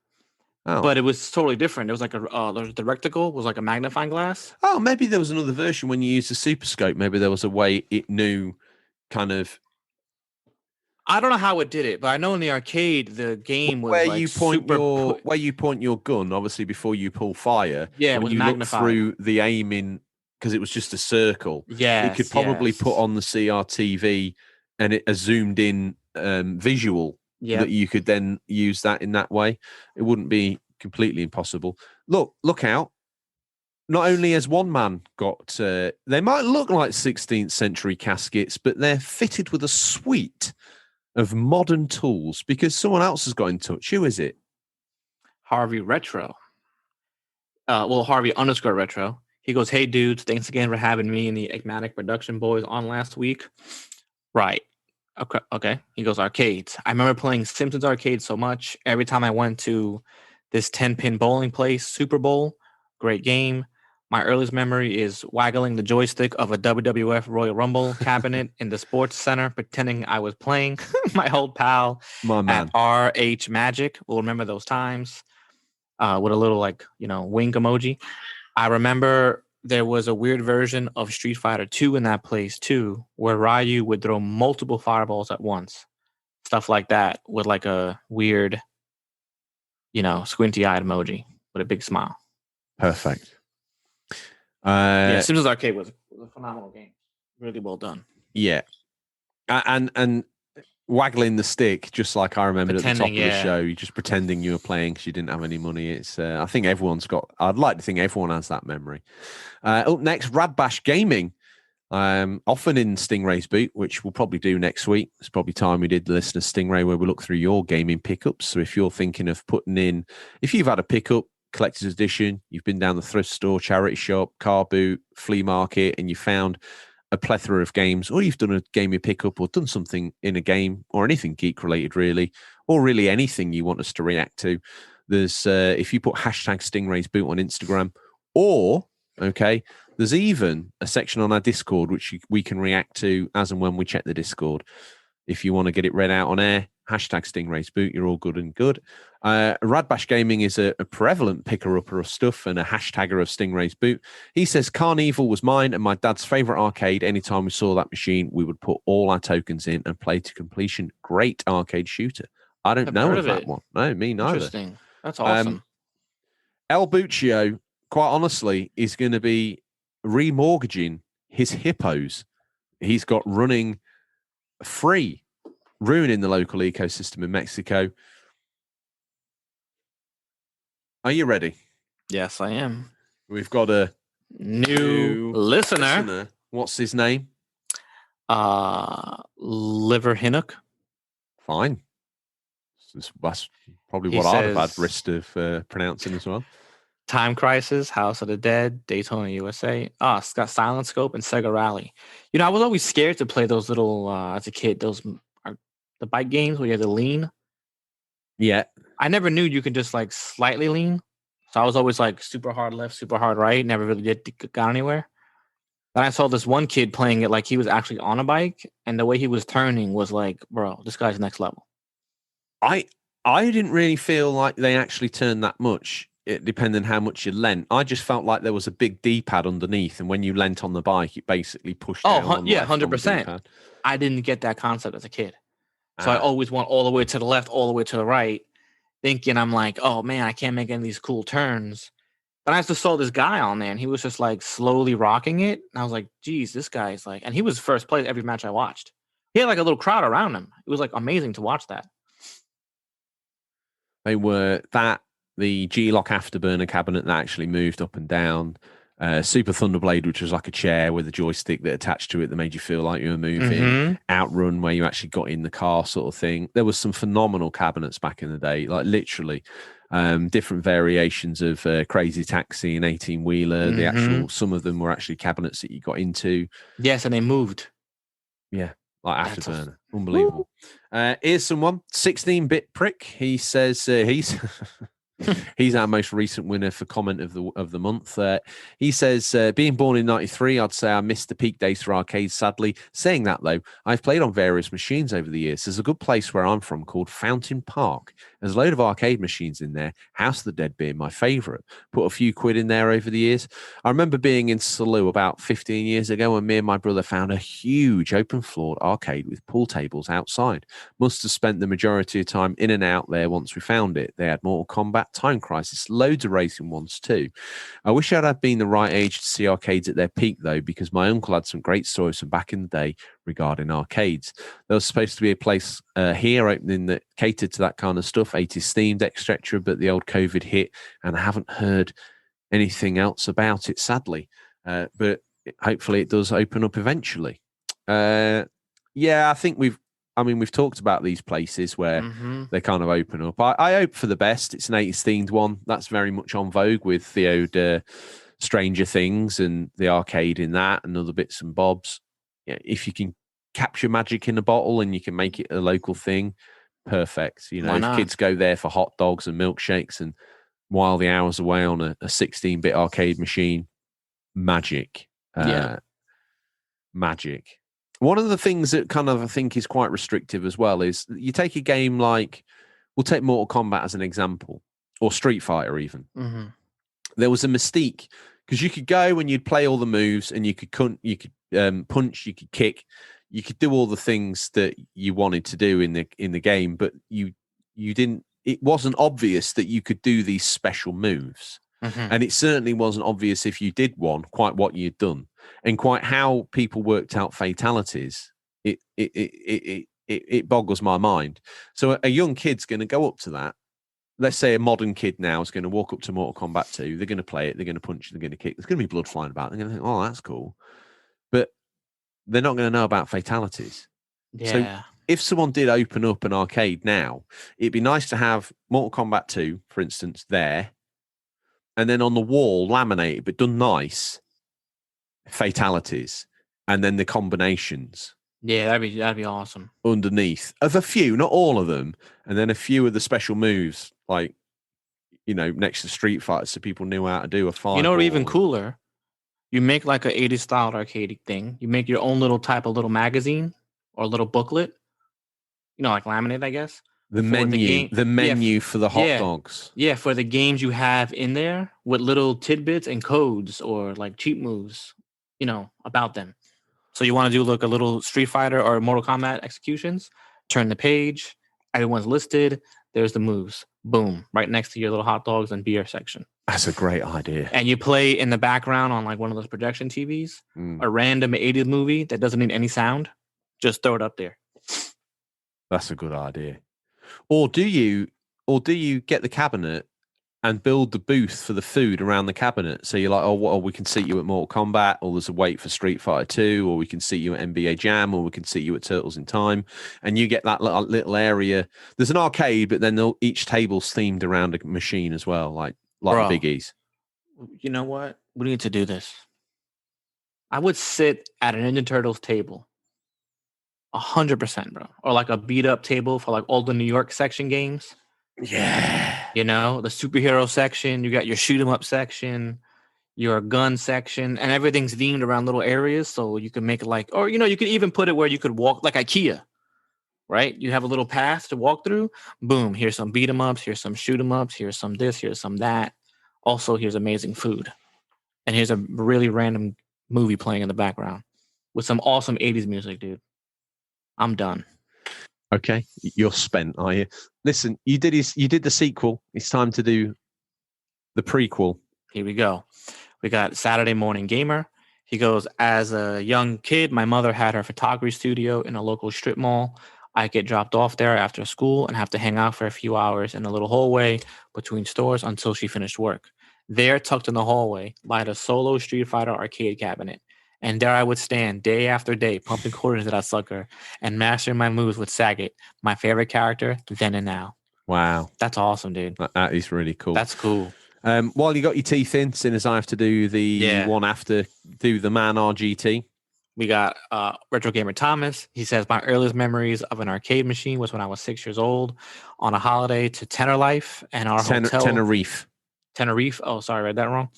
[SPEAKER 1] Oh,
[SPEAKER 2] but it was totally different. It was like the reticle was like a magnifying glass.
[SPEAKER 1] oh, maybe there was another version when you used the Super Scope. Maybe there was a way it knew, kind of
[SPEAKER 2] I don't know how it did it, but I know in the arcade the game was
[SPEAKER 1] where
[SPEAKER 2] like
[SPEAKER 1] you point
[SPEAKER 2] super.
[SPEAKER 1] where you point your gun. Obviously, before you pull fire,
[SPEAKER 2] Yeah, it
[SPEAKER 1] when
[SPEAKER 2] was
[SPEAKER 1] you look
[SPEAKER 2] magnified.
[SPEAKER 1] through the aiming, because it was just a circle. It could
[SPEAKER 2] Yes,
[SPEAKER 1] probably
[SPEAKER 2] yes.
[SPEAKER 1] put on the CRTV and a zoomed in visual
[SPEAKER 2] Yep.
[SPEAKER 1] that you could then use that in that way. It wouldn't be completely impossible. Look out. Not only has one man got, they might look like 16th century caskets, but they're fitted with a suite of modern tools because someone else has got in touch. Who is it?
[SPEAKER 2] Harvey Retro. Harvey _ Retro. He goes, "Hey dudes, thanks again for having me and the Enigmatic Production boys on last week." Right. Okay. He goes, arcades. I remember playing Simpsons Arcade so much. Every time I went to this 10-pin bowling place, Super Bowl, great game. My earliest memory is waggling the joystick of a WWF Royal Rumble cabinet in the sports center, pretending I was playing. My old pal
[SPEAKER 1] My man.
[SPEAKER 2] at RH Magic will remember those times with a little wink emoji. I remember there was a weird version of Street Fighter 2 in that place too, where Ryu would throw multiple fireballs at once. Stuff like that with like a weird, squinty-eyed emoji with a big smile.
[SPEAKER 1] Perfect.
[SPEAKER 2] Simpsons Arcade was a phenomenal game. Really well done.
[SPEAKER 1] Yeah. And waggling the stick, just like I remembered at the top of the show, you're just pretending you were playing because you didn't have any money. It's I think I'd like to think everyone has that memory. Up next, Radbash Gaming. Often in Stingrays boot, which we'll probably do next week. It's probably time we did the listener Stingray where we look through your gaming pickups. So if you're thinking of if you've had a pickup, collector's edition, you've been down the thrift store, charity shop, car boot, flea market, and you found a plethora of games, or you've done a gaming pickup or done something in a game or anything geek related really, or really anything you want us to react to, there's if you put hashtag Stingrays boot on Instagram, or there's even a section on our Discord which we can react to as and when we check the Discord. If you want to get it read out on air, hashtag Stingrays boot, you're all good and good. Radbash Gaming is a prevalent picker-upper of stuff and a hashtagger of Stingrays boot. He says, Carnival was mine and my dad's favourite arcade. Anytime we saw that machine, we would put all our tokens in and play to completion. Great arcade shooter. I don't know of that one. No, me neither.
[SPEAKER 2] Interesting. That's awesome.
[SPEAKER 1] El Buccio, quite honestly, is going to be remortgaging his hippos he's got running free, ruining the local ecosystem in Mexico. Are you ready?
[SPEAKER 2] Yes, I am.
[SPEAKER 1] We've got a
[SPEAKER 2] new listener.
[SPEAKER 1] What's his name?
[SPEAKER 2] Liver Hinnock.
[SPEAKER 1] Fine. That's probably what I'd have had risk of pronouncing as well.
[SPEAKER 2] Time Crisis, House of the Dead, Daytona USA. It's got Silent Scope and Sega Rally. I was always scared to play those little, as a kid, the bike games where you had to lean.
[SPEAKER 1] Yeah.
[SPEAKER 2] I never knew you could just like slightly lean. So I was always like super hard left, super hard right. Never really got anywhere. Then I saw this one kid playing it like he was actually on a bike, and the way he was turning was like, bro, this guy's next level.
[SPEAKER 1] I didn't really feel like they actually turned that much. It depending how much you leant. I just felt like there was a big D-pad underneath, and when you leant on the bike, it basically pushed down on
[SPEAKER 2] Yeah,
[SPEAKER 1] left on the
[SPEAKER 2] 100%.
[SPEAKER 1] D-pad.
[SPEAKER 2] I didn't get that concept as a kid. So I always went all the way to the left, all the way to the right, thinking I'm like, oh man, I can't make any of these cool turns. But I just saw this guy on there, and he was just like slowly rocking it. And I was like, geez, this guy's like, and he was first place every match I watched. He had like a little crowd around him. It was like amazing to watch that.
[SPEAKER 1] They were the G-Lock afterburner cabinet that actually moved up and down. Super Thunderblade, which was like a chair with a joystick that attached to it that made you feel like you were moving.
[SPEAKER 2] Mm-hmm.
[SPEAKER 1] Outrun, where you actually got in the car, sort of thing. There was some phenomenal cabinets back in the day, like literally different variations of Crazy Taxi and 18-wheeler.
[SPEAKER 2] Mm-hmm.
[SPEAKER 1] The actual, some of them were actually cabinets that you got into.
[SPEAKER 2] Yes, and they moved.
[SPEAKER 1] Yeah, like afterburner. Unbelievable. Here's someone, 16-bit prick. He says he's he's our most recent winner for comment of the month. He says, being born in 93, I'd say I missed the peak days for arcades, sadly. Saying that, though, I've played on various machines over the years. There's a good place where I'm from called Fountain Park. There's a load of arcade machines in there, House of the Dead being my favourite. Put a few quid in there over the years. I remember being in Salou about 15 years ago when me and my brother found a huge open-floored arcade with pool tables outside. Must have spent the majority of time in and out there once we found it. They had Mortal Kombat, Time Crisis, loads of racing ones too. I wish I'd have been the right age to see arcades at their peak, though, because my uncle had some great stories from back in the day regarding arcades. There was supposed to be a place here opening that catered to that kind of stuff, 80s themed, etc., but the old COVID hit, and I haven't heard anything else about it, sadly. But hopefully it does open up eventually. Yeah, I think we've talked about these places where they kind of open up. I hope for the best. It's an 80s themed one. That's very much on vogue with the old Stranger Things and the arcade in that and other bits and bobs. Yeah, if you can capture magic in a bottle and you can make it a local thing, perfect. You know, if kids go there for hot dogs and milkshakes and while the hours away on a 16-bit arcade machine, magic. Magic. One of the things that kind of I think is quite restrictive as well is you take a game like, we'll take Mortal Kombat as an example, or Street Fighter even.
[SPEAKER 2] Mm-hmm.
[SPEAKER 1] There was a mystique because you could go and you'd play all the moves and you could punch, you could kick, you could do all the things that you wanted to do in the game, but you didn't. It wasn't obvious that you could do these special moves.
[SPEAKER 2] Mm-hmm.
[SPEAKER 1] And it certainly wasn't obvious if you did one, quite what you'd done and quite how people worked out fatalities. It boggles my mind. So a young kid's going to go up to that. Let's say a modern kid now is going to walk up to Mortal Kombat 2. They're going to play it. They're going to punch. They're going to kick. There's going to be blood flying about. They're going to think, oh, that's cool. But they're not going to know about fatalities.
[SPEAKER 2] Yeah.
[SPEAKER 1] So if someone did open up an arcade now, it'd be nice to have Mortal Kombat 2, for instance, there. And then on the wall, laminated, but done nice, fatalities. And then the combinations.
[SPEAKER 2] Yeah, that'd be awesome.
[SPEAKER 1] Underneath of a few, not all of them. And then a few of the special moves, like, you know, next to Street Fighter, so people knew how to do a fight.
[SPEAKER 2] You know, even cooler. You make like a 80s style arcade thing. You make your own little type of little magazine or a little booklet. You know, like laminate, I guess.
[SPEAKER 1] The menu for the hot dogs.
[SPEAKER 2] Yeah, for the games you have in there with little tidbits and codes or like cheat moves, you know, about them. So you want to do like a little Street Fighter or Mortal Kombat executions, turn the page, everyone's listed, there's the moves. Boom, right next to your little hot dogs and beer section.
[SPEAKER 1] That's a great idea.
[SPEAKER 2] And you play in the background on like one of those projection TVs, a random 80s movie that doesn't need any sound, just throw it up there.
[SPEAKER 1] That's a good idea. Or do you get the cabinet and build the booth for the food around the cabinet? So you're like, we can seat you at Mortal Kombat, or there's a wait for Street Fighter 2, or we can seat you at NBA Jam, or we can seat you at Turtles in Time, and you get that little area. There's an arcade, but then each table's themed around a machine as well, like
[SPEAKER 2] Bro,
[SPEAKER 1] Biggie's.
[SPEAKER 2] You know what? We need to do this. I would sit at an Ninja Turtles table. 100%, bro. Or like a beat up table for like all the New York section games.
[SPEAKER 1] Yeah.
[SPEAKER 2] You know, the superhero section, you got your shoot 'em up section, your gun section, and everything's themed around little areas. So you can make it like, or you could even put it where you could walk like IKEA, right? You have a little path to walk through. Boom, here's some beat 'em ups, here's some shoot 'em ups, here's some this, here's some that. Also, here's amazing food. And here's a really random movie playing in the background with some awesome 80s music, dude. I'm done.
[SPEAKER 1] Okay, you're spent, are you? Listen, you did the sequel. It's time to do the prequel.
[SPEAKER 2] Here we go. We got Saturday Morning Gamer. He goes, as a young kid, my mother had her photography studio in a local strip mall. I get dropped off there after school and have to hang out for a few hours in a little hallway between stores until she finished work. There, tucked in the hallway, lied a solo Street Fighter arcade cabinet. And there I would stand day after day, pumping quarters into that sucker and mastering my moves with Sagat, my favorite character then and now.
[SPEAKER 1] Wow.
[SPEAKER 2] That's awesome, dude.
[SPEAKER 1] That is really cool.
[SPEAKER 2] That's cool.
[SPEAKER 1] While you got your teeth in, seeing as I have to do the one after, do the Man RGT.
[SPEAKER 2] We got Retro Gamer Thomas. He says, my earliest memories of an arcade machine was when I was 6 years old on a holiday to Tenerife and our hotel. Tenerife. Oh, sorry, I read that wrong.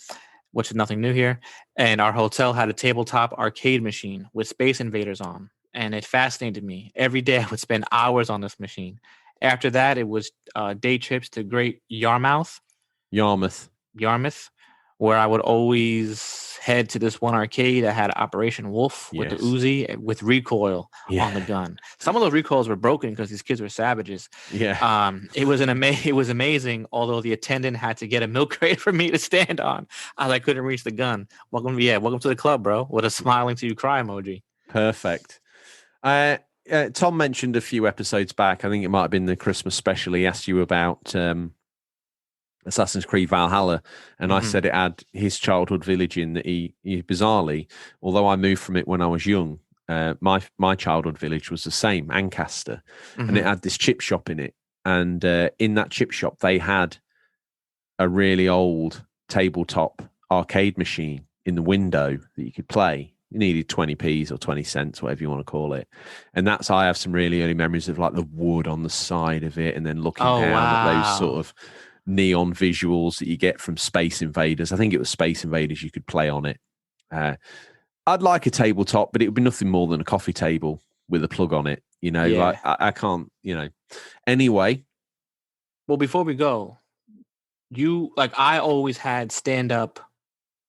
[SPEAKER 2] Which is nothing new here. And our hotel had a tabletop arcade machine with Space Invaders on. And it fascinated me. Every day I would spend hours on this machine. After that, it was day trips to Great Yarmouth, where I would always head to this one arcade that had Operation Wolf with the Uzi with recoil on the gun. Some of those recoils were broken because these kids were savages.
[SPEAKER 1] Yeah.
[SPEAKER 2] It was amazing. Although the attendant had to get a milk crate for me to stand on, as I couldn't reach the gun. Welcome to the club, bro. With a smiling till you cry emoji.
[SPEAKER 1] Perfect. Tom mentioned a few episodes back. I think it might have been the Christmas special. He asked you about Assassin's Creed Valhalla, and I said it had his childhood village in that he bizarrely, although I moved from it when I was young, my childhood village was the same, Ancaster, and it had this chip shop in it, and in that chip shop they had a really old tabletop arcade machine in the window that you could play. You needed 20p's or 20 cents, whatever you want to call it. And I have some really early memories of like the wood on the side of it and then looking down at those sort of neon visuals that you get from Space Invaders. I think it was Space Invaders you could play on it. I'd like a tabletop, but it would be nothing more than a coffee table with a plug on it. Like I can't, Anyway.
[SPEAKER 2] Well, before we go, I always had stand-up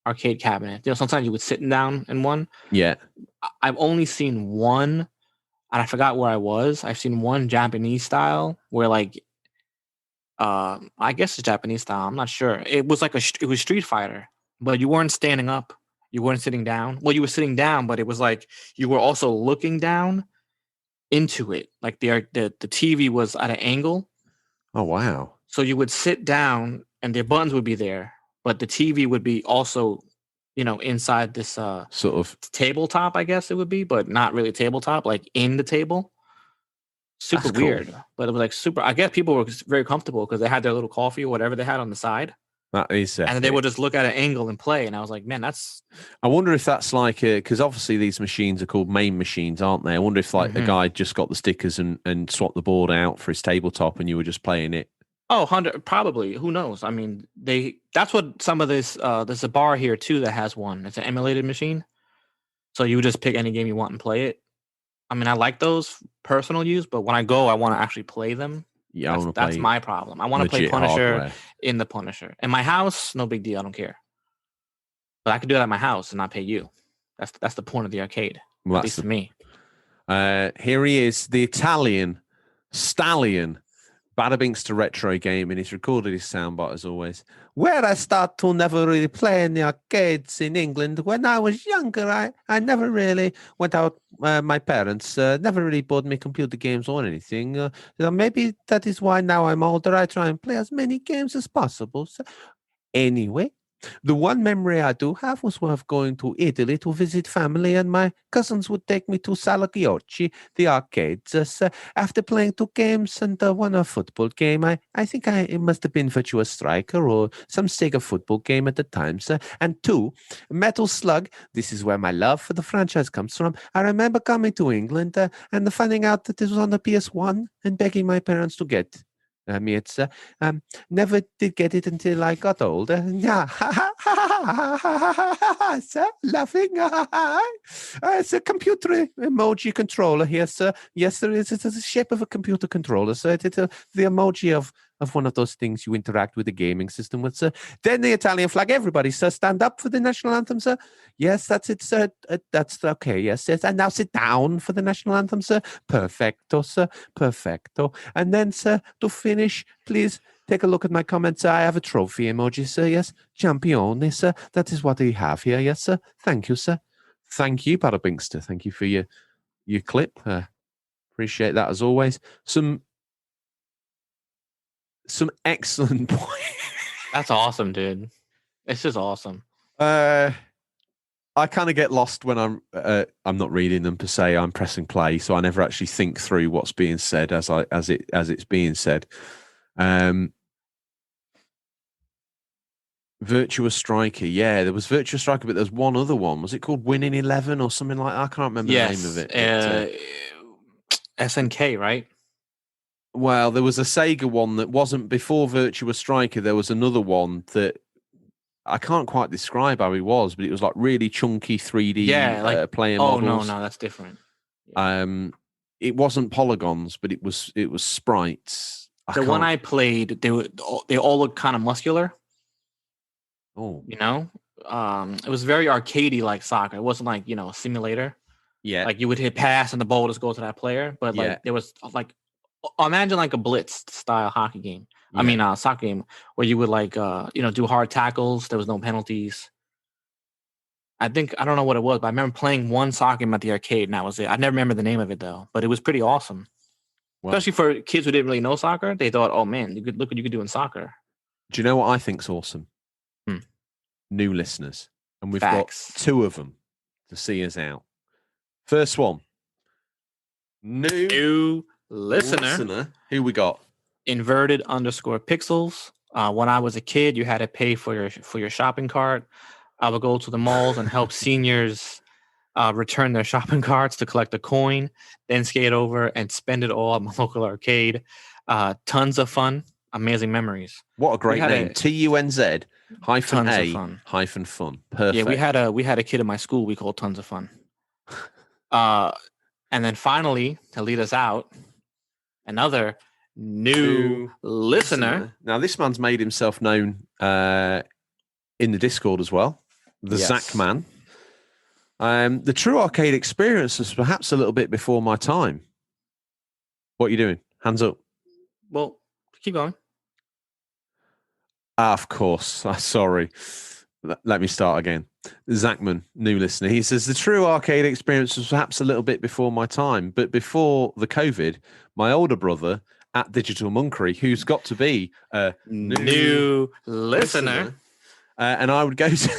[SPEAKER 2] arcade cabinet. Sometimes you would sit down in one.
[SPEAKER 1] Yeah.
[SPEAKER 2] I've only seen one, and I forgot where I was. I've seen one Japanese style where I guess it's Japanese style. I'm not sure. It was it was Street Fighter, but you weren't standing up. You weren't sitting down. Well, you were sitting down, but it was like you were also looking down into it. Like the TV was at an angle.
[SPEAKER 1] Oh, wow.
[SPEAKER 2] So you would sit down and the buttons would be there, but the TV would be also, inside this
[SPEAKER 1] sort of
[SPEAKER 2] tabletop, I guess it would be, but not really tabletop, like in the table. Super weird, but it was super. I guess people were very comfortable because they had their little coffee or whatever they had on the side.
[SPEAKER 1] That is,
[SPEAKER 2] and then they would just look at an angle and play. And I was like, man, that's.
[SPEAKER 1] I wonder if that's because obviously these machines are called main machines, aren't they? I wonder if a guy just got the stickers and swapped the board out for his tabletop, and you were just playing it.
[SPEAKER 2] Oh, 100 probably. Who knows? I mean, that's what some of this. There's a bar here too that has one. It's an emulated machine, so you would just pick any game you want and play it. I mean, I like those personal use, but when I go, I want to actually play them.
[SPEAKER 1] Yeah,
[SPEAKER 2] that's my problem. I want to play Punisher in the Punisher. In my house, no big deal. I don't care. But I could do that at my house and not pay you. That's the point of the arcade. Well, at least to me.
[SPEAKER 1] Here he is, the Italian stallion. Bada Binks to Retro Gaming. He's recorded his soundbite as always. Where I start to never really play in the arcades in England. When I was younger, I never really went out. My parents never really bought me computer games or anything. Maybe that is why now I'm older. I try and play as many games as possible. So, anyway. The one memory I do have was of going to Italy to visit family, and my cousins would take me to Salaghiocchi, the arcades. After playing 2 games and one a football game, I think it must have been Virtua Striker or some Sega football game at the time. And 2, Metal Slug. This is where my love for the franchise comes from. I remember coming to England and finding out that this was on the PS1 and begging my parents to get It's never did get it until I got older. Yeah, sir, laughing. It's a computer emoji controller here, sir. Yes, there is. It's the shape of a computer controller, sir. It's the emoji of one of those things you interact with the gaming system with, sir. Then the Italian flag. Everybody, sir, stand up for the national anthem, sir. Yes, that's it, sir. That's okay. Yes, yes. And now sit down for the national anthem, sir. Perfecto, sir. Perfecto. And then, sir, to finish, please take a look at my comments. I have a trophy emoji, sir. Yes, champione, sir. That is what I have here. Yes, sir. Thank you, sir. Thank you, Binkster. Thank you for your clip. Appreciate that as always. Some excellent points.
[SPEAKER 2] That's awesome, dude. It's just awesome.
[SPEAKER 1] I kind of get lost when I'm not reading them per se. I'm pressing play, so I never actually think through what's being said as it's being said. Virtuous Striker, yeah, there was Virtuous Striker, but there's one other one. Was it called Winning 11 or something like that? I can't remember the name of it.
[SPEAKER 2] SNK, right?
[SPEAKER 1] Well, there was a Sega one that wasn't before Virtuous Striker. There was another one that I can't quite describe how it was, but it was like really chunky 3D player models.
[SPEAKER 2] No, that's different.
[SPEAKER 1] Yeah. It wasn't polygons, but it was sprites.
[SPEAKER 2] The one I played, they all looked kind of muscular.
[SPEAKER 1] Oh,
[SPEAKER 2] you know, it was very arcadey like soccer. It wasn't like a simulator.
[SPEAKER 1] Yeah,
[SPEAKER 2] like you would hit pass and the ball just go to that player. But like there was like, imagine like a blitz style hockey game. Yeah. I mean, soccer game where you would like, do hard tackles. There was no penalties. I don't know what it was, but I remember playing one soccer game at the arcade, and that was it. I never remember the name of it though, but it was pretty awesome. Wow. Especially for kids who didn't really know soccer. They thought, oh man, look what you could do in soccer.
[SPEAKER 1] Do you know what I think's awesome? New listeners. And we've got two of them to see us out. First one. New listener. Who we got?
[SPEAKER 2] Inverted_pixels. When I was a kid, you had to pay for your shopping cart. I would go to the malls and help seniors return their shopping carts to collect a coin, then skate over and spend it all at my local arcade. Tons of fun, amazing memories.
[SPEAKER 1] What a great name. TUNZ -A -fun. Perfect.
[SPEAKER 2] Yeah, we had a kid in my school we called Tons of Fun. And then finally, to lead us out, another new listener.
[SPEAKER 1] Now, this man's made himself known in the Discord as well. The Zach Man. The true arcade experience was perhaps a little bit before my time. What are you doing? Hands up.
[SPEAKER 2] Well, keep going.
[SPEAKER 1] Of course. Sorry. Let me start again. Zachman, new listener. He says, the true arcade experience was perhaps a little bit before my time, but before the COVID, my older brother at Digital Monkery, who's got to be a
[SPEAKER 2] new listener.
[SPEAKER 1] And I would go to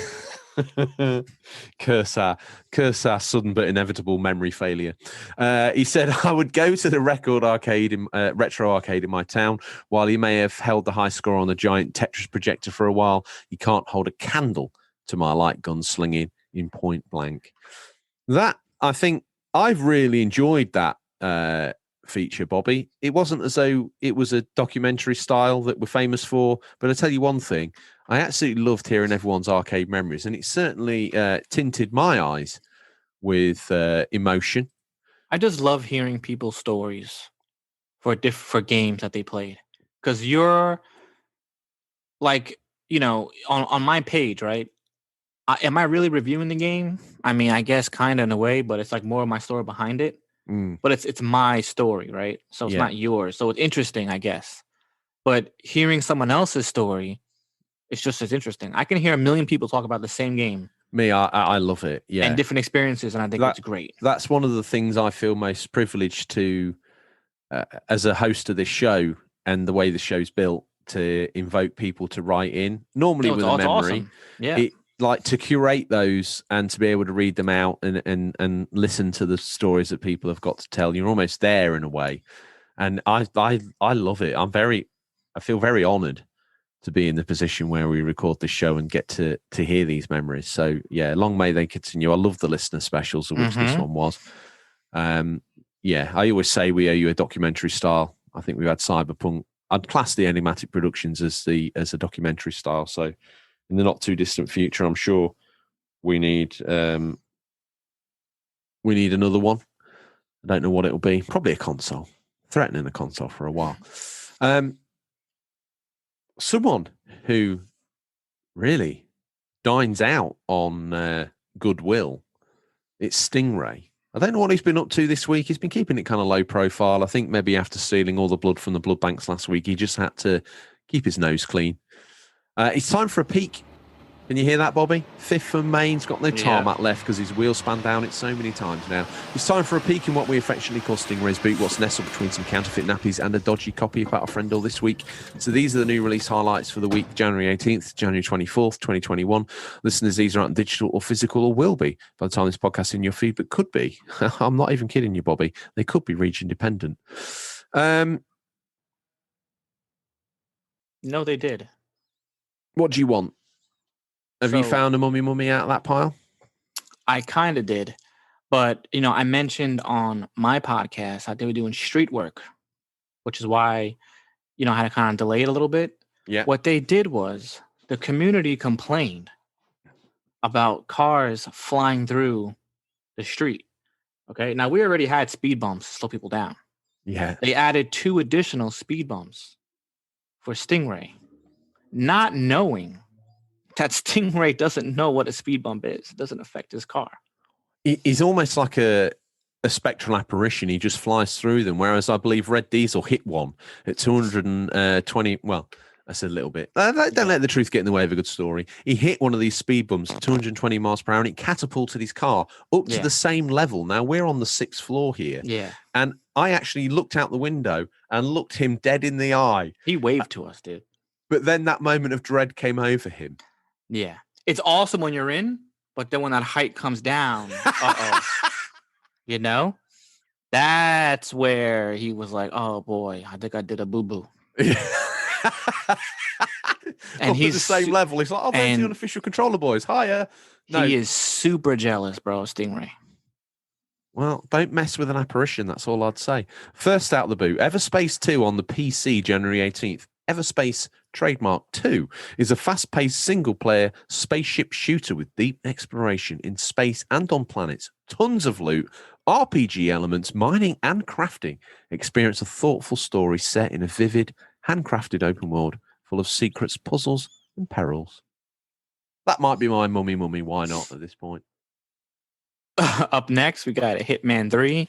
[SPEAKER 1] curse our sudden but inevitable memory failure. He said I would go to the retro arcade in my town. While he may have held the high score on the giant Tetris projector for a while, he can't hold a candle to my light gun slinging in point blank. That, I think, I've really enjoyed that feature, Bobby. It wasn't as though it was a documentary style that we're famous for, but I tell you one thing, I absolutely loved hearing everyone's arcade memories, and it certainly tinted my eyes with emotion.
[SPEAKER 2] I just love hearing people's stories for games that they played, because you're like, on my page, right? Am I really reviewing the game? I mean, I guess kind of in a way, but it's like more of my story behind it. But it's my story, right? So it's not yours. So it's interesting, I guess. But hearing someone else's story, it's just as interesting. I can hear a million people talk about the same game.
[SPEAKER 1] Me, I love it. Yeah.
[SPEAKER 2] And different experiences, and I think it's great.
[SPEAKER 1] That's one of the things I feel most privileged to, as a host of this show, and the way the show's built, to invoke people to write in, normally with a memory.
[SPEAKER 2] Awesome. Yeah.
[SPEAKER 1] Like to curate those and to be able to read them out and listen to the stories that people have got to tell. You're almost there in a way. And I love it. I feel very honored to be in the position where we record this show and get to hear these memories. So yeah, long may they continue. I love the listener specials, of which this one was. I always say we owe you a documentary style. I think we've had Cyberpunk I'd class the Enigmatic Productions as a documentary style. So in the not too distant future, I'm sure we need another one. I don't know what it'll be. Probably a console. Threatening a console for a while. Someone who really dines out on goodwill. It's Stingray. I don't know what he's been up to this week. He's been keeping it kind of low profile. I think maybe after stealing all the blood from the blood banks last week, he just had to keep his nose clean. It's time for a peek. Can you hear that, Bobby? Fifth from Main's got no tarmac left because his wheel span down it so many times now. It's time for a peek in what we affectionately call Stingray's boot, what's nestled between some counterfeit nappies and a dodgy copy of Battlefriendle this week. So these are the new release highlights for the week, January 18th, January 24th, 2021. Listeners, these aren't digital or physical or will be by the time this podcast is in your feed, but could be. I'm not even kidding you, Bobby. They could be region dependent.
[SPEAKER 2] No, they did.
[SPEAKER 1] What do you want? Have you found a mummy out of that pile?
[SPEAKER 2] I kind of did. But, I mentioned on my podcast how they were doing street work, which is why, I had to kind of delay it a little bit.
[SPEAKER 1] Yeah.
[SPEAKER 2] What they did was the community complained about cars flying through the street. Okay. Now, we already had speed bumps to slow people down.
[SPEAKER 1] Yeah.
[SPEAKER 2] They added 2 additional speed bumps for Stingray, not knowing that Stingray doesn't know what a speed bump is. It doesn't affect his car.
[SPEAKER 1] He's almost like a spectral apparition. He just flies through them. Whereas I believe Red Diesel hit one at 220. Well, that's a little bit. Don't let the truth get in the way of a good story. He hit one of these speed bumps at 220 miles per hour and it catapulted his car up to the same level. Now we're on the 6th floor here.
[SPEAKER 2] Yeah.
[SPEAKER 1] And I actually looked out the window and looked him dead in the eye.
[SPEAKER 2] He waved to us, dude. But
[SPEAKER 1] then that moment of dread came over him.
[SPEAKER 2] Yeah. It's awesome when you're in, but then when that height comes down, that's where he was like, oh boy, I think I did a boo-boo.
[SPEAKER 1] And he's the same level. He's like, oh, there's the unofficial controller boys. Hiya.
[SPEAKER 2] No. He is super jealous, bro, Stingray.
[SPEAKER 1] Well, don't mess with an apparition. That's all I'd say. First out the boot, Everspace 2 on the PC, January 18th. Everspace Trademark 2 is a fast-paced single-player spaceship shooter with deep exploration in space and on planets, tons of loot, RPG elements, mining and crafting. Experience a thoughtful story set in a vivid, handcrafted open world full of secrets, puzzles, and perils. That might be my mummy. Why not at this point?
[SPEAKER 2] Up next, we got a Hitman 3,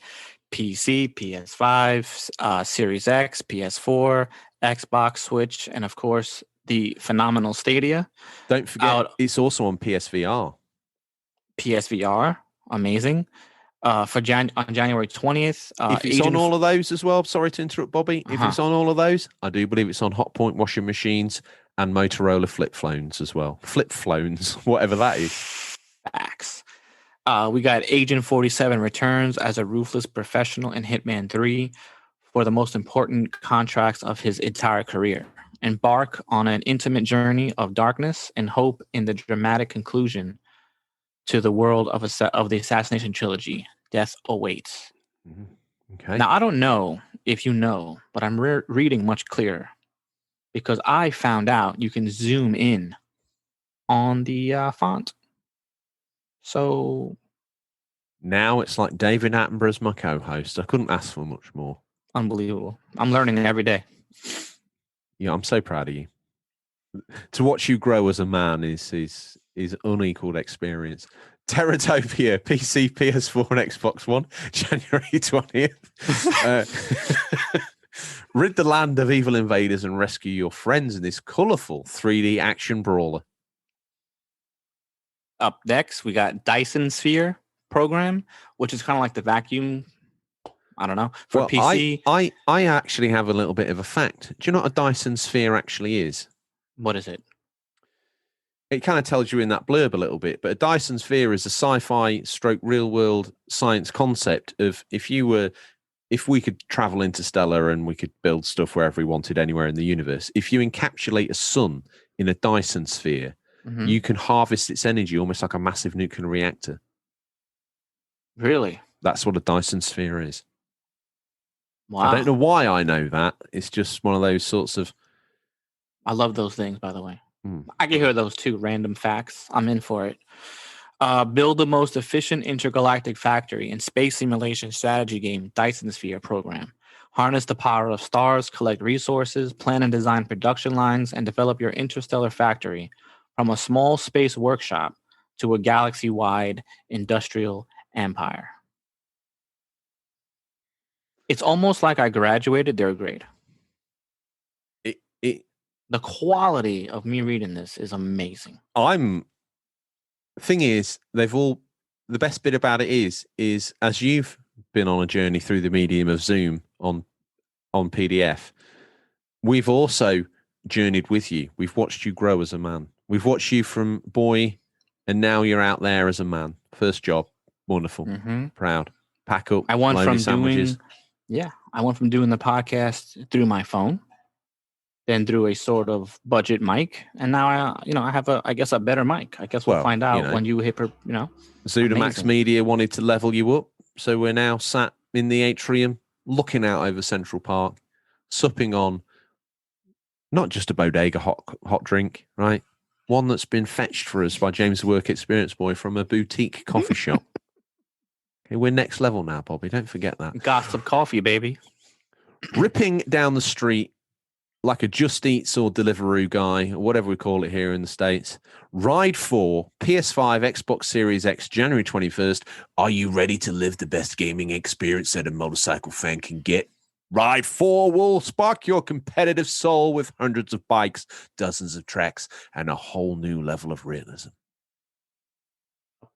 [SPEAKER 2] PC, PS5, Series X, PS4, Xbox, Switch, and of course, the phenomenal Stadia.
[SPEAKER 1] Don't forget, it's also on PSVR.
[SPEAKER 2] PSVR, amazing. On January 20th.
[SPEAKER 1] If it's on all of those as well, sorry to interrupt, Bobby. If it's on all of those, I do believe it's on Hotpoint washing machines and Motorola flip phones as well. Flip phones, whatever that is.
[SPEAKER 2] Facts. We got Agent 47 returns as a ruthless professional in Hitman 3 for the most important contracts of his entire career. Embark on an intimate journey of darkness and hope in the dramatic conclusion to the world of the Assassination Trilogy. Death awaits.
[SPEAKER 1] Okay.
[SPEAKER 2] Now, I don't know if you know, but I'm reading much clearer because I found out you can zoom in on the font. So
[SPEAKER 1] now it's like David Attenborough's my co-host. I couldn't ask for much more.
[SPEAKER 2] Unbelievable. I'm learning every day.
[SPEAKER 1] Yeah, I'm so proud of you. To watch you grow as a man is unequaled experience. Terratopia, PC, PS4, and Xbox One, January 20th. Rid the land of evil invaders and rescue your friends in this colourful 3D action brawler.
[SPEAKER 2] Up next, we got Dyson Sphere program, which is kind of like the vacuum. I don't know. For PC.
[SPEAKER 1] I actually have a little bit of a fact. Do you know what a Dyson Sphere actually is?
[SPEAKER 2] What is it?
[SPEAKER 1] It kind of tells you in that blurb a little bit, but a Dyson Sphere is a sci-fi stroke real world science concept of if we could travel interstellar and we could build stuff wherever we wanted anywhere in the universe, if you encapsulate a sun in a Dyson Sphere, you can harvest its energy almost like a massive nuclear reactor.
[SPEAKER 2] Really?
[SPEAKER 1] That's what a Dyson Sphere is.
[SPEAKER 2] Wow.
[SPEAKER 1] I don't know why I know that. It's just one of those sorts of.
[SPEAKER 2] I love those things, by the way.
[SPEAKER 1] Mm.
[SPEAKER 2] I can hear those too. Random facts. I'm in for it. Build the most efficient intergalactic factory and space simulation strategy game, Dyson Sphere program. Harness the power of stars, collect resources, plan and design production lines, and develop your interstellar factory from a small space workshop to a galaxy-wide industrial empire. It's almost like I graduated their grade. The quality of me reading this is amazing.
[SPEAKER 1] Thing is, the best bit about it is as you've been on a journey through the medium of Zoom on PDF, we've also journeyed with you. We've watched you grow as a man. We've watched you from boy, and now you're out there as a man. First job, wonderful, proud. Pack up.
[SPEAKER 2] I went from
[SPEAKER 1] sandwiches.
[SPEAKER 2] I went from doing the podcast through my phone, then through a sort of budget mic, and now I have I guess a better mic. I guess we'll find out when you hit
[SPEAKER 1] Zudamax Media wanted to level you up, so we're now sat in the atrium, looking out over Central Park, supping on not just a bodega hot drink, right? One that's been fetched for us by James the Work Experience Boy from a boutique coffee shop. Okay, we're next level now, Bobby. Don't forget that.
[SPEAKER 2] Gossip coffee, baby.
[SPEAKER 1] Ripping down the street like a Just Eats or Deliveroo guy, or whatever we call it here in the States. Ride 4, PS5, Xbox Series X, January 21st. Are you ready to live the best gaming experience that a motorcycle fan can get? Ride 4 will spark your competitive soul with hundreds of bikes, dozens of tracks, and a whole new level of realism.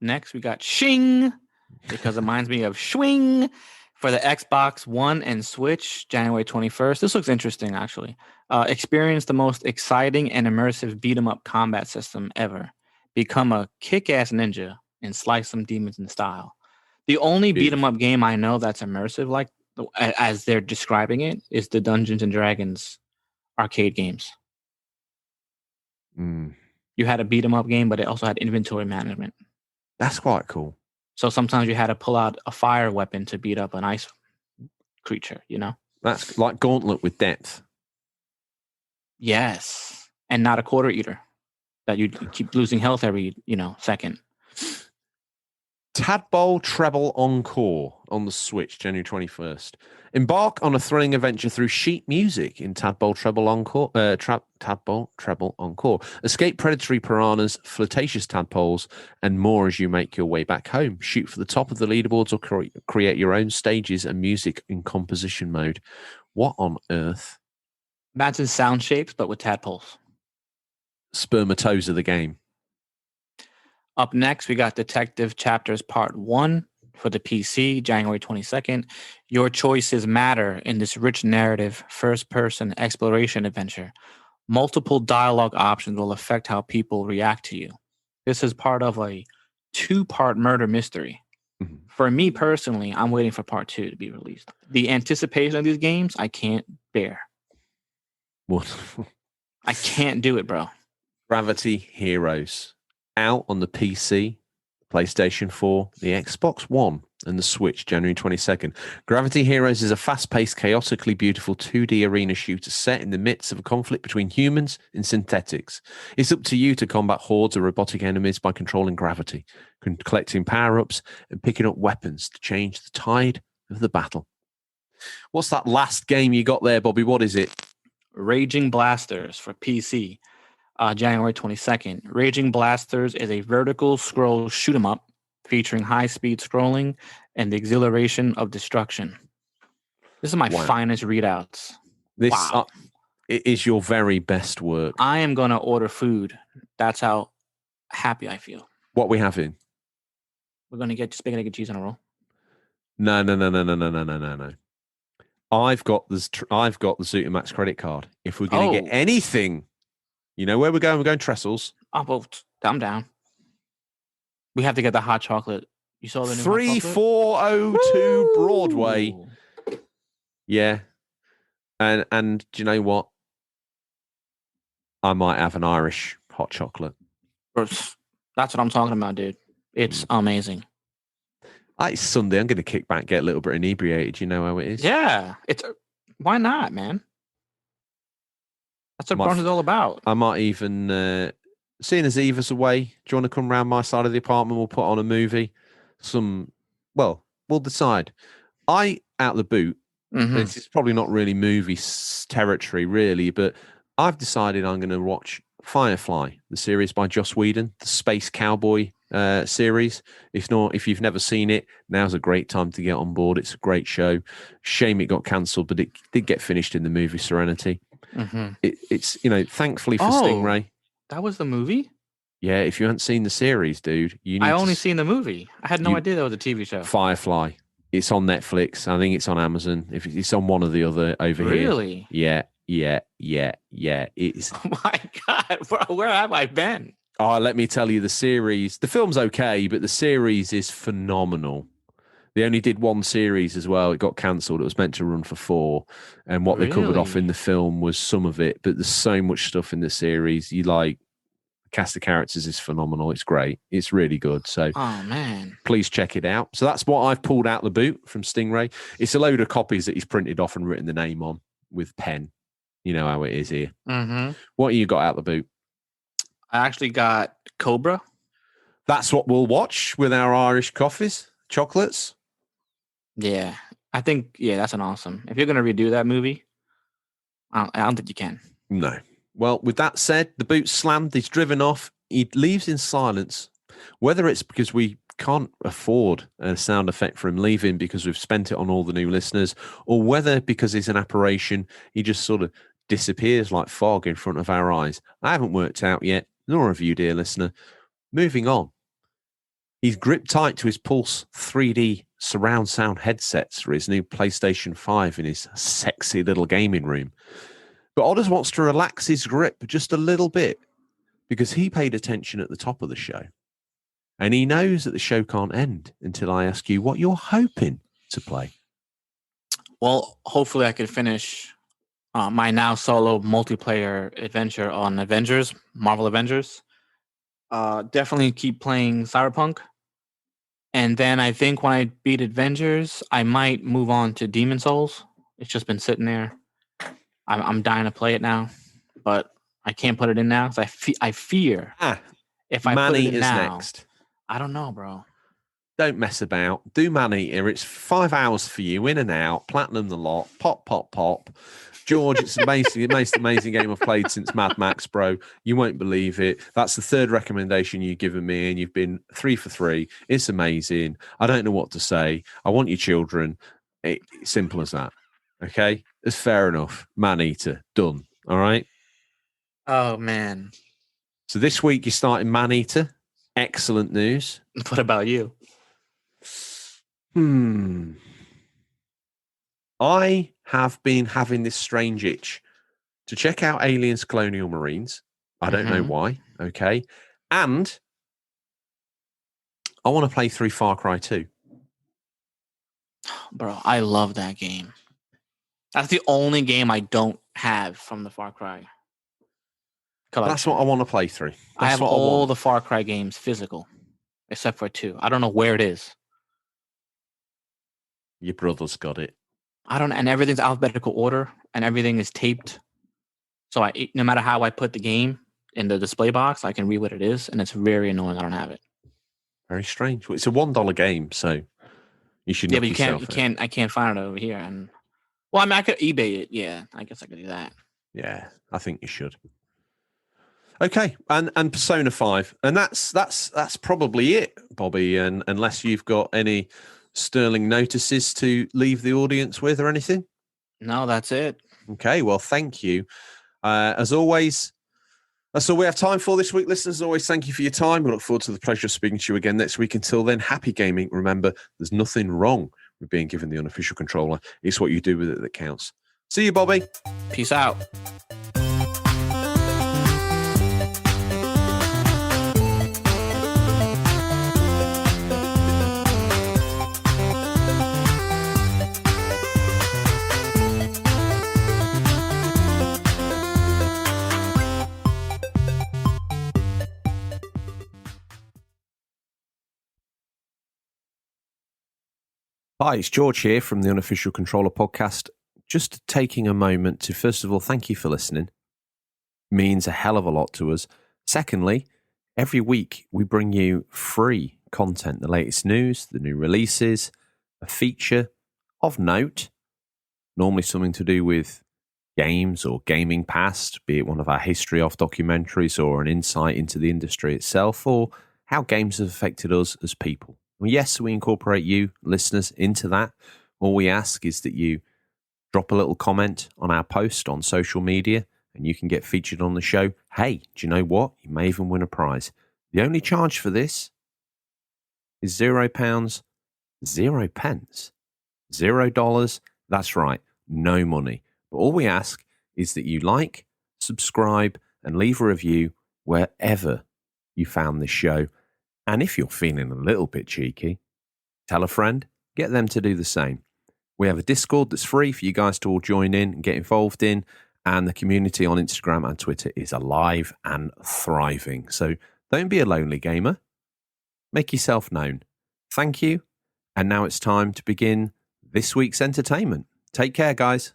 [SPEAKER 2] Next, we got Shing, because it reminds me of Schwing for the Xbox One and Switch, January 21st. This looks interesting, actually. Experience the most exciting and immersive beat-em-up combat system ever. Become a kick-ass ninja and slice some demons in style. The only beat-em-up game I know that's immersive, like as they're describing it, is the Dungeons and Dragons arcade games. You had a beat-em-up game, but it also had inventory management.
[SPEAKER 1] That's quite cool.
[SPEAKER 2] So sometimes you had to pull out a fire weapon to beat up an ice creature, That's
[SPEAKER 1] like Gauntlet with depth.
[SPEAKER 2] Yes. And not a quarter eater that you keep losing health every, second.
[SPEAKER 1] Tadpole Treble Encore on the Switch, January 21st. Embark on a thrilling adventure through sheet music in Tadpole Treble Encore. Tadpole Treble Encore. Escape predatory piranhas, flirtatious tadpoles, and more as you make your way back home. Shoot for the top of the leaderboards or create your own stages and music in composition mode. What on earth?
[SPEAKER 2] Imagine sound shapes, but with tadpoles.
[SPEAKER 1] Spermatoza the game.
[SPEAKER 2] Up next, we got Detective Chapters Part 1 for the PC, January 22nd. Your choices matter in this rich narrative, first-person exploration adventure. Multiple dialogue options will affect how people react to you. This is part of a 2-part murder mystery. Mm-hmm. For me personally, I'm waiting for Part 2 to be released. The anticipation of these games, I can't bear.
[SPEAKER 1] What?
[SPEAKER 2] I can't do it, bro.
[SPEAKER 1] Gravity Heroes. Out on the PC, PlayStation 4, the Xbox One, and the Switch, January 22nd. Gravity Heroes is a fast-paced, chaotically beautiful 2D arena shooter set in the midst of a conflict between humans and synthetics. It's up to you to combat hordes of robotic enemies by controlling gravity, collecting power-ups, and picking up weapons to change the tide of the battle. What's that last game you got there, Bobby? What is it?
[SPEAKER 2] Raging Blasters for PC. January 22nd. Raging Blasters is a vertical scroll shoot 'em up featuring high-speed scrolling and the exhilaration of destruction. This is my finest readouts.
[SPEAKER 1] This it is your very best work.
[SPEAKER 2] I am going to order food. That's how happy I feel.
[SPEAKER 1] What we having?
[SPEAKER 2] We're going to get spaghetti, egg, and cheese on a roll.
[SPEAKER 1] No. I've got the Zutamax credit card. If we're going to get anything... You know where we're going? We're going Trestles.
[SPEAKER 2] Oh, well, I'm down. We have to get the hot chocolate. You saw the new
[SPEAKER 1] 3402 Broadway. Yeah. And do you know what? I might have an Irish hot chocolate.
[SPEAKER 2] That's what I'm talking about, dude. It's amazing.
[SPEAKER 1] It's Sunday. I'm going to kick back, get a little bit inebriated. You know how it is.
[SPEAKER 2] Yeah, why not, man? That's what brunch is all about.
[SPEAKER 1] I might even, seeing as Eva's away, do you want to come round my side of the apartment? We'll put on a movie. We'll decide. Out the boot, it's probably not really movie territory, really, but I've decided I'm going to watch Firefly, the series by Joss Whedon, the space cowboy series. If you've never seen it, now's a great time to get on board. It's a great show. Shame it got cancelled, but it did get finished in the movie Serenity. It's thankfully for Stingray.
[SPEAKER 2] That was the movie?
[SPEAKER 1] Yeah, if you haven't seen the series, dude,
[SPEAKER 2] I only seen the movie. I had no idea that was a TV show.
[SPEAKER 1] Firefly. It's on Netflix. I think it's on Amazon. If it's on one or the other over here.
[SPEAKER 2] Really?
[SPEAKER 1] Yeah. It's.
[SPEAKER 2] Oh my God, where have I been?
[SPEAKER 1] Oh, let me tell you, the series. The film's okay, but the series is phenomenal. They only did one series as well. It got cancelled. It was meant to run for 4. And what they covered off in the film was some of it. But there's so much stuff in the series. Cast of characters is phenomenal. It's great. It's really good. So,
[SPEAKER 2] oh man,
[SPEAKER 1] please check it out. So that's what I've pulled out the boot from Stingray. It's a load of copies that he's printed off and written the name on with pen. You know how it is here. What you got out the boot?
[SPEAKER 2] I actually got Cobra.
[SPEAKER 1] That's what we'll watch with our Irish coffees, chocolates.
[SPEAKER 2] Yeah, I think, that's an awesome. If you're going to redo that movie, I don't think you can.
[SPEAKER 1] No. Well, with that said, the boot's slammed. He's driven off. He leaves in silence. Whether it's because we can't afford a sound effect for him leaving because we've spent it on all the new listeners, or whether because he's an apparition, he just sort of disappears like fog in front of our eyes. I haven't worked out yet, nor have you, dear listener. Moving on. He's gripped tight to his Pulse 3D surround sound headsets for his new PlayStation 5 in his sexy little gaming room. But Odders wants to relax his grip just a little bit because he paid attention at the top of the show. And he knows that the show can't end until I ask you what you're hoping to play.
[SPEAKER 2] Well, hopefully I could finish my now solo multiplayer adventure on Avengers, Marvel Avengers. Definitely keep playing Cyberpunk. And then I think when I beat Avengers, I might move on to Demon Souls. It's just been sitting there. I'm dying to play it now, but I can't put it in now because I fear if I put it in now. Next. I don't know, bro.
[SPEAKER 1] Don't mess about. Do Man-Eater. It's 5 hours for you, in and out, platinum the lot, pop, pop, pop. George, it's amazing. The most amazing game I've played since Mad Max, bro. You won't believe it. That's the 3rd recommendation you've given me, and you've been 3 for 3. It's amazing. I don't know what to say. I want your children. Simple as that. Okay? It's fair enough. Man-Eater. Done. All right?
[SPEAKER 2] Oh, man.
[SPEAKER 1] So this week you're starting Man-Eater. Excellent news.
[SPEAKER 2] What about you?
[SPEAKER 1] I have been having this strange itch to check out Aliens Colonial Marines. I don't know why. Okay. And I want to play through Far Cry 2.
[SPEAKER 2] Bro, I love that game. That's the only game I don't have from the Far Cry collection.
[SPEAKER 1] That's what I want to play through.
[SPEAKER 2] I have all the Far Cry games physical, except for 2. I don't know where it is.
[SPEAKER 1] Your brother's got it.
[SPEAKER 2] I don't, and everything's alphabetical order, and everything is taped. So no matter how I put the game in the display box, I can read what it is, and it's very annoying. I don't have it.
[SPEAKER 1] Very strange. Well, it's a $1 game, so you should.
[SPEAKER 2] Yeah, but you can't. I can't find it over here. And well, I mean, I could eBay it. Yeah, I guess I could do that.
[SPEAKER 1] Yeah, I think you should. Okay, and Persona 5, and that's probably it, Bobby. And unless you've got any sterling notices to leave the audience with or anything?
[SPEAKER 2] No, that's it.
[SPEAKER 1] Okay, well, thank you. As always, that's all we have time for this week, listeners. As always, thank you for your time. We look forward to the pleasure of speaking to you again next week. Until then, happy gaming. Remember, there's nothing wrong with being given the unofficial controller. It's what you do with it that counts. See you, Bobby.
[SPEAKER 2] Peace out.
[SPEAKER 3] Hi, it's George here from the Unofficial Controller podcast. Just taking a moment to, first of all, thank you for listening. It means a hell of a lot to us. Secondly, every week we bring you free content, the latest news, the new releases, a feature of note, normally something to do with games or gaming past, be it one of our history of documentaries or an insight into the industry itself, or how games have affected us as people. Well, yes, we incorporate you, listeners, into that. All we ask is that you drop a little comment on our post on social media and you can get featured on the show. Hey, do you know what? You may even win a prize. The only charge for this is £0, 0 pence, $0. That's right, no money. But all we ask is that you like, subscribe, and leave a review wherever you found this show. And if you're feeling a little bit cheeky, tell a friend, get them to do the same. We have a Discord that's free for you guys to all join in and get involved in. And the community on Instagram and Twitter is alive and thriving. So don't be a lonely gamer. Make yourself known. Thank you. And now it's time to begin this week's entertainment. Take care, guys.